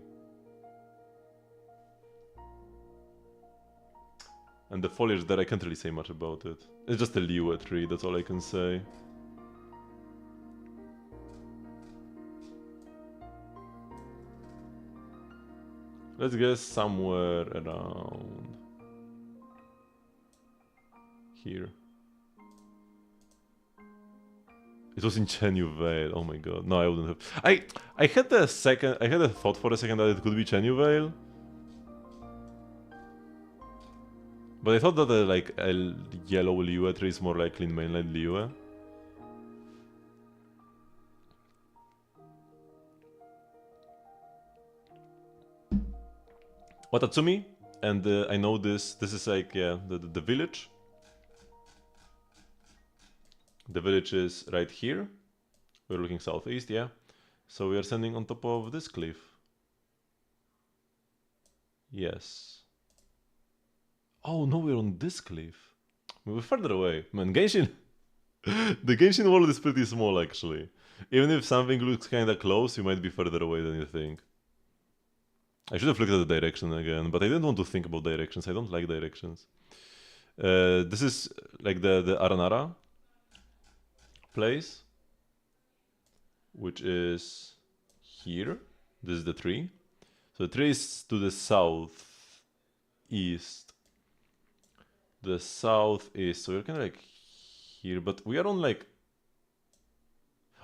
And the foliage there, I can't really say much about it. It's just a Liu tree, that's all I can say. Let's guess somewhere around here. It was in Chenyu Vale. Oh my god. No, I wouldn't have. I had a thought for a second that it could be Chenyu Vale. But I thought that like a yellow Liyue tree is more likely in mainland Liyue. Watatsumi, and I know this is like, yeah, the village. The village is right here. We're looking southeast, yeah. So we are standing on top of this cliff. Yes. Oh no, we're on this cliff. We're further away. Man, Genshin... the Genshin world is pretty small, actually. Even if something looks kinda close, you might be further away than you think. I should have looked at the direction again, but I didn't want to think about directions. I don't like directions. This is like the Aranara place, which is here. This is the tree. So the tree is to the south east. The southeast. So we're kind of like here, but we are on like...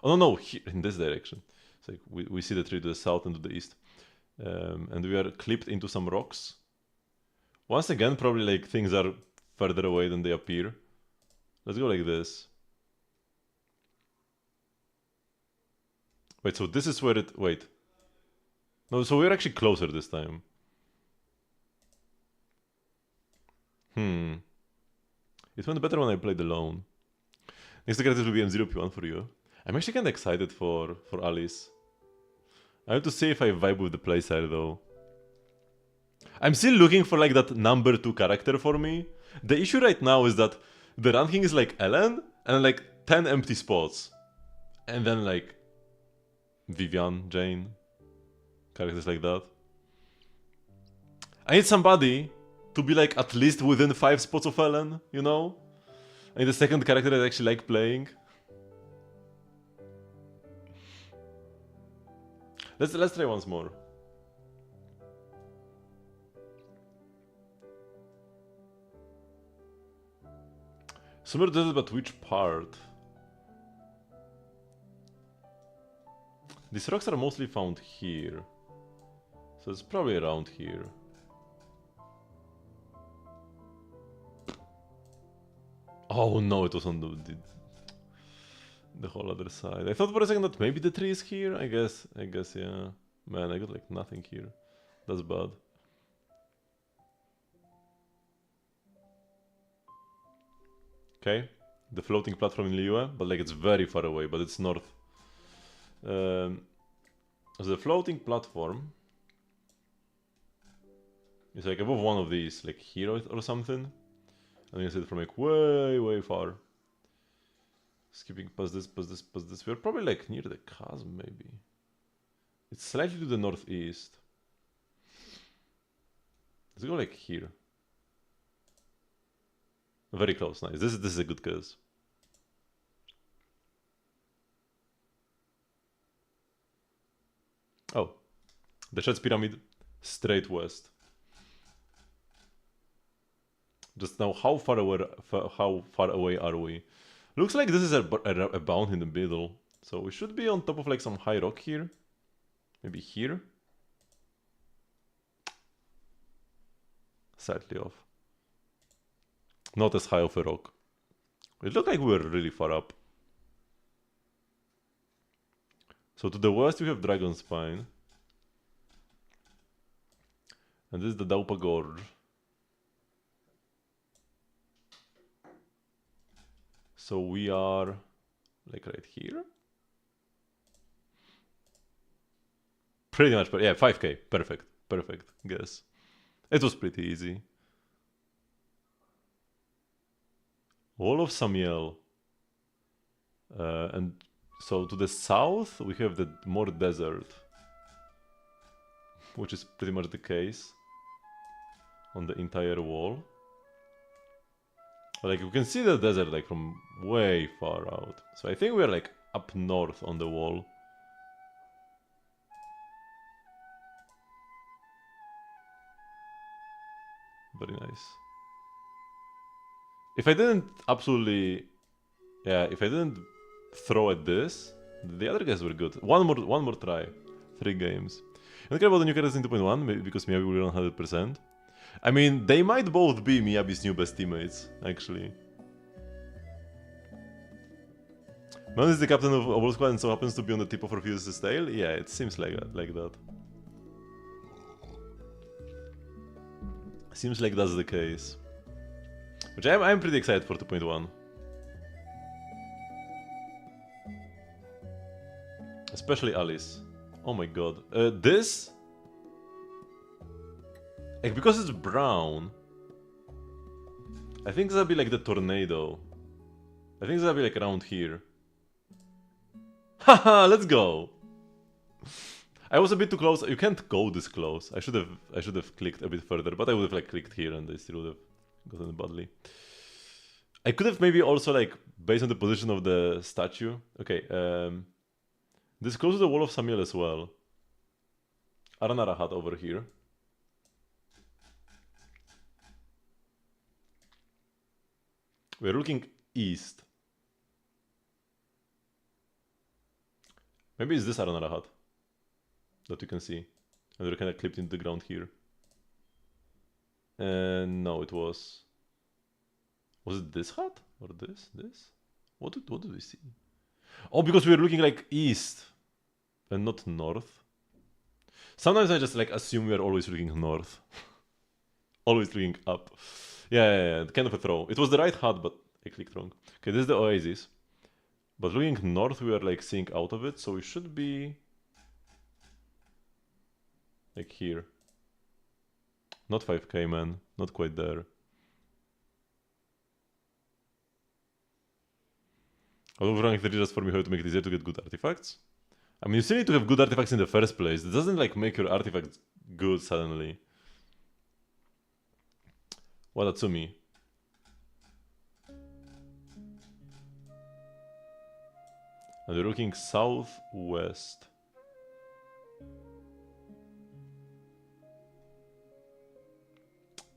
Oh no, here in this direction. It's like we see the tree to the south and to the east. And we are clipped into some rocks. Once again, probably like things are further away than they appear. Let's go like this. Wait, so this is where it... Wait. No, so we're actually closer this time. It went better when I played alone. Next character will be M0P1 for you. I'm actually kinda excited for Alice. I have to see if I vibe with the playstyle though. I'm still looking for like that number 2 character for me. The issue right now is that the ranking is like Ellen and like 10 empty spots. And then like Vivian, Jane, characters like that. I need somebody to be like at least within 5 spots of Ellen, you know? I need the second character that I actually like playing. Let's try once more. Summer Desert, but which part? These rocks are mostly found here. So it's probably around here. Oh no, it was on the whole other side. I thought for a second that maybe the tree is here. I guess, yeah. Man, I got like nothing here. That's bad. Okay, the floating platform in Liyue, but like it's very far away, but it's north. So the floating platform is like above one of these, like here or something. And you see it from like way far. Skipping past this. We're probably like near the chasm, maybe. It's slightly to the northeast. Let's go like here. Very close, nice. This is a good guess. Oh, the Shad's Pyramid, straight west. Just now, how far away are we? Looks like this is a bound in the middle, so we should be on top of like some high rock here. Maybe here. Slightly off. Not as high of a rock. It looked like we were really far up. So to the west we have Dragon Spine. And this is the Daupa Gorge. So we are like right here. Pretty much, but yeah, 5k. Perfect. Perfect guess. It was pretty easy. Wall of Samiel. And so to the south we have the more desert, which is pretty much the case on the entire wall. Like you can see the desert like from way far out. So I think we're like up north on the wall. Very nice. If I didn't absolutely, yeah, if I didn't throw at this, the other guys were good. One more try. 3 games. I don't care about the new characters in 2.1 maybe because Miyabi will run 100%. I mean, they might both be Miyabi's new best teammates, actually. Man is the captain of our squad and so happens to be on the tip of Orpheus' tail? Yeah, it seems like that. Seems like that's the case. Which I'm pretty excited for 2.1. Especially Alice. Oh my god. This? Like, because it's brown, I think that'll be like the tornado. I think that'll be like around here. Haha, let's go! I was a bit too close. You can't go this close. I should have clicked a bit further, but I would have like clicked here and they still would have gotten badly. I could have maybe also like based on the position of the statue. Okay, this close to the wall of Samiel as well. Aranara hat over here. We're looking east. Maybe it's this Aranara hat that you can see. And they're kind of clipped into the ground here. And no, it was... Was it this hat? Or this? This? What did we see? Oh, because we were looking like east. And not north. Sometimes I just like assume we are always looking north. Always looking up. Yeah, kind of a throw. It was the right hat, but I clicked wrong. Okay, this is the oasis. But looking north, we are like seeing out of it, so we should be... like here. Not 5k, man. Not quite there. Although running 30 just for me how to make it easier to get good artifacts. I mean, you still need to have good artifacts in the first place. It doesn't like make your artifacts good suddenly. Watatsumi. And we're looking southwest.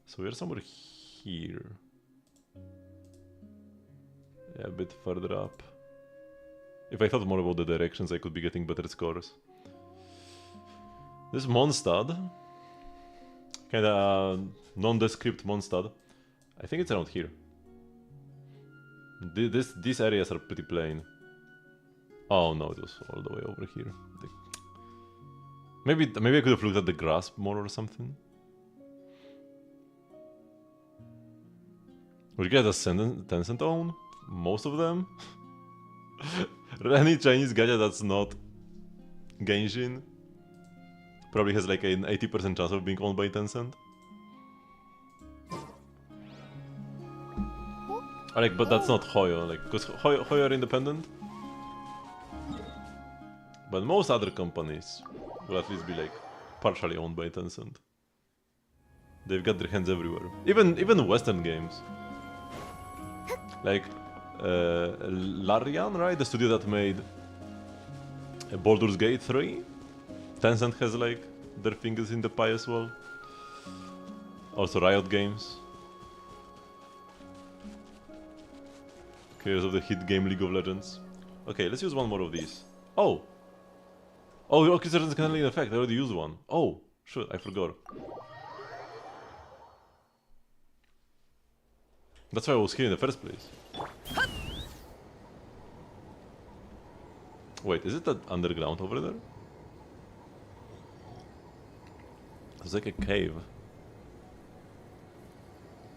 So we're somewhere here. Yeah, a bit further up. If I thought more about the directions, I could be getting better scores. This Mondstadt. Kinda nondescript Mondstadt. I think it's around here. These areas are pretty plain. Oh no, it was all the way over here. Maybe I could have looked at the grass more or something. Which guys does Tencent own? Most of them? Any Chinese gacha that's not Genshin probably has like an 80% chance of being owned by Tencent. Like, but that's not Hoyo, like, because Hoyo are independent. But most other companies will at least be like partially owned by Tencent. They've got their hands everywhere. Even Western games. Like Larian, right? The studio that made Baldur's Gate 3. Tencent has like their fingers in the pie as well. Also Riot Games. Creators of the hit game League of Legends. Okay, let's use one more of these. Oh! Oh, okay, certain can in effect. I already used one. Oh, shit, I forgot. That's why I was here in the first place. Wait, is it that underground over there? It's like a cave.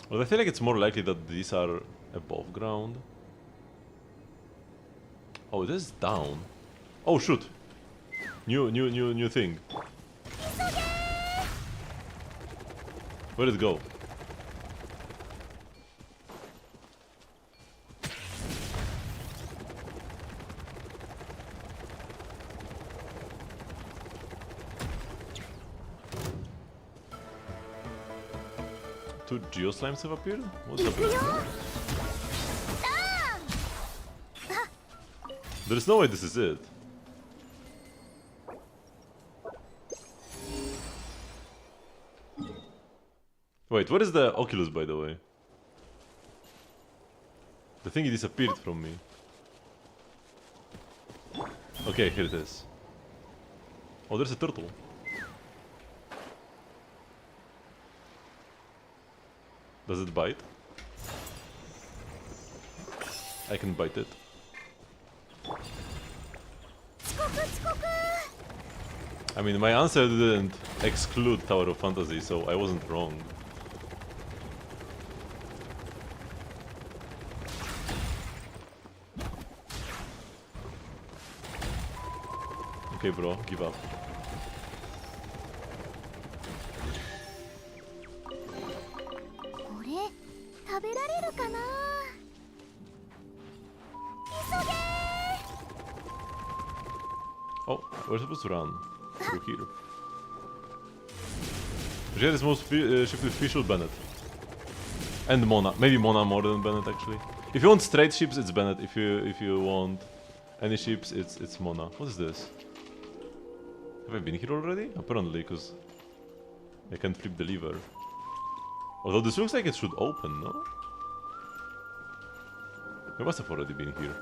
Well, I feel like it's more likely that these are above ground. Oh, this is down. Oh shoot! New thing. Where did it go? Two geoslimes have appeared? What's happening? There's no way this is it. Wait, what is the Oculus, by the way? The thing disappeared from me. Okay, here it is. Oh, there's a turtle. Does it bite? I can bite it. I mean, my answer didn't exclude Tower of Fantasy, so I wasn't wrong. Okay, bro, give up. Oh, we're supposed to run. Through here. Jet is most shipped with Fischl Bennett. And Mona. Maybe Mona more than Bennett actually. If you want straight ships, it's Bennett. If you want any ships, it's Mona. What is this? Have I been here already? Apparently, because I can't flip the lever. Although this looks like it should open, no? I must have already been here.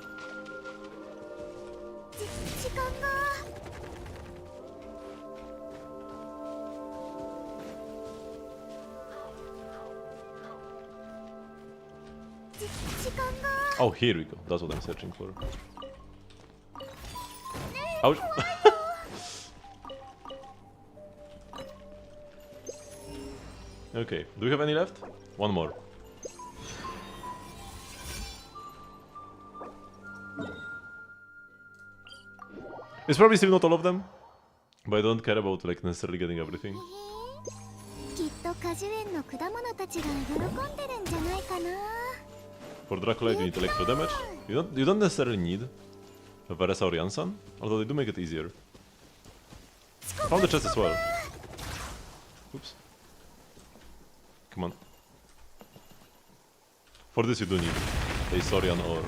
Oh, here we go. That's what I'm searching for. Ouch. Okay, do we have any left? One more. It's probably still not all of them, but I don't care about like necessarily getting everything. For Draculite you need electro damage. You don't necessarily need a Varesa or Yansan, although they do make it easier. Found the chest as well. Oops. Come on. For this you do need a Sorian or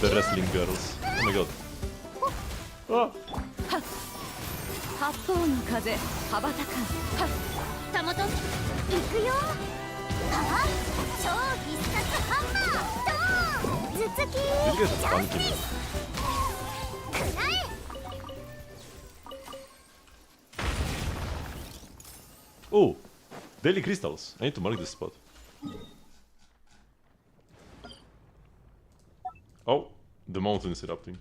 the wrestling girls. Oh my god. Ah. 八方の風羽ばたかんたもと行くよ。はあ、超必殺ハンマードーン頭突き These guys ジ are ャンプ funky. くらえ Oh! Daily crystals. I need to mark this spot. Oh! The mountain is erupting.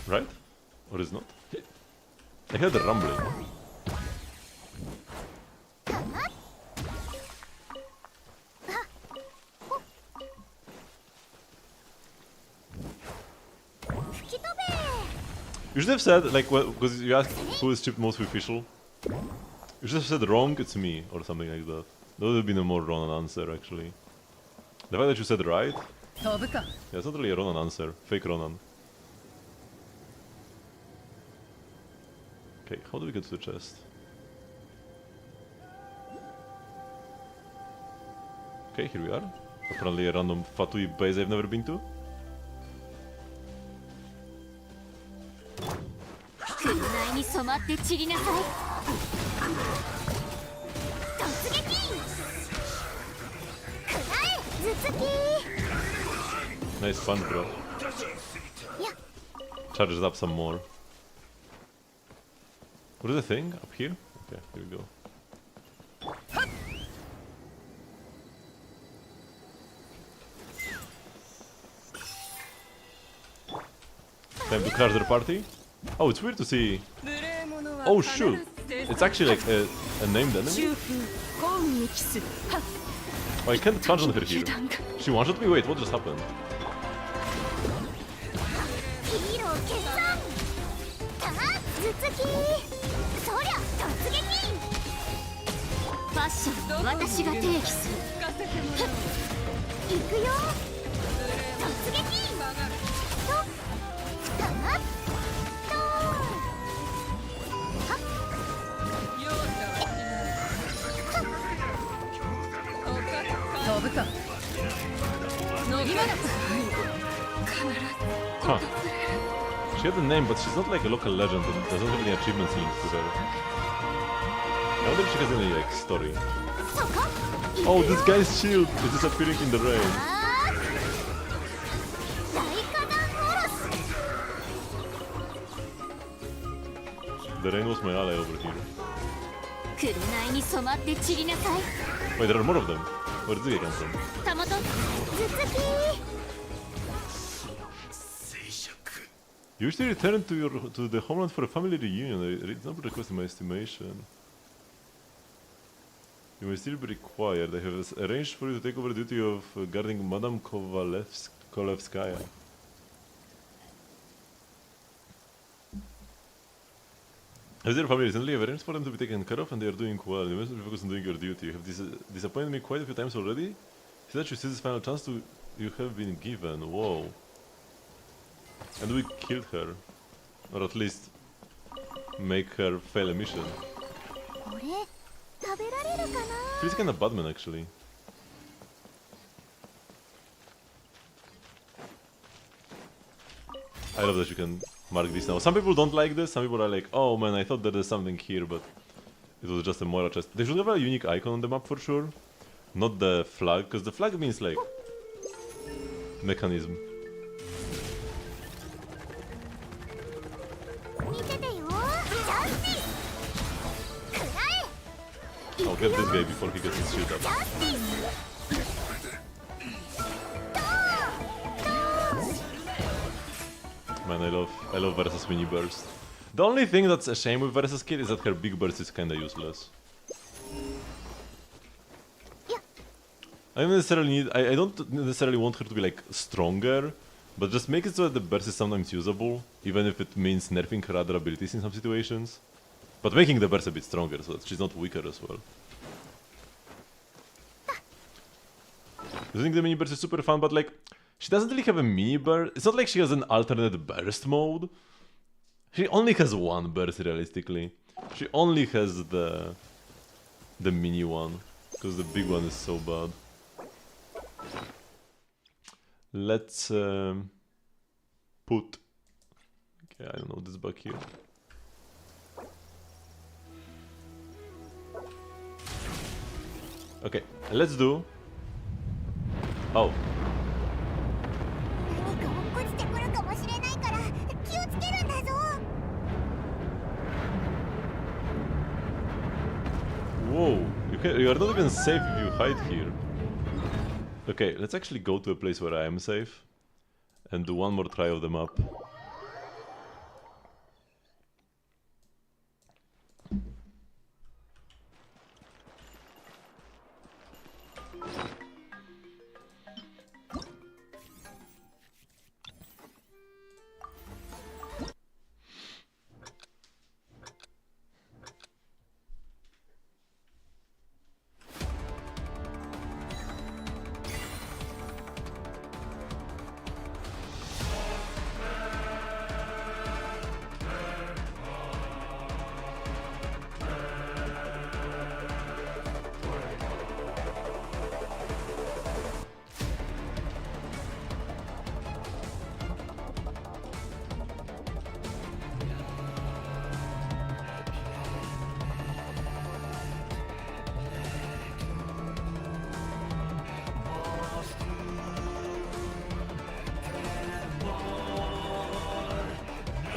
Right? Or is not? I heard the rumbling. You should have said, like, because you asked who is chipped most official. You should have said wrong, it's me, or something like that. That would have been a more Ronan answer, actually. The fact that you said right, 飛ぶか yeah, it's not really a Ronan answer. Fake Ronan. Okay, how do we get to the chest? Okay, here we are. Apparently a random Fatui base I've never been to. に染まって散りなさい突撃くらえ頭突き Nice fun, bro. Charges up some more. What is the thing? Up here? Okay, here we go. Time to crash their party? Oh, it's weird to see. Oh shoot! It's actually like a named enemy. Oh, I can't charge on her here. She one-shot me? Wait, what just happened? ヒーロー決断た頭突きそりゃ突撃ファッション私が定義する行くよ突撃とたっとはっ飛ぶか今だ Huh. She had a name, but she's not like a local legend and doesn't have any achievements linked to her. I wonder if she has any like story. そこ Oh, this guy's shield is disappearing in the rain. 大火弾おろし The rain was my ally over here. 紅に染まって散りなさい Wait, there are more of them. Where did they come from? たまと頭突き You usually return to the homeland for a family reunion. It's not request in my estimation. You may still be required. I have arranged for you to take over the duty of guarding Madame Kolevskaya. As their family recently, I've arranged for them to be taken care of and they are doing well. You must be focused on doing your duty. You have disappointed me quite a few times already. See that you see this final chance you have been given. Whoa. And we killed her. Or at least make her fail a mission. これ食べられるかな Feels kinda Batman actually. I love that you can mark this now. Some people don't like this, some people are like, oh man, I thought that there's something here, but it was just a Moira chest. They should have a unique icon on the map for sure. Not the flag, because the flag means like mechanism. 見ててよジャスティス食らえ I'll get this guy before he gets his shield up. ジャスティス Man, I love Versus mini burst. The only thing that's a shame with Versus Kid is that her big burst is kinda useless. I don't necessarily need. I don't necessarily want her to be like stronger, but just make it so that the burst is sometimes usable, even if it means nerfing her other abilities in some situations. But making the burst a bit stronger so that she's not weaker as well. I think the mini burst is super fun, but like she doesn't really have a mini burst. It's not like she has an alternate burst mode. She only has one burst realistically. She only has the mini one because the big one is so bad. Let's put. Okay, I don't know this back here. Okay, let's do. Oh. 何か落っこちてくるかもしれないから気をつけるんだぞ Whoa, you are not even safe if you hide here. Okay, let's actually go to a place where I am safe and do one more try of the map.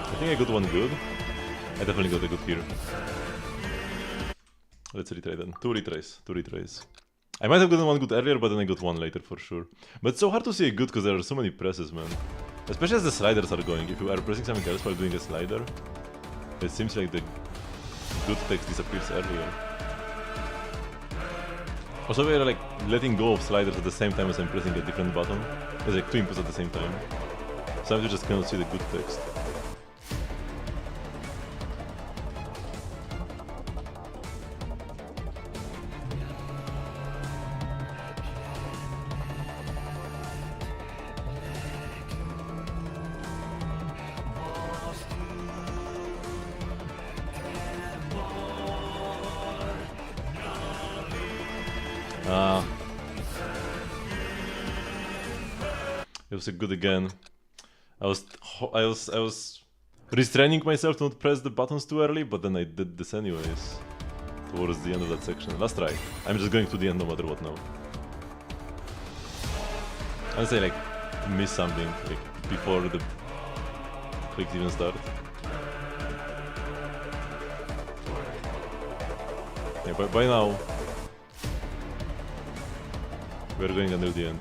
I think I got one good. I definitely got a good here. Let's retry then. Two retries. I might have gotten one good earlier, but then I got one later for sure. But it's so hard to see a good because there are so many presses, man. Especially as the sliders are going. If you are pressing something else while doing a slider, it seems like the good text disappears earlier. Also, we are like letting go of sliders at the same time as I'm pressing a different button. There's like two inputs at the same time. Sometimes you just cannot see the good text. It was a good again. I was restraining myself to not press the buttons too early, but then I did this anyways. Towards the end of that section. Last try. I'm just going to the end no matter what now. Unless I like miss something like before the clicks even start. Yeah, by now we're going until the end.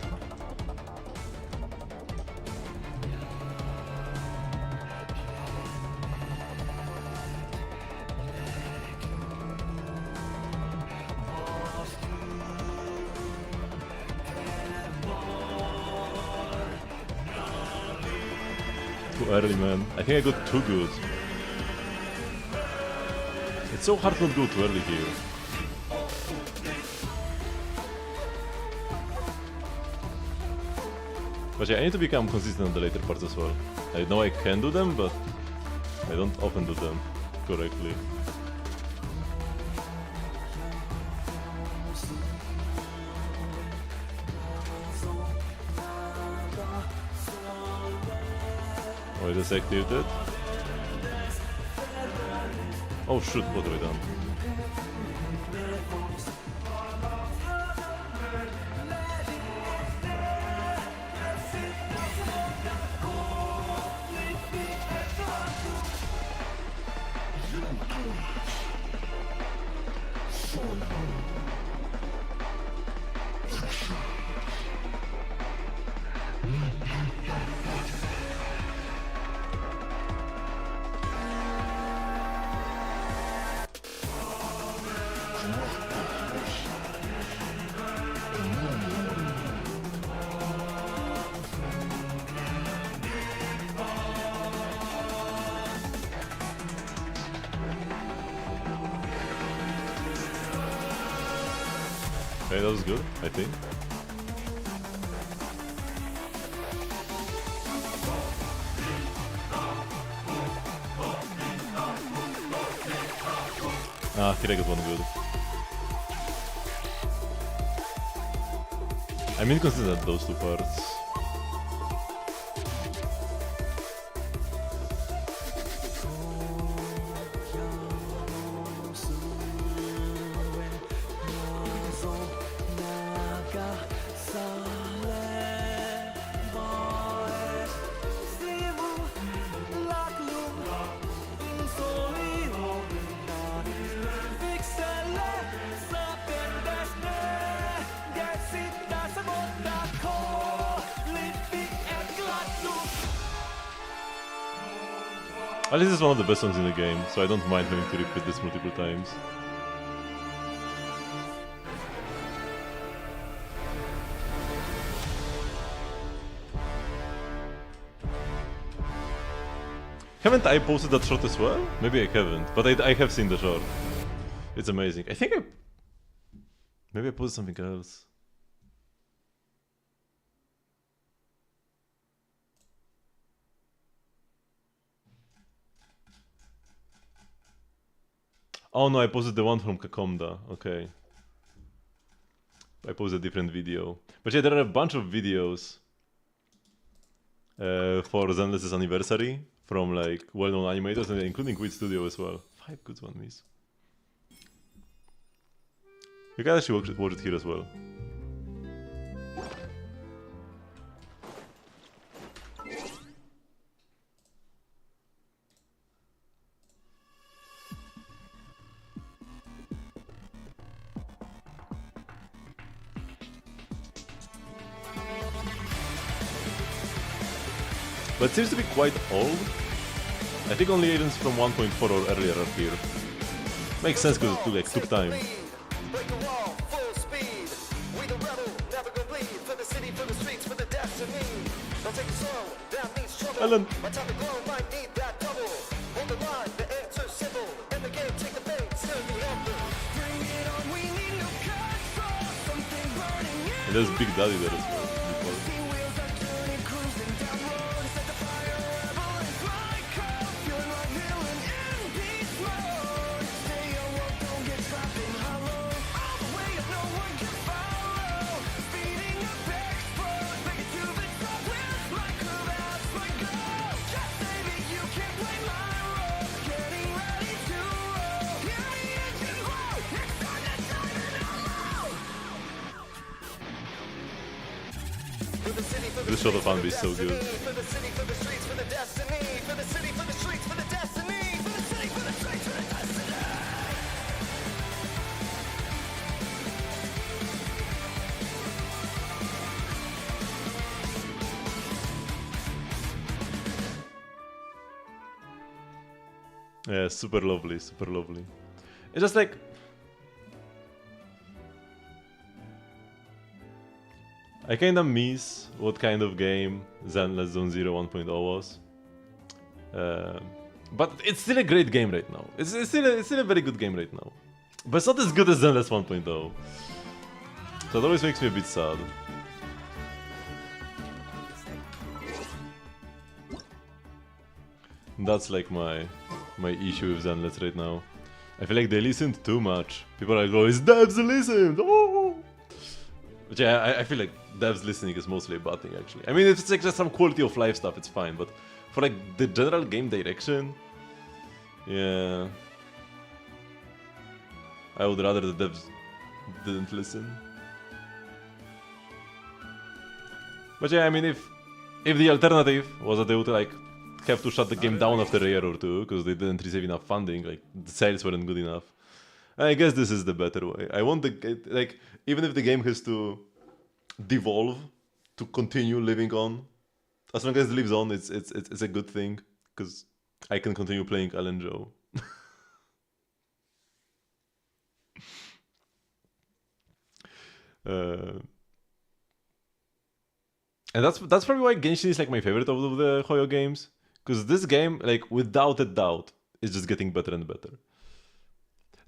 Too early, man. I think I got too good. It's so hard to not go too early here. But yeah, I need to become consistent on the later parts as well. I know I can do them, but I don't often do them correctly. Oh, I just activated it. Oh shoot, what have I done? Okay, that was good, I think. Ah, I think I got one good. I'm inconsistent at those two parts. At least it's one of the best songs in the game, so I don't mind having to repeat this multiple times. Haven't I posted that short as well? Maybe I haven't, but I have seen the short. It's amazing. I think maybe I posted something else. Oh no, I posted the one from Kakomda. Okay. I posted a different video. But yeah, there are a bunch of videos for Zenless's anniversary from like well-known animators, and including Quid Studio as well. 5 good one miss. You can actually watch it here as well. but seems to be quite old. I think only agents from 1.4 or earlier are here. Makes sense because it took time. Alan. And there's Big Daddy there as well. This shot of Anvi is so good. Yeah, super lovely, super lovely. It's just like... I kinda miss what kind of game Zenless Zone Zero 1.0 was. But it's still a great game right now. It's still a very good game right now. But it's not as good as Zenless 1.0. So it always makes me a bit sad. That's like my issue with Zenless right now. I feel like they listened too much. People are like, oh, it's devs listened! Oh! But yeah, I feel like devs listening is mostly a bad thing actually. I mean, if it's like just some quality of life stuff, it's fine. But for like the general game direction, yeah, I would rather the devs didn't listen. But yeah, I mean, if the alternative was that they would like have to shut the game down after a year or two because they didn't receive enough funding, like the sales weren't good enough, I guess this is the better way. I want the like, even if the game has to devolve to continue living on, as long as it lives on, it's a good thing because I can continue playing Alan Joe. And that's probably why Genshin is like my favorite of the Hoyo games, because this game, like without a doubt, is just getting better and better.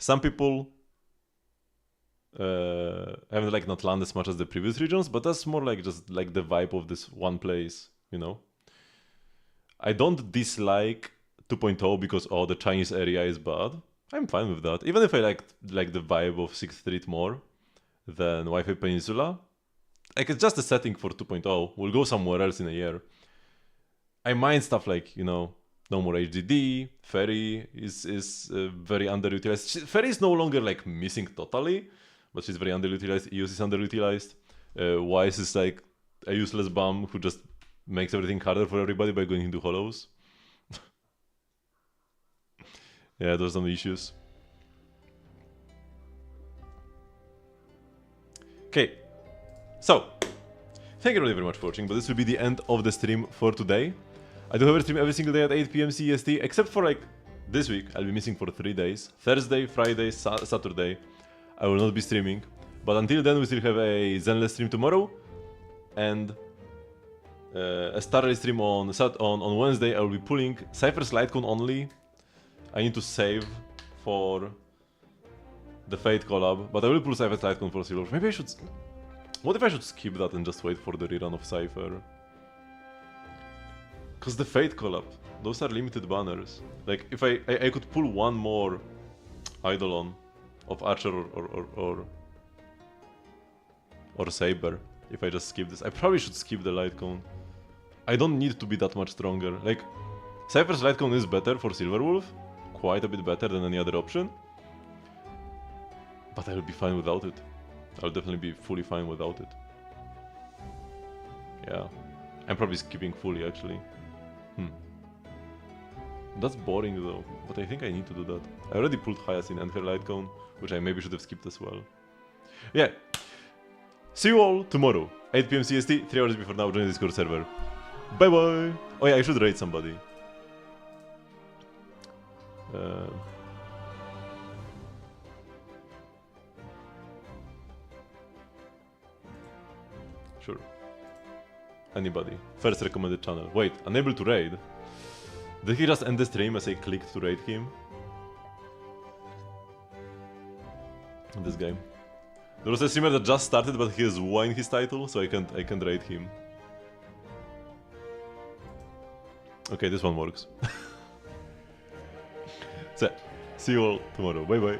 Some people haven't like not landed as much as the previous regions, but that's more like just like the vibe of this one place, you know. I don't dislike 2.0 because the Chinese area is bad. I'm fine with that. Even if I like the vibe of 6th Street more than Wi-Fi Peninsula, like it's just a setting for 2.0. We'll go somewhere else in a year. I mind stuff like, you know, no more HDD. Ferry is very underutilized. Ferry is no longer like missing totally, but she's very underutilized. EOS is underutilized. Wise is like a useless bum who just makes everything harder for everybody by going into hollows. Yeah, there's some issues. Okay, so thank you really very much for watching, but this will be the end of the stream for today. I do have a stream every single day at 8 PM CST, except for like this week. I'll be missing for 3 days. Thursday, Friday, Saturday. I will not be streaming. But until then, we still have a Zenless stream tomorrow. And a Starlight stream on Wednesday. I will be pulling Cypher's Lightcon only. I need to save for the Fate collab. But I will pull Cypher's Lightcon for Silver. Maybe I should... What if I should skip that and just wait for the rerun of Cypher? Because the Fate collab, those are limited banners. Like, if I could pull one more Eidolon of Archer or Saber if I just skip this. I probably should skip the Light Cone. I don't need to be that much stronger. Like, Cypher's Light Cone is better for Silverwolf, quite a bit better than any other option. But I will be fine without it. I'll definitely be fully fine without it. Yeah. I'm probably skipping fully, actually. That's boring, though. But I think I need to do that. I already pulled Hyacinth and her Light Cone, which I maybe should have skipped as well. Yeah. See you all tomorrow, 8 PM CST, 3 hours before now, join the Discord server. Bye bye. Oh yeah, I should raid somebody. Sure. Anybody. First recommended channel. Wait, unable to raid? Did he just end the stream as I clicked to raid him? This guy. There was a streamer that just started, but he has Y in his title, so I can't raid him. Okay, this one works. So, see you all tomorrow. Bye bye.